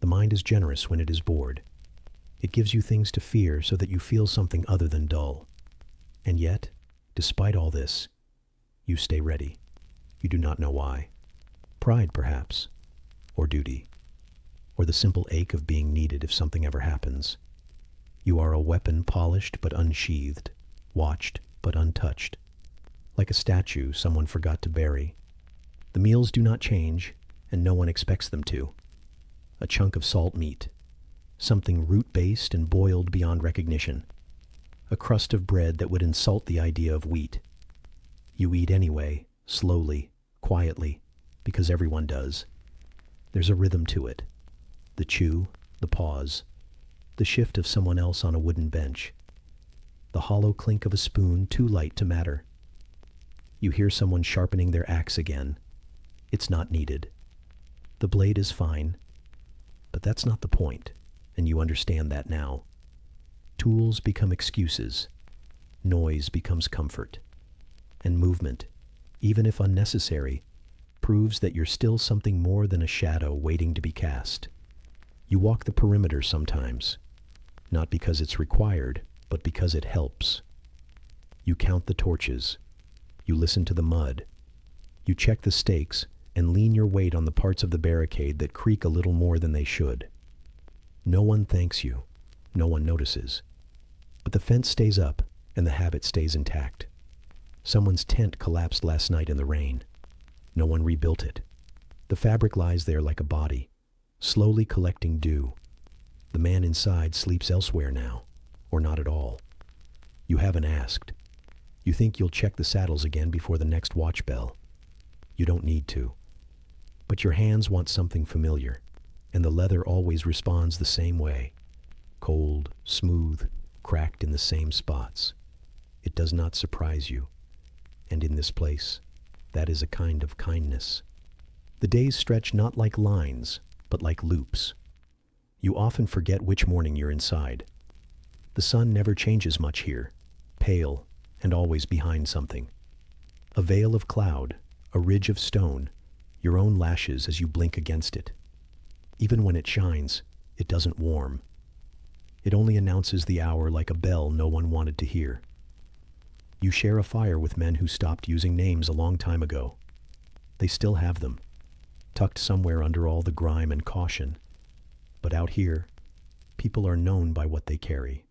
The mind is generous when it is bored. It gives you things to fear so that you feel something other than dull. And yet, despite all this, you stay ready. You do not know why. Pride, perhaps, or duty, or the simple ache of being needed if something ever happens. You are a weapon polished but unsheathed, watched but untouched, like a statue someone forgot to bury. The meals do not change, and no one expects them to. A chunk of salt meat, something root-based and boiled beyond recognition, a crust of bread that would insult the idea of wheat. You eat anyway, slowly, quietly, because everyone does. There's a rhythm to it. The chew, the pause, the shift of someone else on a wooden bench, the hollow clink of a spoon too light to matter. You hear someone sharpening their axe again. It's not needed. The blade is fine, but that's not the point, and you understand that now. Tools become excuses, noise becomes comfort, and movement, even if unnecessary, proves that you're still something more than a shadow waiting to be cast. You walk the perimeter sometimes, not because it's required, but because it helps. You count the torches, you listen to the mud, you check the stakes and lean your weight on the parts of the barricade that creak a little more than they should. No one thanks you, no one notices, but the fence stays up and the habit stays intact. Someone's tent collapsed last night in the rain. No one rebuilt it. The fabric lies there like a body, slowly collecting dew. The man inside sleeps elsewhere now, or not at all. You haven't asked. You think you'll check the saddles again before the next watch bell. You don't need to. But your hands want something familiar, and the leather always responds the same way. Cold, smooth, cracked in the same spots. It does not surprise you. And in this place, that is a kind of kindness. The days stretch not like lines, but like loops. You often forget which morning you're inside. The sun never changes much here, pale and always behind something. A veil of cloud, a ridge of stone, your own lashes as you blink against it. Even when it shines, it doesn't warm. It only announces the hour like a bell no one wanted to hear. You share a fire with men who stopped using names a long time ago. They still have them, tucked somewhere under all the grime and caution. But out here, people are known by what they carry.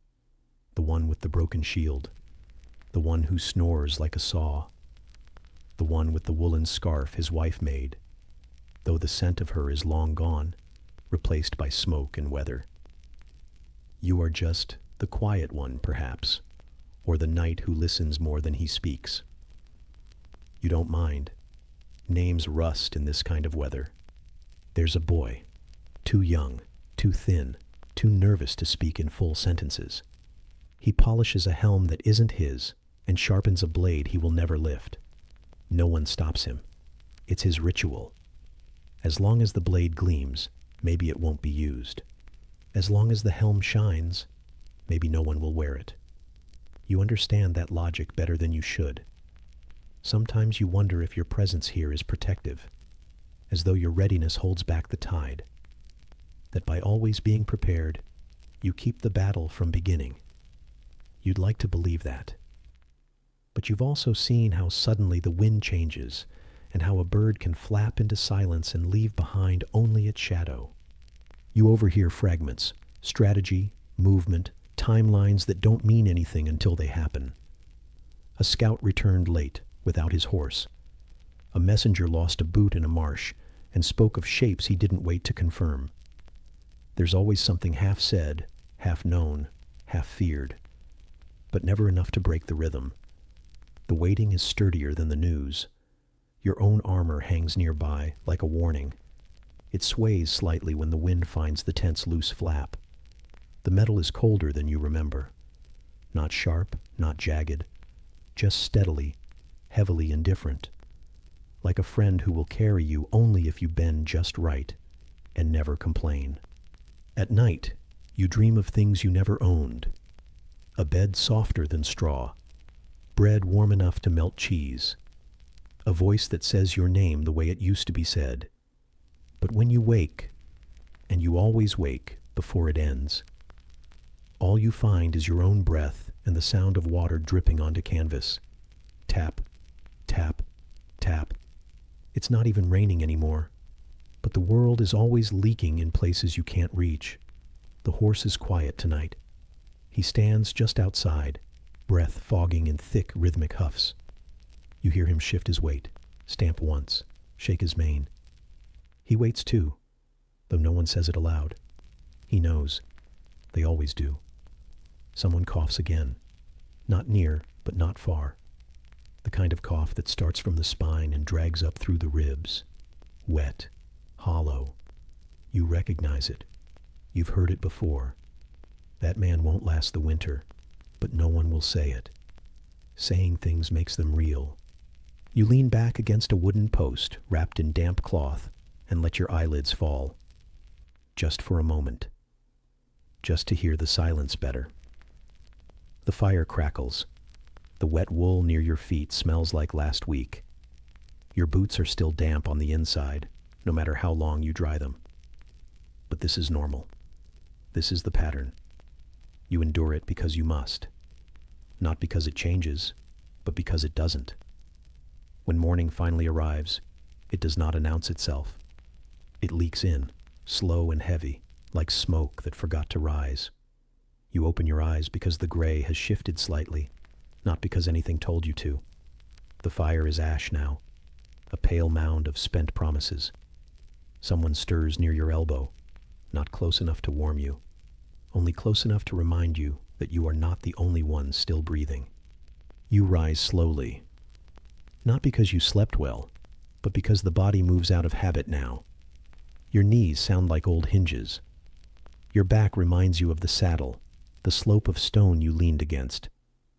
The one with the broken shield, the one who snores like a saw, the one with the woolen scarf his wife made, though the scent of her is long gone, replaced by smoke and weather. You are just the quiet one, perhaps, or the knight who listens more than he speaks. You don't mind. Names rust in this kind of weather. There's a boy, too young, too thin, too nervous to speak in full sentences. He polishes a helm that isn't his and sharpens a blade he will never lift. No one stops him. It's his ritual. As long as the blade gleams, maybe it won't be used. As long as the helm shines, maybe no one will wear it. You understand that logic better than you should. Sometimes you wonder if your presence here is protective, as though your readiness holds back the tide. That by always being prepared, you keep the battle from beginning. You'd like to believe that. But you've also seen how suddenly the wind changes, and how a bird can flap into silence and leave behind only its shadow. You overhear fragments, strategy, movement, timelines that don't mean anything until they happen. A scout returned late, without his horse. A messenger lost a boot in a marsh, and spoke of shapes he didn't wait to confirm. There's always something half said, half known, half feared, but never enough to break the rhythm. The waiting is sturdier than the news. Your own armor hangs nearby, like a warning. It sways slightly when the wind finds the tent's loose flap. The metal is colder than you remember. Not sharp, not jagged, just steadily, heavily indifferent. Like a friend who will carry you only if you bend just right and never complain. At night, you dream of things you never owned. A bed softer than straw, bread warm enough to melt cheese, a voice that says your name the way it used to be said. But when you wake, and you always wake before it ends, all you find is your own breath and the sound of water dripping onto canvas. Tap, tap, tap. It's not even raining anymore, but the world is always leaking in places you can't reach. The horse is quiet tonight. He stands just outside, breath fogging in thick, rhythmic huffs. You hear him shift his weight, stamp once, shake his mane. He waits too, though no one says it aloud. He knows. They always do. Someone coughs again. Not near, but not far. The kind of cough that starts from the spine and drags up through the ribs. Wet, hollow. You recognize it. You've heard it before. That man won't last the winter, but no one will say it. Saying things makes them real. You lean back against a wooden post wrapped in damp cloth and let your eyelids fall. Just for a moment. Just to hear the silence better. The fire crackles. The wet wool near your feet smells like last week. Your boots are still damp on the inside, no matter how long you dry them. But this is normal. This is the pattern. You endure it because you must. Not because it changes, but because it doesn't. When morning finally arrives, it does not announce itself. It leaks in, slow and heavy, like smoke that forgot to rise. You open your eyes because the gray has shifted slightly, not because anything told you to. The fire is ash now, a pale mound of spent promises. Someone stirs near your elbow, not close enough to warm you, only close enough to remind you that you are not the only one still breathing. You rise slowly, not because you slept well, but because the body moves out of habit now. Your knees sound like old hinges. Your back reminds you of the saddle, the slope of stone you leaned against,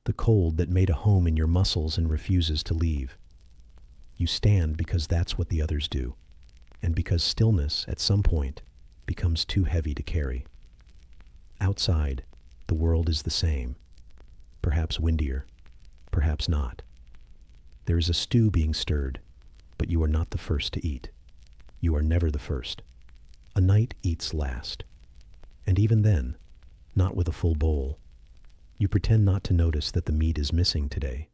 the cold that made a home in your muscles and refuses to leave. You stand because that's what the others do, and because stillness, at some point, becomes too heavy to carry. Outside, the world is the same, perhaps windier, perhaps not. There is a stew being stirred, but you are not the first to eat. You are never the first. A knight eats last. And even then, not with a full bowl. You pretend not to notice that the meat is missing today.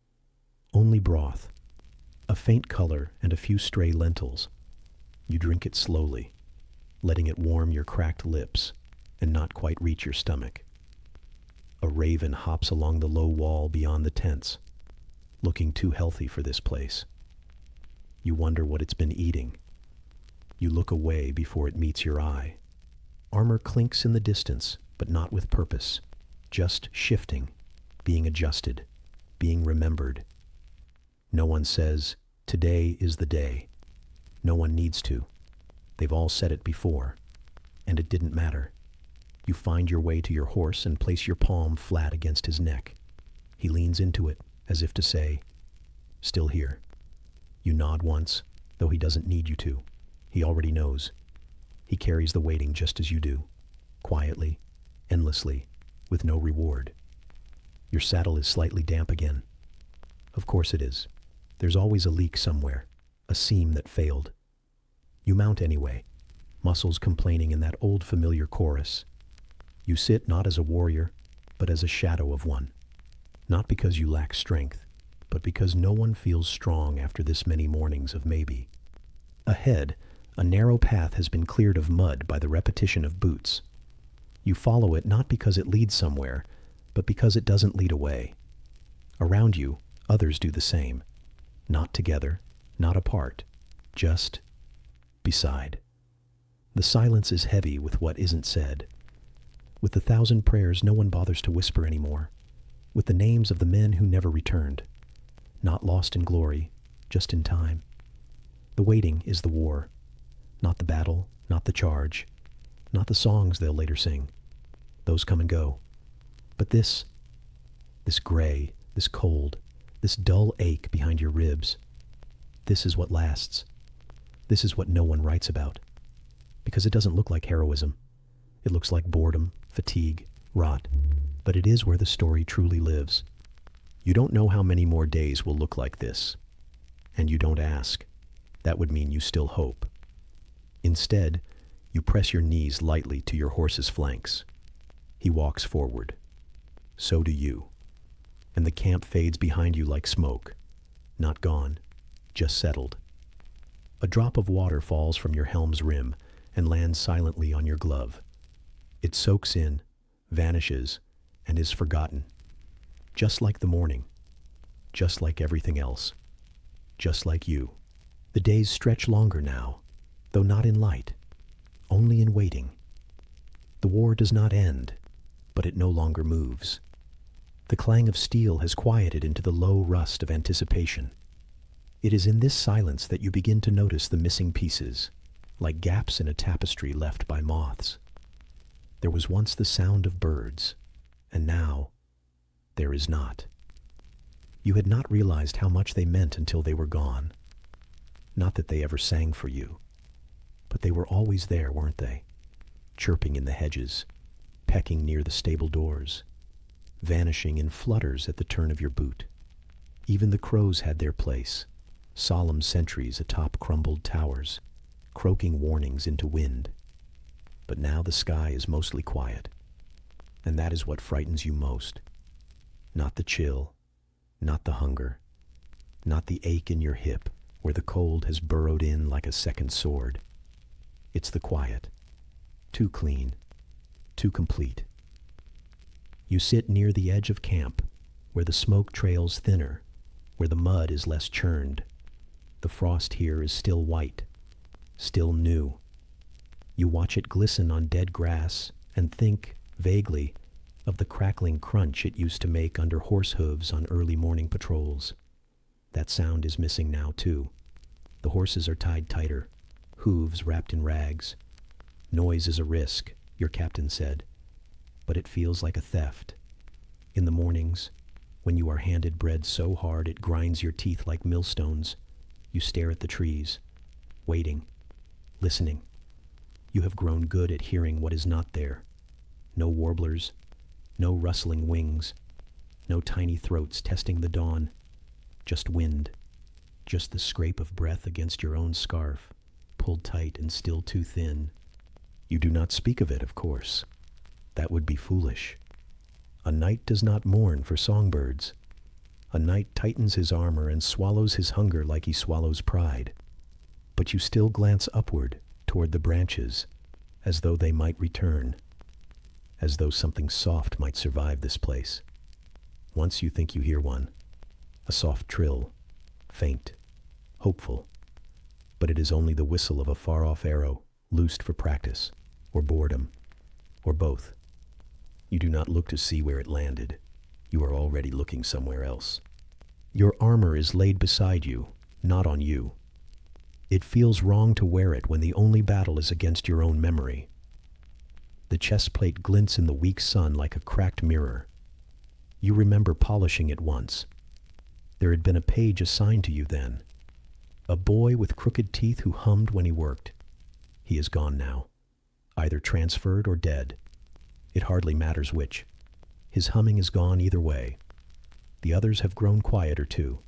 Only broth, a faint color and a few stray lentils. You drink it slowly, letting it warm your cracked lips and not quite reach your stomach. A raven hops along the low wall beyond the tents, looking too healthy for this place. You wonder what it's been eating. You look away before it meets your eye. Armor clinks in the distance, but not with purpose, just shifting, being adjusted, being remembered. No one says, "Today is the day." No one needs to. They've all said it before, and it didn't matter. You find your way to your horse and place your palm flat against his neck. He leans into it, as if to say, "Still here." You nod once, though he doesn't need you to. He already knows. He carries the waiting just as you do, quietly, endlessly, with no reward. Your saddle is slightly damp again. Of course it is. There's always a leak somewhere, a seam that failed. You mount anyway, muscles complaining in that old familiar chorus. You sit not as a warrior, but as a shadow of one. Not because you lack strength, but because no one feels strong after this many mornings of maybe. Ahead, a narrow path has been cleared of mud by the repetition of boots. You follow it not because it leads somewhere, but because it doesn't lead away. Around you, others do the same. Not together, not apart, just beside. The silence is heavy with what isn't said. With the 1,000 prayers no one bothers to whisper anymore. With the names of the men who never returned. Not lost in glory, just in time. The waiting is the war. Not the battle, not the charge, not the songs they'll later sing. Those come and go. But this gray, this cold, this dull ache behind your ribs, this is what lasts. This is what no one writes about. Because it doesn't look like heroism. It looks like boredom, fatigue, rot. But it is where the story truly lives. You don't know how many more days will look like this. And you don't ask. That would mean you still hope. Instead, you press your knees lightly to your horse's flanks. He walks forward. So do you. And the camp fades behind you like smoke. Not gone, just settled. A drop of water falls from your helm's rim and lands silently on your glove. It soaks in, vanishes, and is forgotten. Just like the morning. Just like everything else. Just like you. The days stretch longer now, though not in light, only in waiting. The war does not end, but it no longer moves. The clang of steel has quieted into the low rust of anticipation. It is in this silence that you begin to notice the missing pieces, like gaps in a tapestry left by moths. There was once the sound of birds, and now there is not. You had not realized how much they meant until they were gone. Not that they ever sang for you, but they were always there, weren't they? Chirping in the hedges, pecking near the stable doors, vanishing in flutters at the turn of your boot. Even the crows had their place, solemn sentries atop crumbled towers, croaking warnings into wind. But now the sky is mostly quiet, and that is what frightens you most. Not the chill, not the hunger, not the ache in your hip, where the cold has burrowed in like a second sword. It's the quiet. Too clean. Too complete. You sit near the edge of camp, where the smoke trails thinner, where the mud is less churned. The frost here is still white, still new. You watch it glisten on dead grass and think, vaguely, of the crackling crunch it used to make under horse hooves on early morning patrols. That sound is missing now, too. The horses are tied tighter, hooves wrapped in rags. Noise is a risk, your captain said, but it feels like a theft. In the mornings, when you are handed bread so hard it grinds your teeth like millstones, you stare at the trees, waiting, listening. You have grown good at hearing what is not there. No warblers, no rustling wings, no tiny throats testing the dawn. Just wind, just the scrape of breath against your own scarf, pulled tight and still too thin. You do not speak of it, of course. That would be foolish. A knight does not mourn for songbirds. A knight tightens his armor and swallows his hunger like he swallows pride. But you still glance upward toward the branches, as though they might return, as though something soft might survive this place. Once you think you hear one, a soft trill, faint, hopeful, but it is only the whistle of a far-off arrow loosed for practice, or boredom, or both. You do not look to see where it landed. You are already looking somewhere else. Your armor is laid beside you, not on you. It feels wrong to wear it when the only battle is against your own memory. The chest plate glints in the weak sun like a cracked mirror. You remember polishing it once. There had been a page assigned to you then. A boy with crooked teeth who hummed when he worked. He is gone now, either transferred or dead. It hardly matters which. His humming is gone either way. The others have grown quieter too.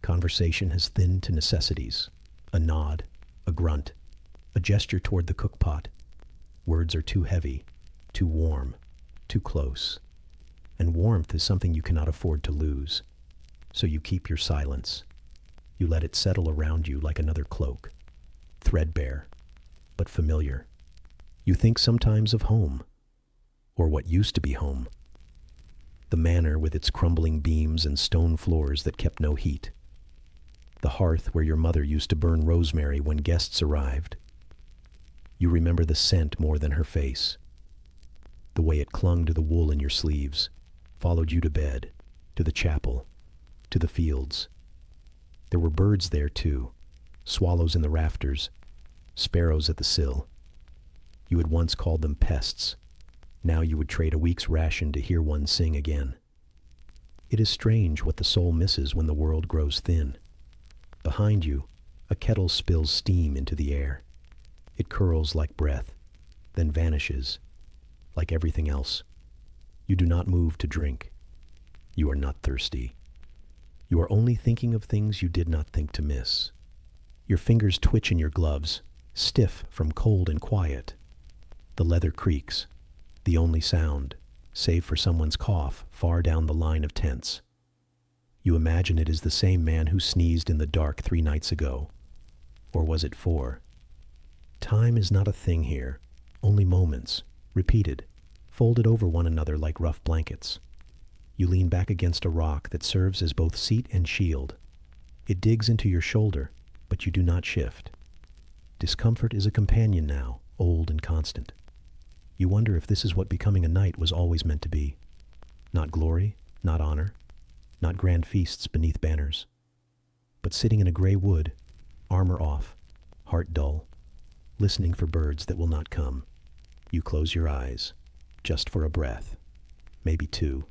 Conversation has thinned to necessities. A nod, a grunt, a gesture toward the cookpot. Words are too heavy, too warm, too close. And warmth is something you cannot afford to lose. So you keep your silence. You let it settle around you like another cloak. Threadbare, but familiar. You think sometimes of home, or what used to be home. The manor with its crumbling beams and stone floors that kept no heat. The hearth where your mother used to burn rosemary when guests arrived. You remember the scent more than her face. The way it clung to the wool in your sleeves, followed you to bed, to the chapel, to the fields. There were birds there too, swallows in the rafters, sparrows at the sill. You had once called them pests. Now you would trade a week's ration to hear one sing again. It is strange what the soul misses when the world grows thin. Behind you, a kettle spills steam into the air. It curls like breath, then vanishes, like everything else. You do not move to drink. You are not thirsty. You are only thinking of things you did not think to miss. Your fingers twitch in your gloves, stiff from cold and quiet. The leather creaks, the only sound, save for someone's cough far down the line of tents. You imagine it is the same man who sneezed in the dark 3 nights ago. Or was it 4? Time is not a thing here, only moments, repeated, folded over one another like rough blankets. You lean back against a rock that serves as both seat and shield. It digs into your shoulder, but you do not shift. Discomfort is a companion now, old and constant. You wonder if this is what becoming a knight was always meant to be. Not glory, not honor, not grand feasts beneath banners, but sitting in a gray wood, armor off, heart dull, listening for birds that will not come. You close your eyes, just for a breath, maybe 2.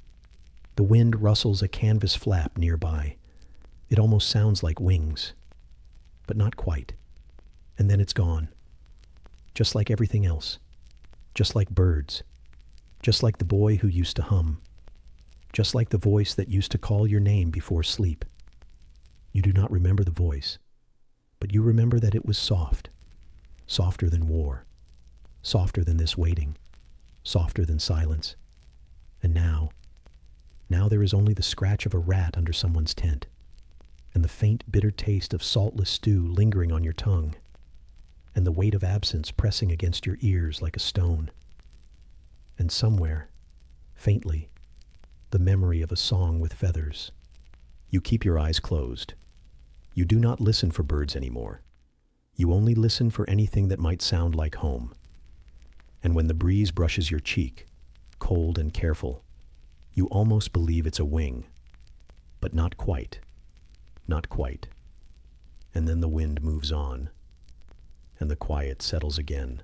The wind rustles a canvas flap nearby. It almost sounds like wings, but not quite. And then it's gone, just like everything else, just like birds, just like the boy who used to hum, just like the voice that used to call your name before sleep. You do not remember the voice, but you remember that it was soft, softer than war, softer than this waiting, softer than silence. And now there is only the scratch of a rat under someone's tent, and the faint, bitter taste of saltless stew lingering on your tongue, and the weight of absence pressing against your ears like a stone. And somewhere, faintly, the memory of a song with feathers, You keep your eyes closed. You do not listen for birds anymore. You only listen for anything that might sound like home. And when the breeze brushes your cheek, cold and careful, you almost believe it's a wing. But not quite. Not quite. And then the wind moves on, and the quiet settles again,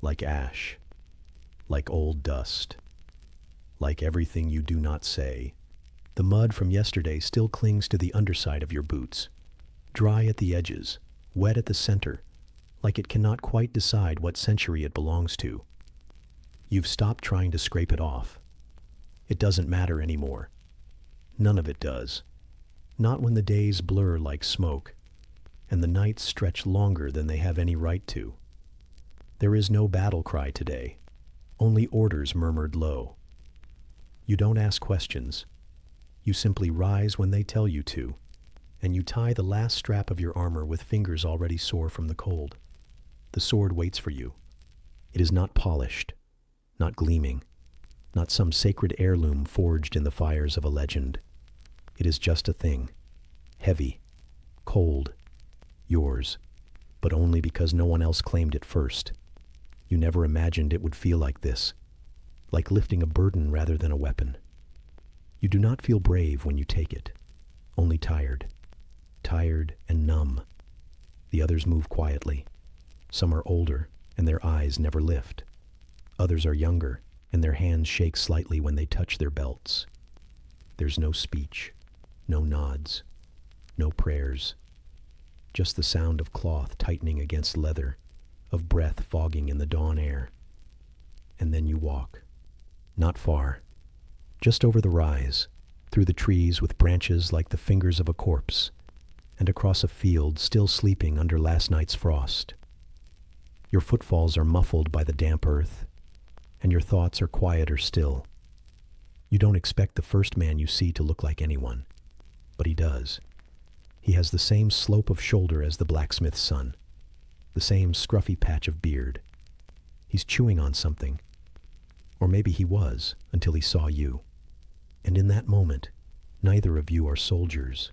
like ash, like old dust, like everything you do not say. The mud from yesterday still clings to the underside of your boots, dry at the edges, wet at the center, like it cannot quite decide what century it belongs to. You've stopped trying to scrape it off. It doesn't matter anymore. None of it does. Not when the days blur like smoke, and the nights stretch longer than they have any right to. There is no battle cry today, only orders murmured low. You don't ask questions. You simply rise when they tell you to, and you tie the last strap of your armor with fingers already sore from the cold. The sword waits for you. It is not polished, not gleaming, not some sacred heirloom forged in the fires of a legend. It is just a thing, heavy, cold, yours, but only because no one else claimed it first. You never imagined it would feel like this, like lifting a burden rather than a weapon. You do not feel brave when you take it, only tired, tired and numb. The others move quietly. Some are older, and their eyes never lift. Others are younger, and their hands shake slightly when they touch their belts. There's no speech, no nods, no prayers. Just the sound of cloth tightening against leather, of breath fogging in the dawn air. And then you walk. Not far. Just over the rise, through the trees with branches like the fingers of a corpse, and across a field still sleeping under last night's frost. Your footfalls are muffled by the damp earth, and your thoughts are quieter still. You don't expect the first man you see to look like anyone, but he does. He has the same slope of shoulder as the blacksmith's son, the same scruffy patch of beard. He's chewing on something, or maybe he was until he saw you. And in that moment, neither of you are soldiers.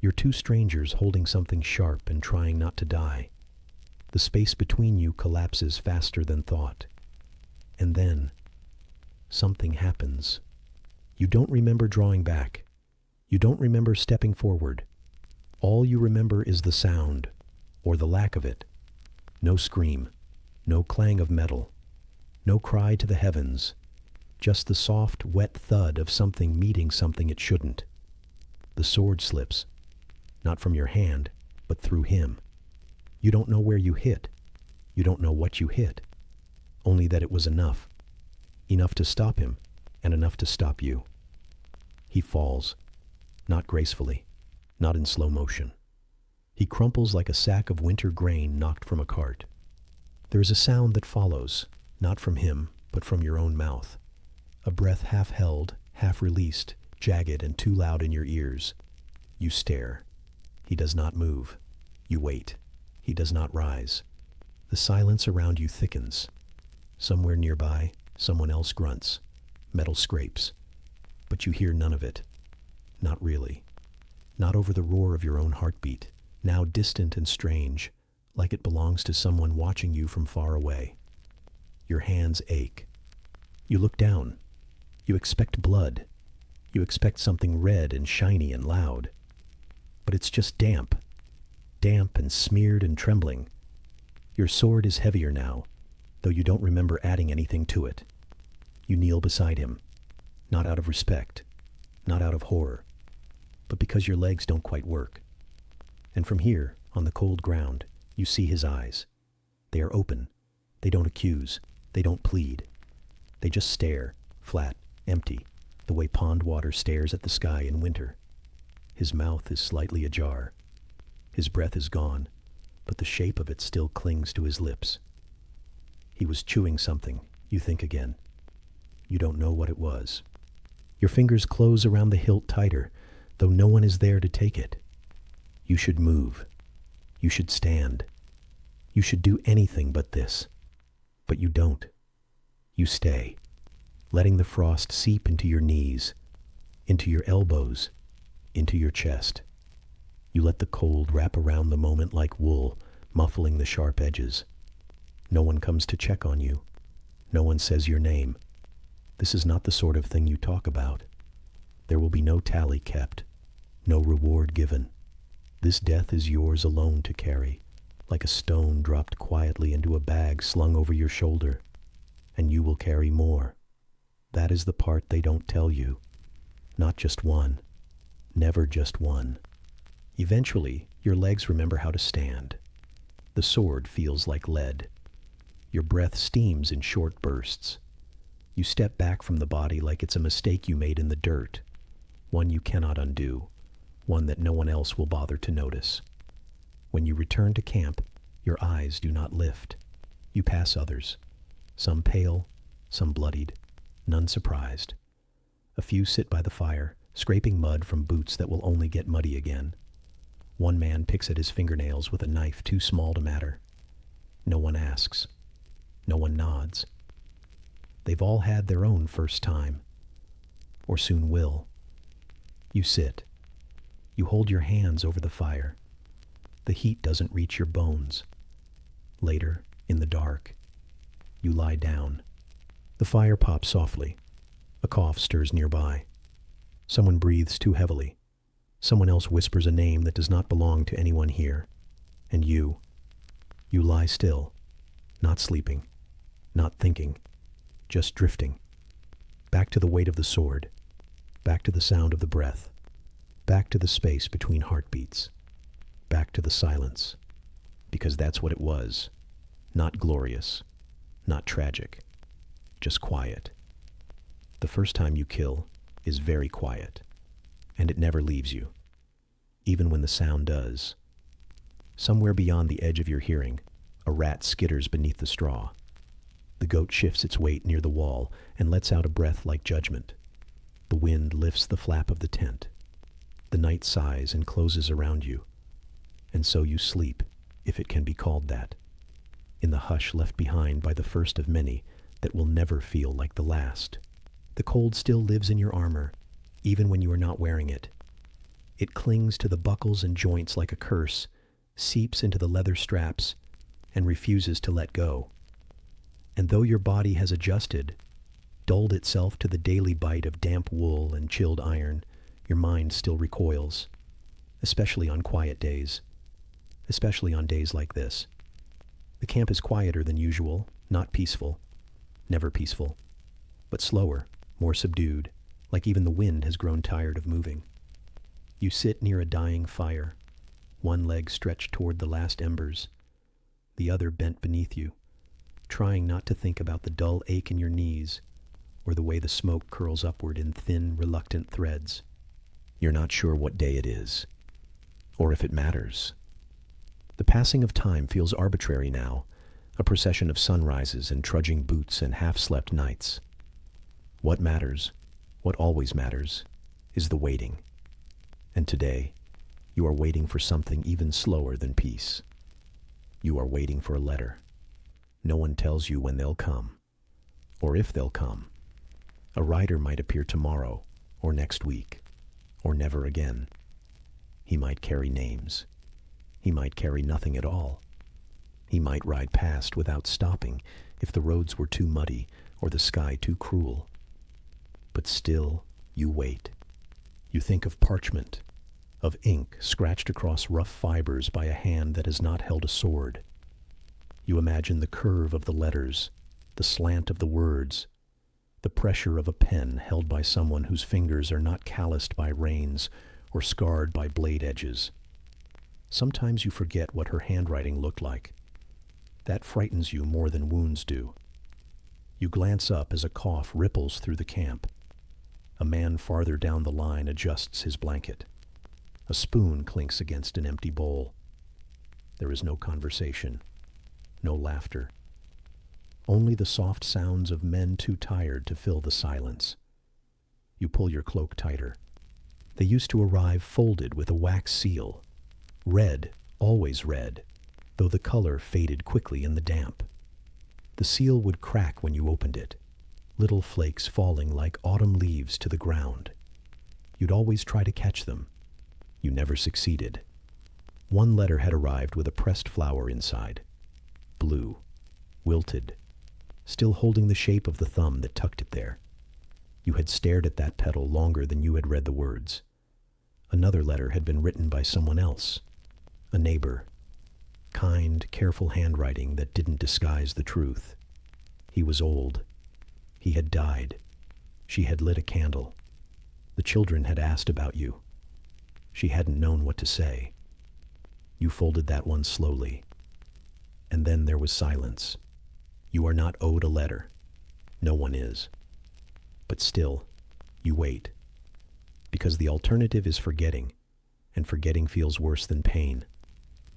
You're two strangers holding something sharp and trying not to die. The space between you collapses faster than thought. And then, something happens. You don't remember drawing back. You don't remember stepping forward. All you remember is the sound, or the lack of it. No scream, no clang of metal, no cry to the heavens, just the soft, wet thud of something meeting something it shouldn't. The sword slips, not from your hand, but through him. You don't know where you hit. You don't know what you hit. Only that it was enough. Enough to stop him, and enough to stop you. He falls, not gracefully, not in slow motion. He crumples like a sack of winter grain knocked from a cart. There is a sound that follows, not from him, but from your own mouth. A breath half held, half released, jagged and too loud in your ears. You stare. He does not move. You wait. He does not rise. The silence around you thickens. Somewhere nearby, someone else grunts. Metal scrapes. But you hear none of it. Not really. Not over the roar of your own heartbeat, now distant and strange, like it belongs to someone watching you from far away. Your hands ache. You look down. You expect blood. You expect something red and shiny and loud. But it's just damp. Damp and smeared and trembling. Your sword is heavier now, though you don't remember adding anything to it. You kneel beside him, not out of respect, not out of horror, but because your legs don't quite work. And from here, on the cold ground, you see his eyes. They are open. They don't accuse. They don't plead. They just stare, flat, empty, the way pond water stares at the sky in winter. His mouth is slightly ajar. His breath is gone, but the shape of it still clings to his lips. He was chewing something, you think again. You don't know what it was. Your fingers close around the hilt tighter, though no one is there to take it. You should move. You should stand. You should do anything but this. But you don't. You stay, letting the frost seep into your knees, into your elbows, into your chest. You let the cold wrap around the moment like wool, muffling the sharp edges. No one comes to check on you. No one says your name. This is not the sort of thing you talk about. There will be no tally kept, no reward given. This death is yours alone to carry, like a stone dropped quietly into a bag slung over your shoulder. And you will carry more. That is the part they don't tell you. Not just one. Never just one. Eventually, your legs remember how to stand. The sword feels like lead. Your breath steams in short bursts. You step back from the body like it's a mistake you made in the dirt, one you cannot undo, one that no one else will bother to notice. When you return to camp, your eyes do not lift. You pass others, some pale, some bloodied, none surprised. A few sit by the fire, scraping mud from boots that will only get muddy again. One man picks at his fingernails with a knife too small to matter. No one asks. No one nods. They've all had their own first time, or soon will. You sit. You hold your hands over the fire. The heat doesn't reach your bones. Later, in the dark, you lie down. The fire pops softly. A cough stirs nearby. Someone breathes too heavily. Someone else whispers a name that does not belong to anyone here. And you lie still, not sleeping, not thinking, just drifting. Back to the weight of the sword, back to the sound of the breath, back to the space between heartbeats, back to the silence. Because that's what it was. Not glorious, not tragic, just quiet. The first time you kill is very quiet, and it never leaves you, even when the sound does. Somewhere beyond the edge of your hearing, a rat skitters beneath the straw. The goat shifts its weight near the wall and lets out a breath like judgment. The wind lifts the flap of the tent. The night sighs and closes around you. And so you sleep, if it can be called that, in the hush left behind by the first of many that will never feel like the last. The cold still lives in your armor, even when you are not wearing it. It clings to the buckles and joints like a curse, seeps into the leather straps, and refuses to let go. And though your body has adjusted, dulled itself to the daily bite of damp wool and chilled iron, your mind still recoils, especially on quiet days, especially on days like this. The camp is quieter than usual, not peaceful, never peaceful, but slower, more subdued, like even the wind has grown tired of moving. You sit near a dying fire, one leg stretched toward the last embers, the other bent beneath you, trying not to think about the dull ache in your knees or the way the smoke curls upward in thin, reluctant threads. You're not sure what day it is, or if it matters. The passing of time feels arbitrary now, a procession of sunrises and trudging boots and half-slept nights. What matters, what always matters, is the waiting. And today, you are waiting for something even slower than peace. You are waiting for a letter. No one tells you when they'll come, or if they'll come. A rider might appear tomorrow, or next week, or never again. He might carry names. He might carry nothing at all. He might ride past without stopping if the roads were too muddy or the sky too cruel. But still, you wait. You think of parchment, of ink scratched across rough fibers by a hand that has not held a sword. You imagine the curve of the letters, the slant of the words, the pressure of a pen held by someone whose fingers are not calloused by rains or scarred by blade edges. Sometimes you forget what her handwriting looked like. That frightens you more than wounds do. You glance up as a cough ripples through the camp. A man farther down the line adjusts his blanket. A spoon clinks against an empty bowl. There is no conversation, no laughter. Only the soft sounds of men too tired to fill the silence. You pull your cloak tighter. They used to arrive folded with a wax seal. Red, always red, though the color faded quickly in the damp. The seal would crack when you opened it, little flakes falling like autumn leaves to the ground. You'd always try to catch them, You never succeeded. One letter had arrived with a pressed flower inside. Blue, wilted, still holding the shape of the thumb that tucked it there. You had stared at that petal longer than you had read the words. Another letter had been written by someone else, a neighbor. Kind, careful handwriting that didn't disguise the truth. He was old. He had died. She had lit a candle. The children had asked about you. She hadn't known what to say. You folded that one slowly. And then there was silence. You are not owed a letter. No one is. But still, you wait. Because the alternative is forgetting, and forgetting feels worse than pain.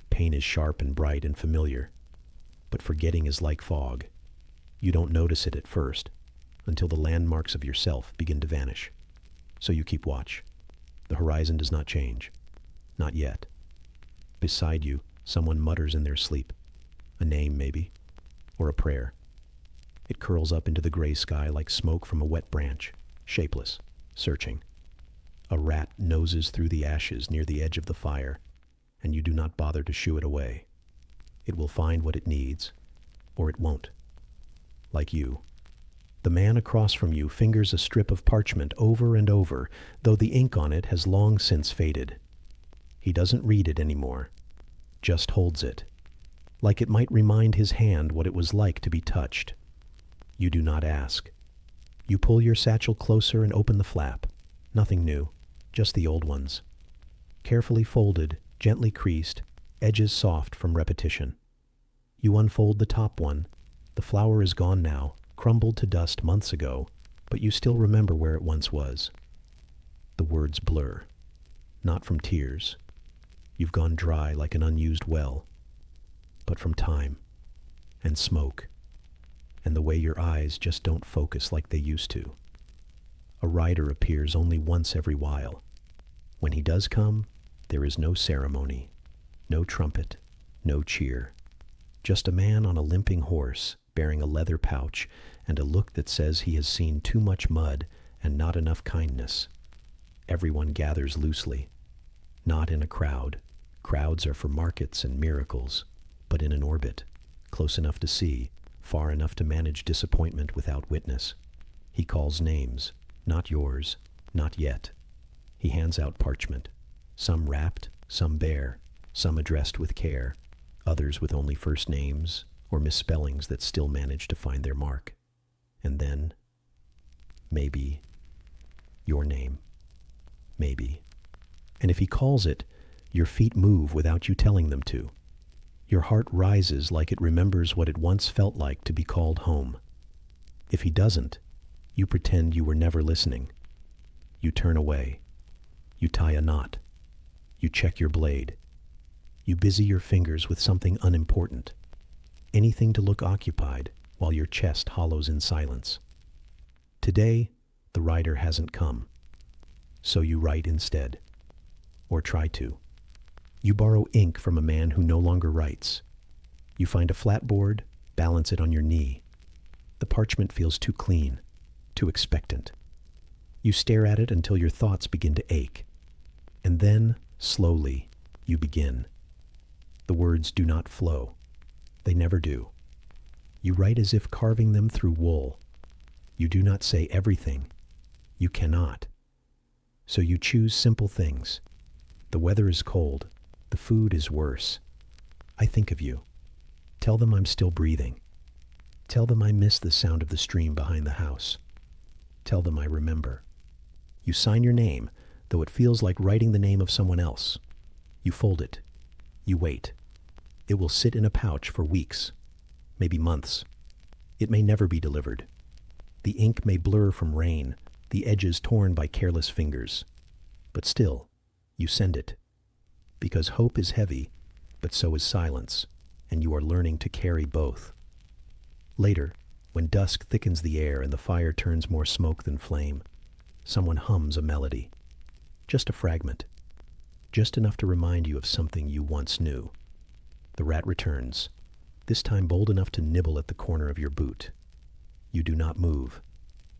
Pain is sharp and bright and familiar, but forgetting is like fog. You don't notice it at first, until the landmarks of yourself begin to vanish. So you keep watch. The horizon does not change. Not yet. Beside you, someone mutters in their sleep. A name, maybe, or a prayer. It curls up into the gray sky like smoke from a wet branch, shapeless, searching. A rat noses through the ashes near the edge of the fire, and you do not bother to shoo it away. It will find what it needs, or it won't. Like you. The man across from you fingers a strip of parchment over and over, though the ink on it has long since faded. He doesn't read it anymore, just holds it, like it might remind his hand what it was like to be touched. You do not ask. You pull your satchel closer and open the flap. Nothing new, just the old ones. Carefully folded, gently creased, edges soft from repetition. You unfold the top one. The flower is gone now, crumbled to dust months ago, but you still remember where it once was. The words blur. Not from tears. You've gone dry like an unused well, but from time and smoke and the way your eyes just don't focus like they used to. A rider appears only once every while. When he does come, there is no ceremony, no trumpet, no cheer. Just a man on a limping horse, bearing a leather pouch and a look that says he has seen too much mud and not enough kindness. Everyone gathers loosely, not in a crowd. Crowds are for markets and miracles, but in an orbit, close enough to see, far enough to manage disappointment without witness. He calls names, not yours, not yet. He hands out parchment, some wrapped, some bare, some addressed with care, others with only first names or misspellings that still manage to find their mark. And then, maybe, your name. Maybe. And if he calls it, your feet move without you telling them to. Your heart rises like it remembers what it once felt like to be called home. If he doesn't, you pretend you were never listening. You turn away. You tie a knot. You check your blade. You busy your fingers with something unimportant. Anything to look occupied while your chest hollows in silence. Today, the rider hasn't come. So you write instead. Or try to. You borrow ink from a man who no longer writes. You find a flat board, balance it on your knee. The parchment feels too clean, too expectant. You stare at it until your thoughts begin to ache. And then, slowly, you begin. The words do not flow. They never do. You write as if carving them through wool. You do not say everything. You cannot. So you choose simple things. The weather is cold. The food is worse. I think of you. Tell them I'm still breathing. Tell them I miss the sound of the stream behind the house. Tell them I remember. You sign your name, though it feels like writing the name of someone else. You fold it. You wait. It will sit in a pouch for weeks, maybe months. It may never be delivered. The ink may blur from rain, the edges torn by careless fingers. But still, you send it. Because hope is heavy, but so is silence, and you are learning to carry both. Later, when dusk thickens the air and the fire turns more smoke than flame, someone hums a melody. Just a fragment. Just enough to remind you of something you once knew. The rat returns, this time bold enough to nibble at the corner of your boot. You do not move.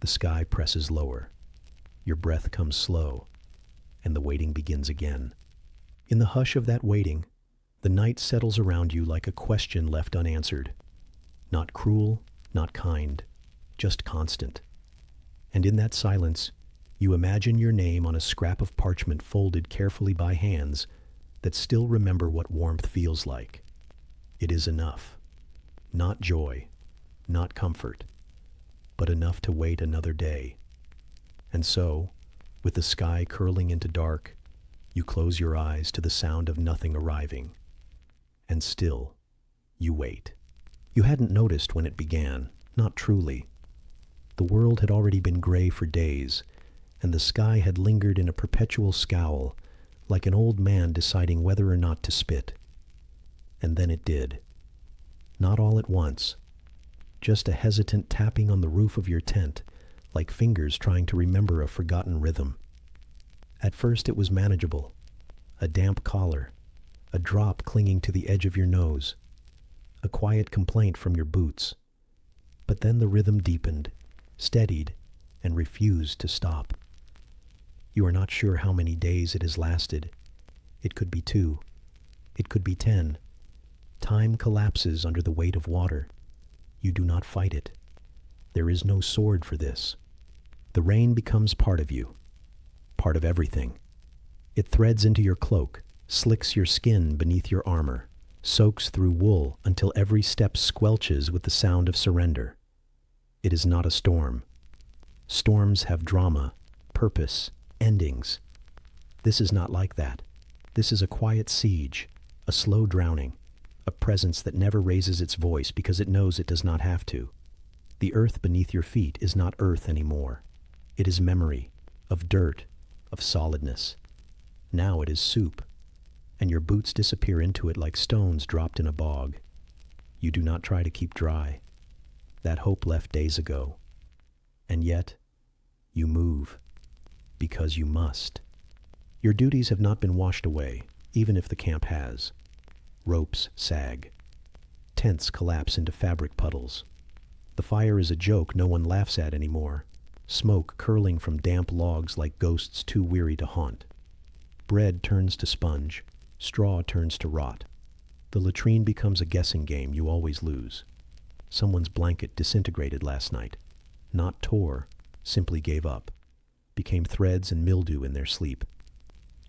The sky presses lower. Your breath comes slow, and the waiting begins again. In the hush of that waiting, the night settles around you like a question left unanswered. Not cruel, not kind, just constant. And in that silence, you imagine your name on a scrap of parchment folded carefully by hands that still remember what warmth feels like. It is enough. Not joy, not comfort, but enough to wait another day. And so, with the sky curling into dark, you close your eyes to the sound of nothing arriving. And still, you wait. You hadn't noticed when it began, not truly. The world had already been gray for days, and the sky had lingered in a perpetual scowl, like an old man deciding whether or not to spit. And then it did. Not all at once. Just a hesitant tapping on the roof of your tent, like fingers trying to remember a forgotten rhythm. At first it was manageable. A damp collar, a drop clinging to the edge of your nose, a quiet complaint from your boots. But then the rhythm deepened, steadied, and refused to stop. You are not sure how many days it has lasted. It could be 2. It could be 10. Time collapses under the weight of water. You do not fight it. There is no sword for this. The rain becomes part of you, part of everything. It threads into your cloak, slicks your skin beneath your armor, soaks through wool until every step squelches with the sound of surrender. It is not a storm. Storms have drama, purpose, endings. This is not like that. This is a quiet siege, a slow drowning, a presence that never raises its voice because it knows it does not have to. The earth beneath your feet is not earth anymore. It is memory, of dirt, of solidness. Now it is soup, and your boots disappear into it like stones dropped in a bog. You do not try to keep dry. That hope left days ago. And yet, you move, because you must. Your duties have not been washed away, even if the camp has. Ropes sag. Tents collapse into fabric puddles. The fire is a joke no one laughs at anymore. Smoke curling from damp logs like ghosts too weary to haunt. Bread turns to sponge. Straw turns to rot. The latrine becomes a guessing game you always lose. Someone's blanket disintegrated last night. Not tore, simply gave up. Became threads and mildew in their sleep.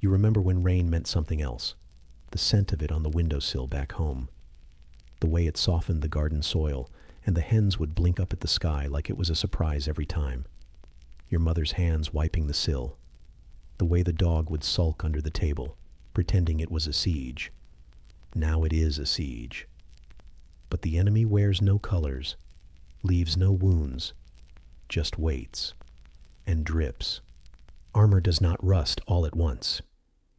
You remember when rain meant something else. The scent of it on the windowsill back home. The way it softened the garden soil, and the hens would blink up at the sky like it was a surprise every time. Your mother's hands wiping the sill. The way the dog would sulk under the table, pretending it was a siege. Now it is a siege. But the enemy wears no colors, leaves no wounds, just waits and drips. Armor does not rust all at once.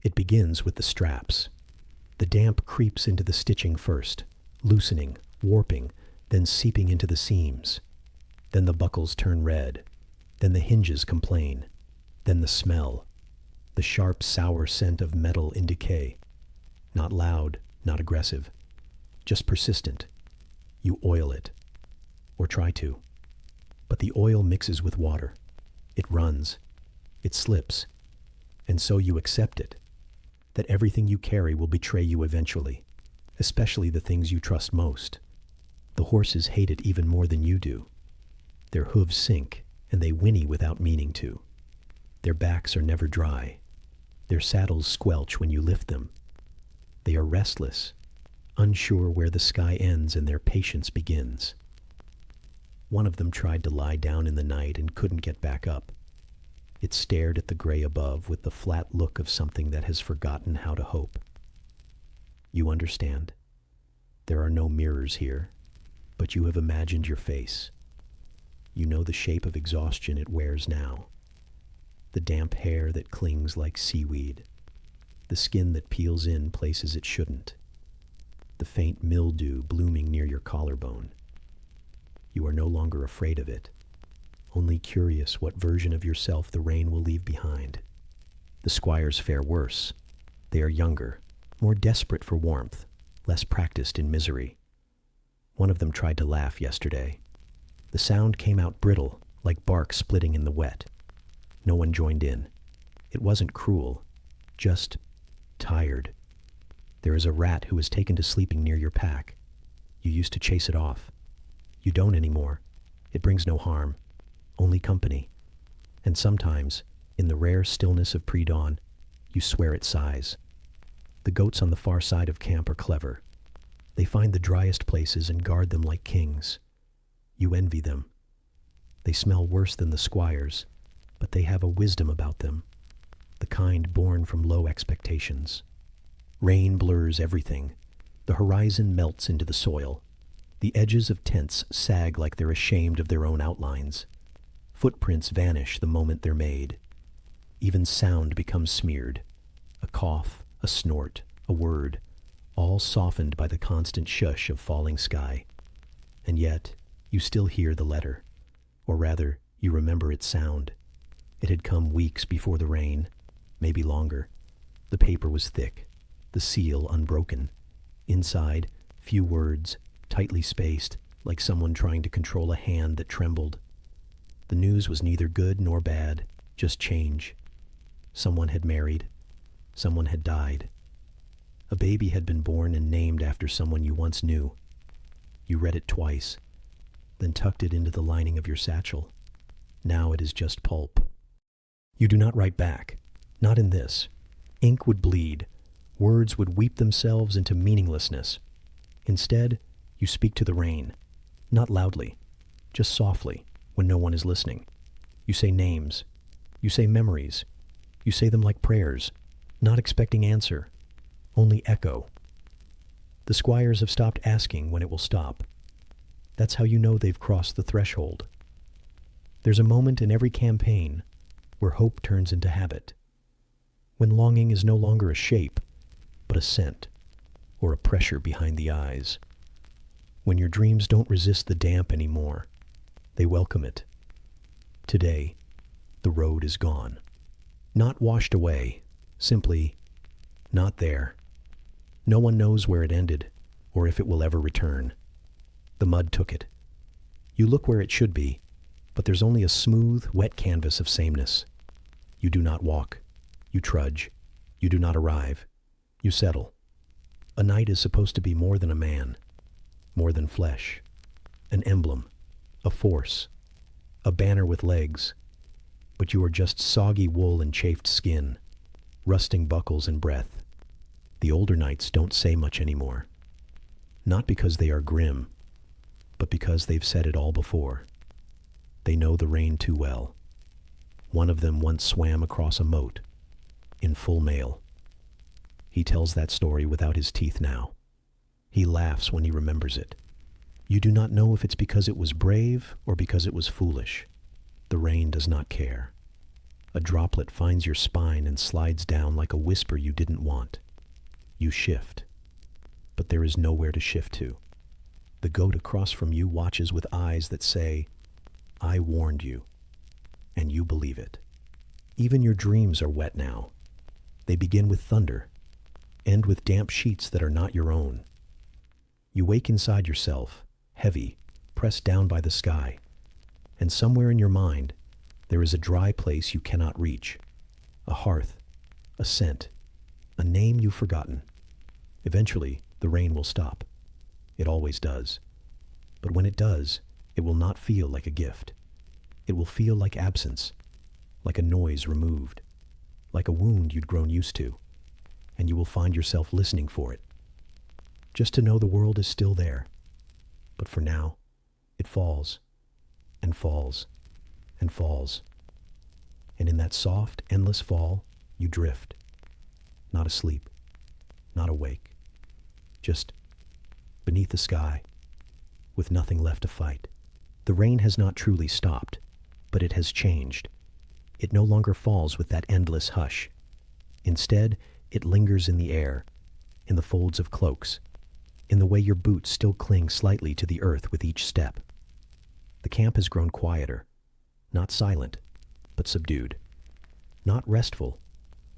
It begins with the straps. The damp creeps into the stitching first, loosening, warping, then seeping into the seams. Then the buckles turn red. Then the hinges complain. Then the smell. The sharp, sour scent of metal in decay. Not loud, not aggressive. Just persistent. You oil it. Or try to. But the oil mixes with water. It runs. It slips. And so you accept it. That everything you carry will betray you eventually. Especially the things you trust most. The horses hate it even more than you do. Their hooves sink, and they whinny without meaning to. Their backs are never dry. Their saddles squelch when you lift them. They are restless, unsure where the sky ends and their patience begins. One of them tried to lie down in the night and couldn't get back up. It stared at the gray above with the flat look of something that has forgotten how to hope. You understand. There are no mirrors here, but you have imagined your face. You know the shape of exhaustion it wears now. The damp hair that clings like seaweed. The skin that peels in places it shouldn't. The faint mildew blooming near your collarbone. You are no longer afraid of it, only curious what version of yourself the rain will leave behind. The squires fare worse. They are younger, more desperate for warmth, less practiced in misery. One of them tried to laugh yesterday. The sound came out brittle, like bark splitting in the wet. No one joined in. It wasn't cruel, just tired. There is a rat who has taken to sleeping near your pack. You used to chase it off. You don't anymore. It brings no harm, only company. And sometimes, in the rare stillness of pre-dawn, you swear it sighs. The goats on the far side of camp are clever. They find the driest places and guard them like kings. You envy them. They smell worse than the squires, but they have a wisdom about them, the kind born from low expectations. Rain blurs everything. The horizon melts into the soil. The edges of tents sag like they're ashamed of their own outlines. Footprints vanish the moment they're made. Even sound becomes smeared. A cough, a snort, a word, all softened by the constant shush of falling sky. And yet, you still hear the letter. Or rather, you remember its sound. It had come weeks before the rain, maybe longer. The paper was thick, the seal unbroken. Inside, few words, tightly spaced, like someone trying to control a hand that trembled. The news was neither good nor bad, just change. Someone had married. Someone had died. A baby had been born and named after someone you once knew. You read it twice, then tucked it into the lining of your satchel. Now it is just pulp. You do not write back. Not in this. Ink would bleed. Words would weep themselves into meaninglessness. Instead, you speak to the rain. Not loudly, just softly, when no one is listening. You say names. You say memories. You say them like prayers, not expecting answer, only echo. The squires have stopped asking when it will stop. That's how you know they've crossed the threshold. There's a moment in every campaign where hope turns into habit, when longing is no longer a shape, but a scent, or a pressure behind the eyes. When your dreams don't resist the damp anymore, they welcome it. Today, the road is gone. Not washed away, simply not there. No one knows where it ended, or if it will ever return. The mud took it. You look where it should be, but there's only a smooth, wet canvas of sameness. You do not walk. You trudge. You do not arrive. You settle. A knight is supposed to be more than a man, more than flesh. An emblem, a force, a banner with legs. But you are just soggy wool and chafed skin, rusting buckles and breath. The older knights don't say much anymore. Not because they are grim, but because they've said it all before. They know the rain too well. One of them once swam across a moat, in full mail. He tells that story without his teeth now. He laughs when he remembers it. You do not know if it's because it was brave or because it was foolish. The rain does not care. A droplet finds your spine and slides down like a whisper you didn't want. You shift, but there is nowhere to shift to. The goat across from you watches with eyes that say, "I warned you," and you believe it. Even your dreams are wet now. They begin with thunder, end with damp sheets that are not your own. You wake inside yourself, heavy, pressed down by the sky, and somewhere in your mind, there is a dry place you cannot reach, a hearth, a scent, a name you've forgotten. Eventually, the rain will stop. It always does. But when it does, it will not feel like a gift. It will feel like absence, like a noise removed, like a wound you'd grown used to, and you will find yourself listening for it, just to know the world is still there. But for now, it falls, and falls, and falls. And in that soft, endless fall, you drift. Not asleep, not awake, just beneath the sky, with nothing left to fight. The rain has not truly stopped, but it has changed. It no longer falls with that endless hush. Instead, it lingers in the air, in the folds of cloaks, in the way your boots still cling slightly to the earth with each step. The camp has grown quieter, not silent, but subdued. Not restful,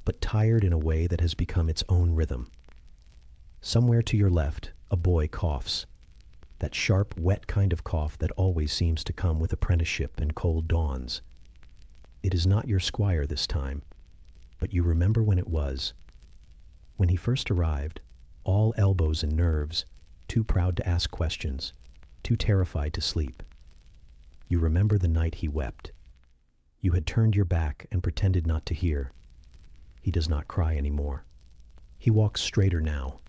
but tired in a way that has become its own rhythm. Somewhere to your left, a boy coughs. That sharp, wet kind of cough that always seems to come with apprenticeship and cold dawns. It is not your squire this time, but you remember when it was. When he first arrived, all elbows and nerves, too proud to ask questions, too terrified to sleep. You remember the night he wept. You had turned your back and pretended not to hear. He does not cry anymore. He walks straighter now,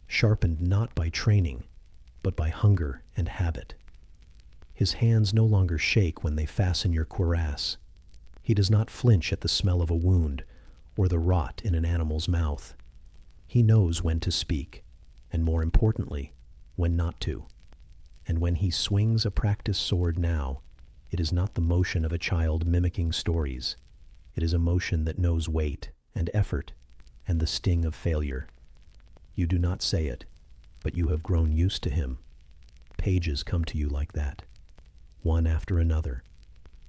sharpened not by training, but by hunger and habit. His hands no longer shake when they fasten your cuirass. He does not flinch at the smell of a wound or the rot in an animal's mouth. He knows when to speak, and more importantly, when not to. And when he swings a practice sword now, it is not the motion of a child mimicking stories. It is a motion that knows weight and effort and the sting of failure. You do not say it, but you have grown used to him. Pages come to you like that, one after another,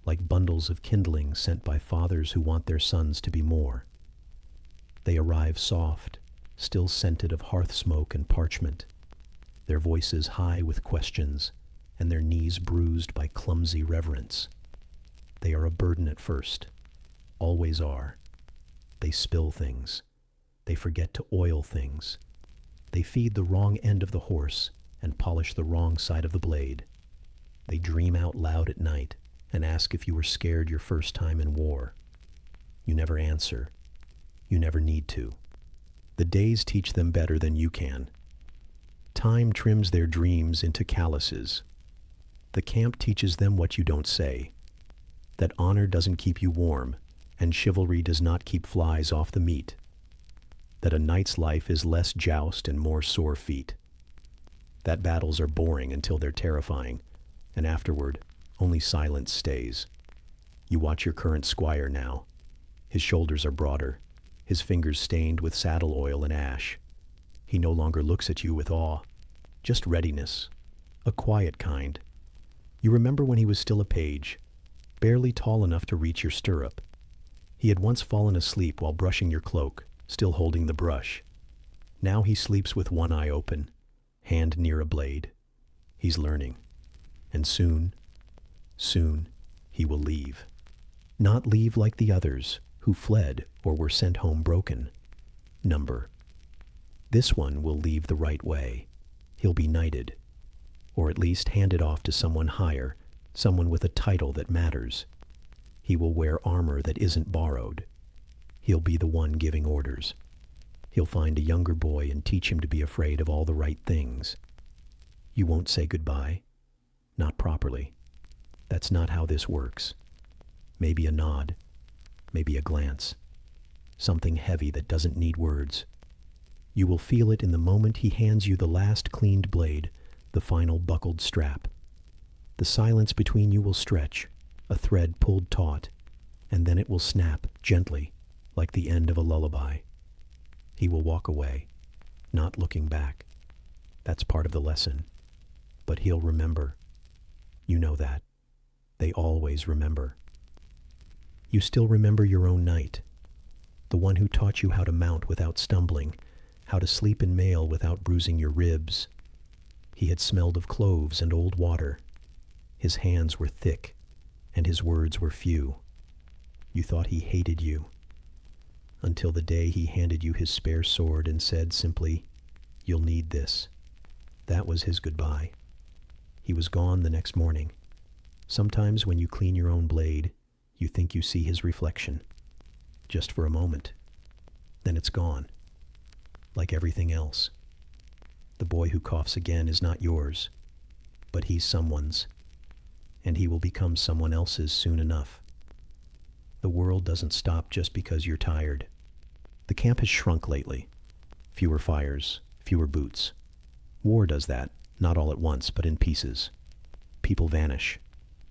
like bundles of kindling sent by fathers who want their sons to be more. They arrive soft, still scented of hearth smoke and parchment, their voices high with questions, and their knees bruised by clumsy reverence. They are a burden at first, always are. They spill things. They forget to oil things. They feed the wrong end of the horse and polish the wrong side of the blade. They dream out loud at night and ask if you were scared your first time in war. You never answer. You never need to. The days teach them better than you can. Time trims their dreams into calluses. The camp teaches them what you don't say, that honor doesn't keep you warm, and chivalry does not keep flies off the meat, that a knight's life is less joust and more sore feet, that battles are boring until they're terrifying, and afterward, only silence stays. You watch your current squire now. His shoulders are broader, his fingers stained with saddle oil and ash. He no longer looks at you with awe, just readiness, a quiet kind. You remember when he was still a page, barely tall enough to reach your stirrup. He had once fallen asleep while brushing your cloak, still holding the brush. Now he sleeps with one eye open, hand near a blade. He's learning. And soon, he will leave. Not leave like the others, who fled or were sent home broken. Number. This one will leave the right way. He'll be knighted, or at least handed off to someone higher, someone with a title that matters. He will wear armor that isn't borrowed. He'll be the one giving orders. He'll find a younger boy and teach him to be afraid of all the right things. You won't say goodbye. Not properly. That's not how this works. Maybe a nod. Maybe a glance. Something heavy that doesn't need words. You will feel it in the moment he hands you the last cleaned blade, the final buckled strap. The silence between you will stretch, a thread pulled taut, and then it will snap gently, like the end of a lullaby. He will walk away, not looking back. That's part of the lesson. But he'll remember. You know that. They always remember. You still remember your own knight, the one who taught you how to mount without stumbling, how to sleep in mail without bruising your ribs. He had smelled of cloves and old water. His hands were thick, and his words were few. You thought he hated you, until the day he handed you his spare sword and said simply, "You'll need this." That was his goodbye. He was gone the next morning. Sometimes when you clean your own blade, you think you see his reflection. Just for a moment. Then it's gone. Like everything else. The boy who coughs again is not yours, but he's someone's, and he will become someone else's soon enough. The world doesn't stop just because you're tired. The camp has shrunk lately. Fewer fires, fewer boots. War does that, not all at once, but in pieces. People vanish,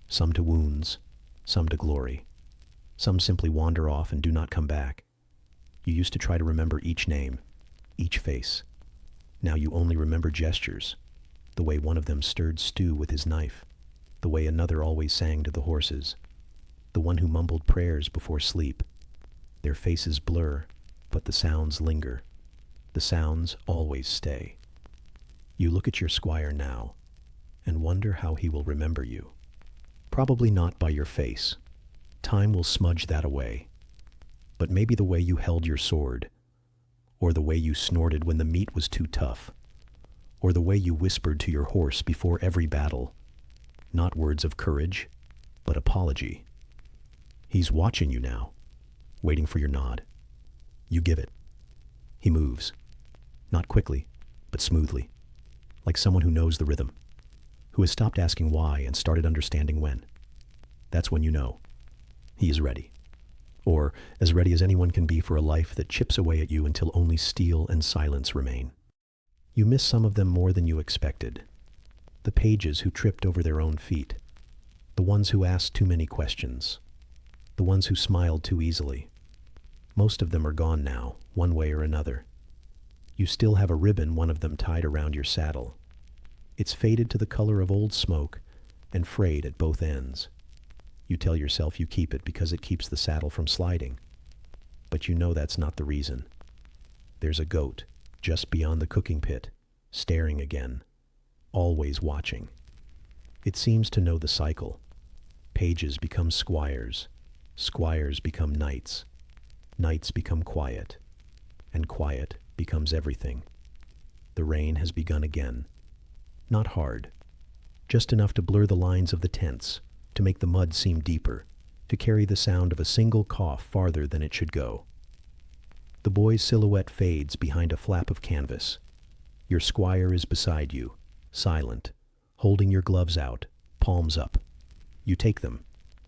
some to wounds, some to glory. Some simply wander off and do not come back. You used to try to remember each name, each face. Now you only remember gestures, the way one of them stirred stew with his knife, the way another always sang to the horses, the one who mumbled prayers before sleep. Their faces blur, but the sounds linger. The sounds always stay. You look at your squire now and wonder how he will remember you. Probably not by your face. Time will smudge that away. But maybe the way you held your sword, or the way you snorted when the meat was too tough, or the way you whispered to your horse before every battle. Not words of courage, but apology. He's watching you now, waiting for your nod. You give it. He moves. Not quickly, but smoothly, like someone who knows the rhythm, who has stopped asking why and started understanding when. That's when you know he is ready, or as ready as anyone can be for a life that chips away at you until only steel and silence remain. You miss some of them more than you expected. The pages who tripped over their own feet, the ones who asked too many questions, the ones who smiled too easily. Most of them are gone now, one way or another. You still have a ribbon, one of them tied around your saddle. It's faded to the color of old smoke and frayed at both ends. You tell yourself you keep it because it keeps the saddle from sliding. But you know that's not the reason. There's a goat just beyond the cooking pit, staring again, always watching. It seems to know the cycle. Pages become squires, squires become knights, knights become quiet, and quiet becomes everything. The rain has begun again. Not hard, just enough to blur the lines of the tents, to make the mud seem deeper, to carry the sound of a single cough farther than it should go. The boy's silhouette fades behind a flap of canvas. Your squire is beside you, silent, holding your gloves out, palms up. You take them.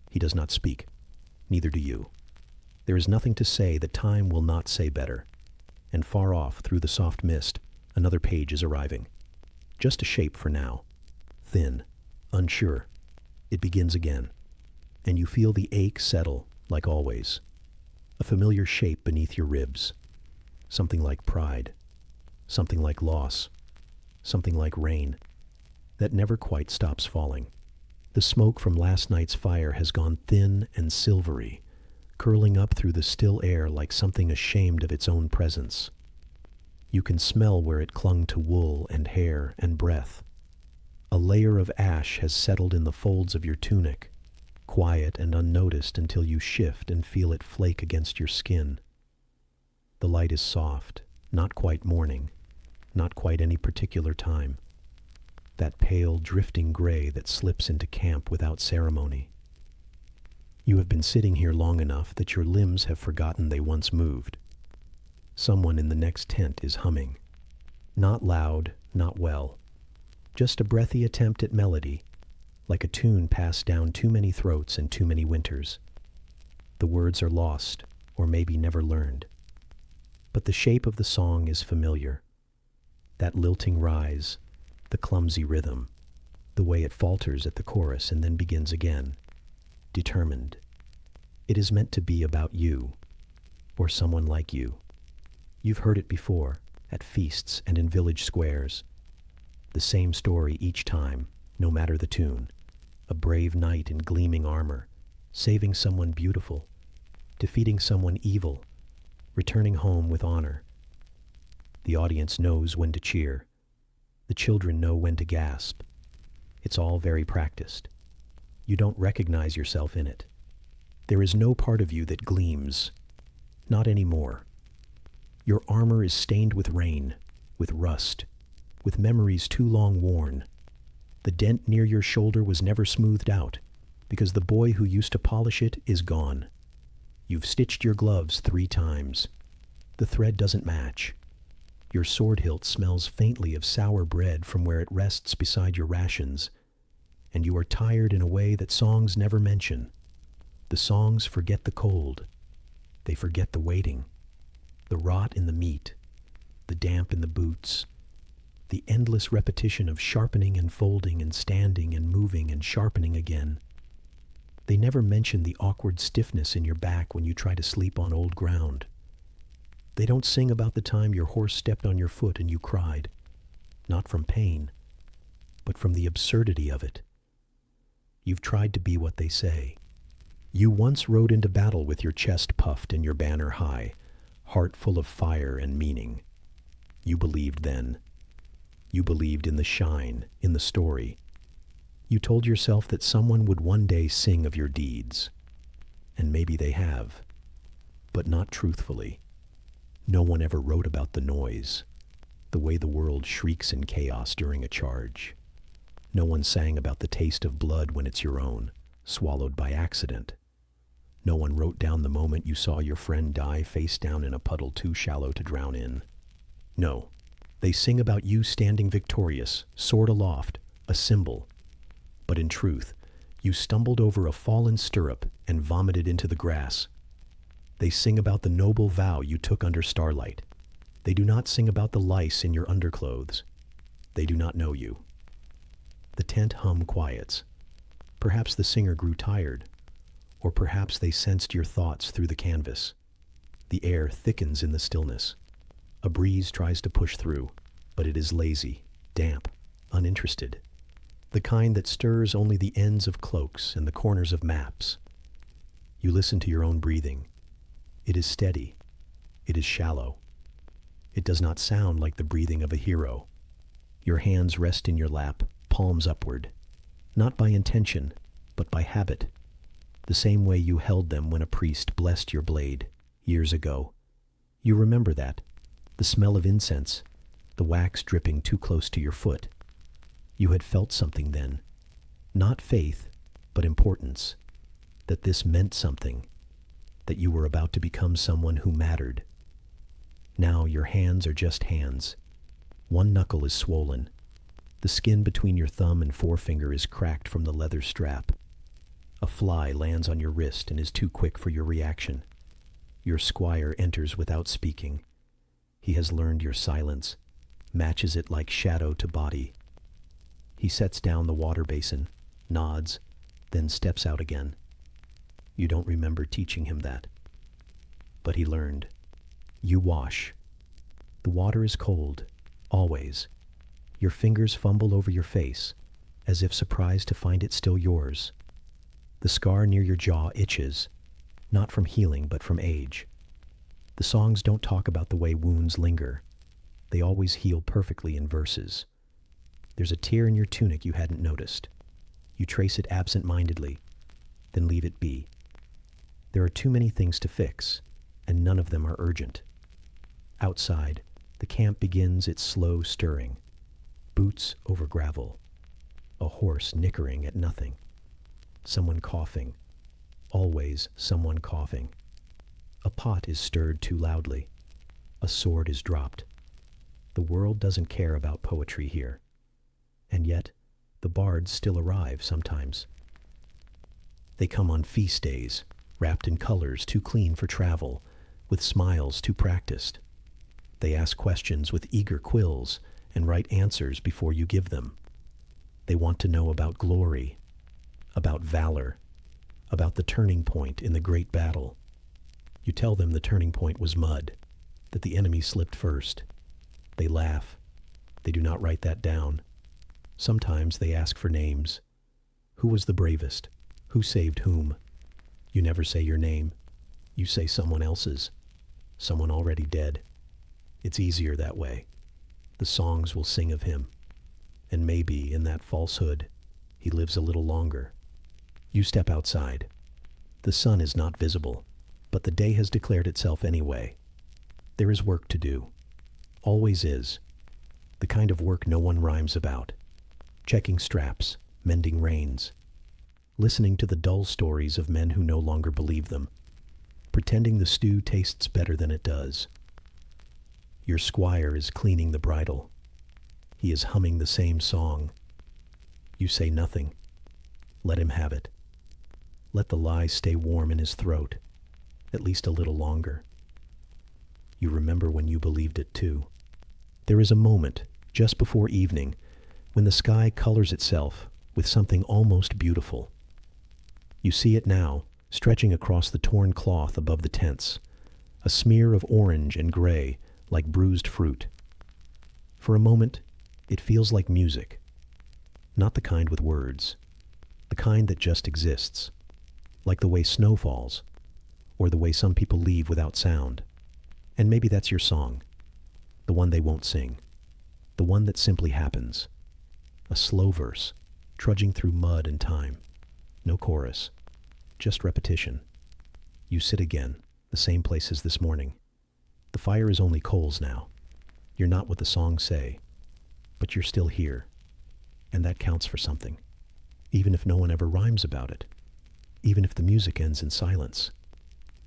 He does not speak. Neither do you. There is nothing to say that time will not say better. And far off, through the soft mist, another page is arriving. Just a shape for now. Thin, unsure. It begins again. And you feel the ache settle, like always. A familiar shape beneath your ribs. Something like pride. Something like loss. Something like rain. That never quite stops falling. The smoke from last night's fire has gone thin and silvery, curling up through the still air like something ashamed of its own presence. You can smell where it clung to wool and hair and breath. A layer of ash has settled in the folds of your tunic, quiet and unnoticed until you shift and feel it flake against your skin. The light is soft, not quite morning, not quite any particular time. That pale, drifting gray that slips into camp without ceremony. You have been sitting here long enough that your limbs have forgotten they once moved. Someone in the next tent is humming. Not loud, not well. Just a breathy attempt at melody, like a tune passed down too many throats and too many winters. The words are lost, or maybe never learned. But the shape of the song is familiar. That lilting rise, the clumsy rhythm, the way it falters at the chorus and then begins again. Determined. It is meant to be about you, or someone like you. You've heard it before, at feasts and in village squares. The same story each time, no matter the tune. A brave knight in gleaming armor, saving someone beautiful, defeating someone evil, returning home with honor. The audience knows when to cheer. The children know when to gasp. It's all very practiced. You don't recognize yourself in it. There is no part of you that gleams. Not anymore. Your armor is stained with rain, with rust, with memories too long worn. The dent near your shoulder was never smoothed out, because the boy who used to polish it is gone. You've stitched your gloves 3 times. The thread doesn't match. Your sword hilt smells faintly of sour bread from where it rests beside your rations, and you are tired in a way that songs never mention. The songs forget the cold. They forget the waiting, the rot in the meat, the damp in the boots, the endless repetition of sharpening and folding and standing and moving and sharpening again. They never mention the awkward stiffness in your back when you try to sleep on old ground. They don't sing about the time your horse stepped on your foot and you cried, not from pain, but from the absurdity of it. You've tried to be what they say. You once rode into battle with your chest puffed and your banner high, heart full of fire and meaning. You believed then. You believed in the shine, in the story. You told yourself that someone would one day sing of your deeds. And maybe they have, but not truthfully. No one ever wrote about the noise, the way the world shrieks in chaos during a charge. No one sang about the taste of blood when it's your own, swallowed by accident. No one wrote down the moment you saw your friend die face down in a puddle too shallow to drown in. No, they sing about you standing victorious, sword aloft, a symbol. But in truth, you stumbled over a fallen stirrup and vomited into the grass. They sing about the noble vow you took under starlight. They do not sing about the lice in your underclothes. They do not know you. The tent hum quiets. Perhaps the singer grew tired, or perhaps they sensed your thoughts through the canvas. The air thickens in the stillness. A breeze tries to push through, but it is lazy, damp, uninterested. The kind that stirs only the ends of cloaks and the corners of maps. You listen to your own breathing. It is steady. It is shallow. It does not sound like the breathing of a hero. Your hands rest in your lap, palms upward, not by intention, but by habit, the same way you held them when a priest blessed your blade years ago. You remember that, the smell of incense, the wax dripping too close to your foot. You had felt something then, not faith, but importance, that this meant something, that you were about to become someone who mattered. Now your hands are just hands. One knuckle is swollen. The skin between your thumb and forefinger is cracked from the leather strap. A fly lands on your wrist and is too quick for your reaction. Your squire enters without speaking. He has learned your silence, matches it like shadow to body. He sets down the water basin, nods, then steps out again. You don't remember teaching him that. But he learned. You wash. The water is cold, always. Your fingers fumble over your face, as if surprised to find it still yours. The scar near your jaw itches, not from healing but from age. The songs don't talk about the way wounds linger. They always heal perfectly in verses. There's a tear in your tunic you hadn't noticed. You trace it absent-mindedly, then leave it be. There are too many things to fix, and none of them are urgent. Outside, the camp begins its slow stirring. Boots over gravel. A horse nickering at nothing. Someone coughing. Always someone coughing. A pot is stirred too loudly. A sword is dropped. The world doesn't care about poetry here. And yet, the bards still arrive sometimes. They come on feast days, wrapped in colors too clean for travel, with smiles too practiced. They ask questions with eager quills and write answers before you give them. They want to know about glory, about valor, about the turning point in the great battle. You tell them the turning point was mud, that the enemy slipped first. They laugh. They do not write that down. Sometimes they ask for names. Who was the bravest? Who saved whom? You never say your name. You say someone else's, someone already dead. It's easier that way. The songs will sing of him. And maybe in that falsehood, he lives a little longer. You step outside. The sun is not visible, but the day has declared itself anyway. There is work to do. Always is. The kind of work no one rhymes about. Checking straps, mending reins. Listening to the dull stories of men who no longer believe them. Pretending the stew tastes better than it does. Your squire is cleaning the bridle. He is humming the same song. You say nothing. Let him have it. Let the lie stay warm in his throat, at least a little longer. You remember when you believed it too. There is a moment, just before evening, when the sky colors itself with something almost beautiful. You see it now, stretching across the torn cloth above the tents, a smear of orange and gray, like bruised fruit. For a moment, it feels like music. Not the kind with words. The kind that just exists. Like the way snow falls. Or the way some people leave without sound. And maybe that's your song. The one they won't sing. The one that simply happens. A slow verse, trudging through mud and time. No chorus. Just repetition. You sit again, the same place as this morning. The fire is only coals now. You're not what the songs say, but you're still here, and that counts for something. Even if no one ever rhymes about it, even if the music ends in silence,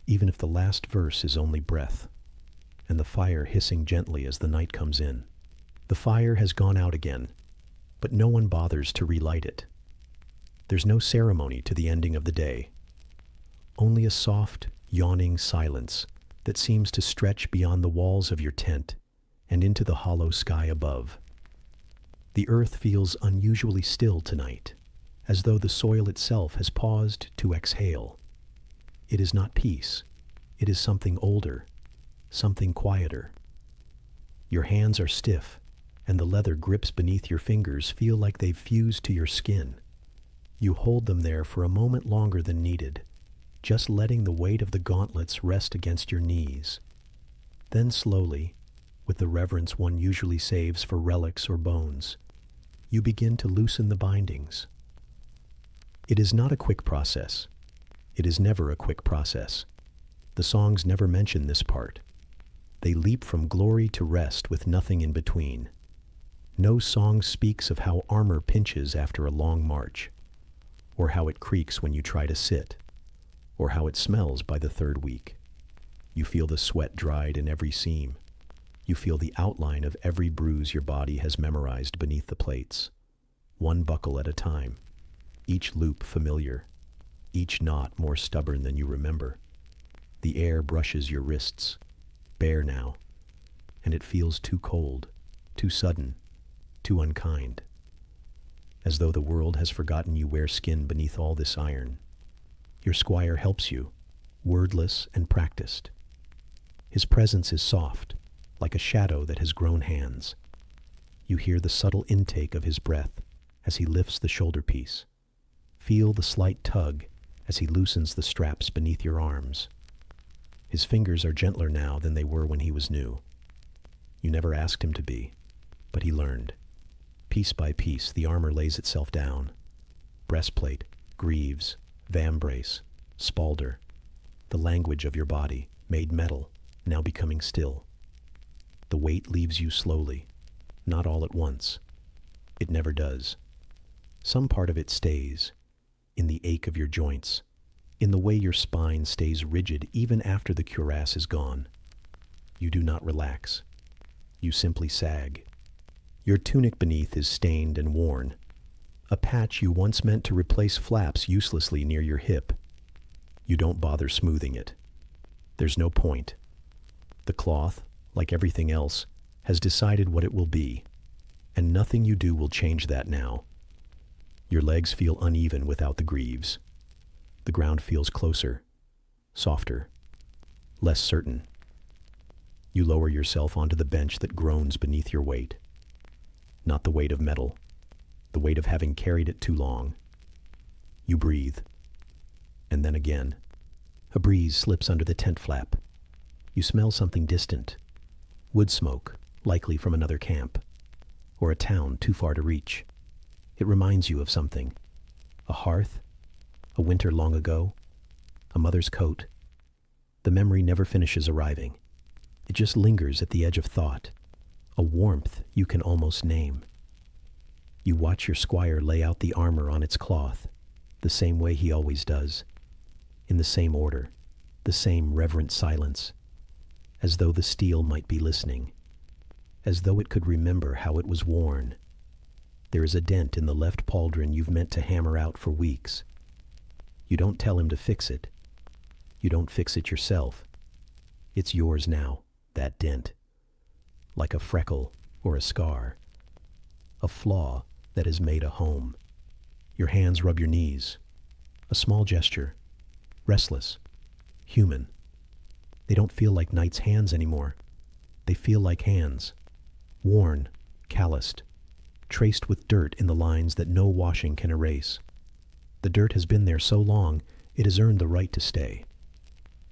even if the last verse is only breath, and the fire hissing gently as the night comes in. The fire has gone out again, but no one bothers to relight it. There's no ceremony to the ending of the day, only a soft, yawning silence that seems to stretch beyond the walls of your tent and into the hollow sky above. The earth feels unusually still tonight, as though the soil itself has paused to exhale. It is not peace. It is something older, something quieter. Your hands are stiff, and the leather grips beneath your fingers feel like they've fused to your skin. You hold them there for a moment longer than needed, just letting the weight of the gauntlets rest against your knees. Then slowly, with the reverence one usually saves for relics or bones, you begin to loosen the bindings. It is not a quick process. It is never a quick process. The songs never mention this part. They leap from glory to rest with nothing in between. No song speaks of how armor pinches after a long march, or how it creaks when you try to sit, or how it smells by the third week. You feel the sweat dried in every seam. You feel the outline of every bruise your body has memorized beneath the plates, one buckle at a time, each loop familiar, each knot more stubborn than you remember. The air brushes your wrists, bare now, and it feels too cold, too sudden, too unkind, as though the world has forgotten you wear skin beneath all this iron. Your squire helps you, wordless and practiced. His presence is soft, like a shadow that has grown hands. You hear the subtle intake of his breath as he lifts the shoulder piece. Feel the slight tug as he loosens the straps beneath your arms. His fingers are gentler now than they were when he was new. You never asked him to be, but he learned. Piece by piece, the armor lays itself down. Breastplate, greaves, vambrace, spalder, the language of your body, made metal, now becoming still. The weight leaves you slowly, not all at once. It never does. Some part of it stays, in the ache of your joints, in the way your spine stays rigid even after the cuirass is gone. You do not relax. You simply sag. Your tunic beneath is stained and worn, a patch you once meant to replace flaps uselessly near your hip. You don't bother smoothing it. There's no point. The cloth, like everything else, has decided what it will be, and nothing you do will change that now. Your legs feel uneven without the greaves. The ground feels closer, softer, less certain. You lower yourself onto the bench that groans beneath your weight. Not the weight of metal, the weight of having carried it too long. You breathe, and then again. A breeze slips under the tent flap. You smell something distant. Wood smoke, likely from another camp, or a town too far to reach. It reminds you of something. A hearth, a winter long ago, a mother's coat. The memory never finishes arriving. It just lingers at the edge of thought, a warmth you can almost name. You watch your squire lay out the armor on its cloth, the same way he always does, in the same order, the same reverent silence, as though the steel might be listening, as though it could remember how it was worn. There is a dent in the left pauldron you've meant to hammer out for weeks. You don't tell him to fix it. You don't fix it yourself. It's yours now, that dent, like a freckle or a scar, a flaw that has made a home. Your hands rub your knees, a small gesture, restless, human. They don't feel like Knight's hands anymore. They feel like hands, worn, calloused, traced with dirt in the lines that no washing can erase. The dirt has been there so long, it has earned the right to stay.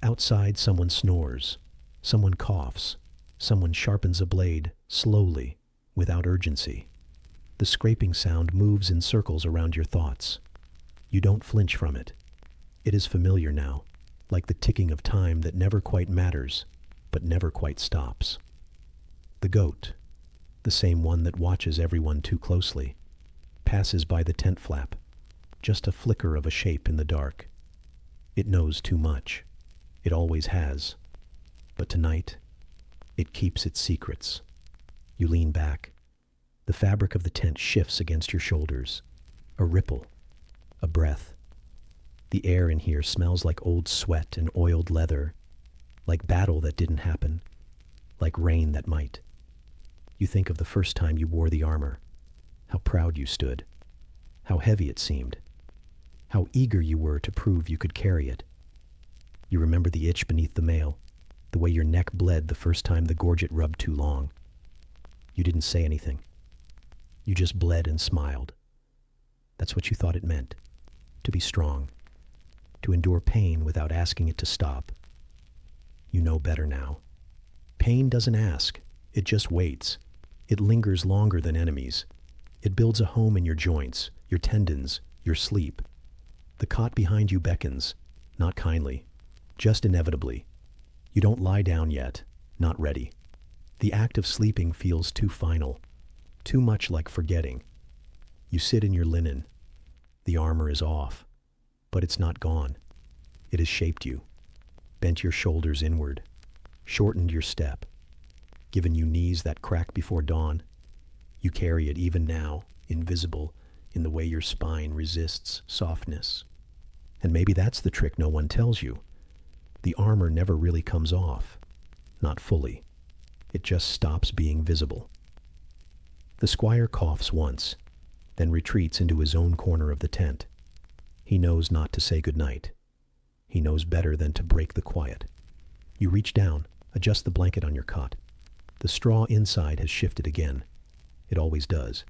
Outside, someone snores, someone coughs, someone sharpens a blade, slowly, without urgency. The scraping sound moves in circles around your thoughts. You don't flinch from it. It is familiar now, like the ticking of time that never quite matters, but never quite stops. The goat, the same one that watches everyone too closely, passes by the tent flap, just a flicker of a shape in the dark. It knows too much. It always has. But tonight, it keeps its secrets. You lean back. The fabric of the tent shifts against your shoulders. A ripple. A breath. The air in here smells like old sweat and oiled leather, like battle that didn't happen, like rain that might. You think of the first time you wore the armor, how proud you stood, how heavy it seemed, how eager you were to prove you could carry it. You remember the itch beneath the mail, the way your neck bled the first time the gorget rubbed too long. You didn't say anything. You just bled and smiled. That's what you thought it meant, to be strong, to endure pain without asking it to stop. You know better now. Pain doesn't ask, it just waits. It lingers longer than enemies. It builds a home in your joints, your tendons, your sleep. The cot behind you beckons, not kindly, just inevitably. You don't lie down yet, not ready. The act of sleeping feels too final, too much like forgetting. You sit in your linen. The armor is off, but it's not gone. It has shaped you, bent your shoulders inward, shortened your step, given you knees that crack before dawn. You carry it even now, invisible, in the way your spine resists softness. And maybe that's the trick no one tells you. The armor never really comes off, not fully. It just stops being visible. The squire coughs once, then retreats into his own corner of the tent. He knows not to say goodnight. He knows better than to break the quiet. You reach down, adjust the blanket on your cot. The straw inside has shifted again. It always does.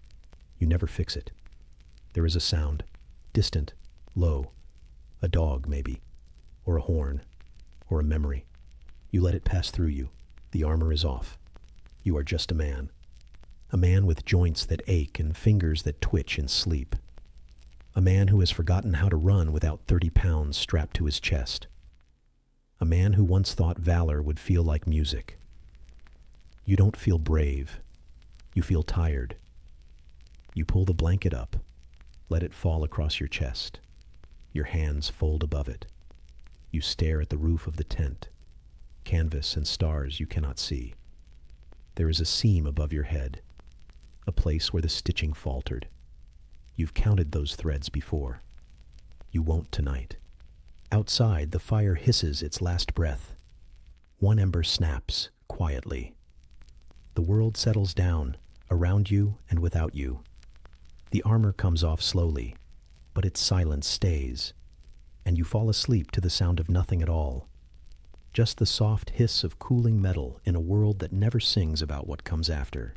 You never fix it. There is a sound, distant, low. A dog, maybe, or a horn, or a memory. You let it pass through you. The armor is off. You are just a man. A man with joints that ache and fingers that twitch in sleep. A man who has forgotten how to run without 30 pounds strapped to his chest. A man who once thought valor would feel like music. You don't feel brave. You feel tired. You pull the blanket up, let it fall across your chest. Your hands fold above it. You stare at the roof of the tent, canvas and stars you cannot see. There is a seam above your head, a place where the stitching faltered. You've counted those threads before. You won't tonight. Outside, the fire hisses its last breath. One ember snaps, quietly. The world settles down, around you and without you. The armor comes off slowly, but its silence stays, and you fall asleep to the sound of nothing at all. Just the soft hiss of cooling metal in a world that never sings about what comes after.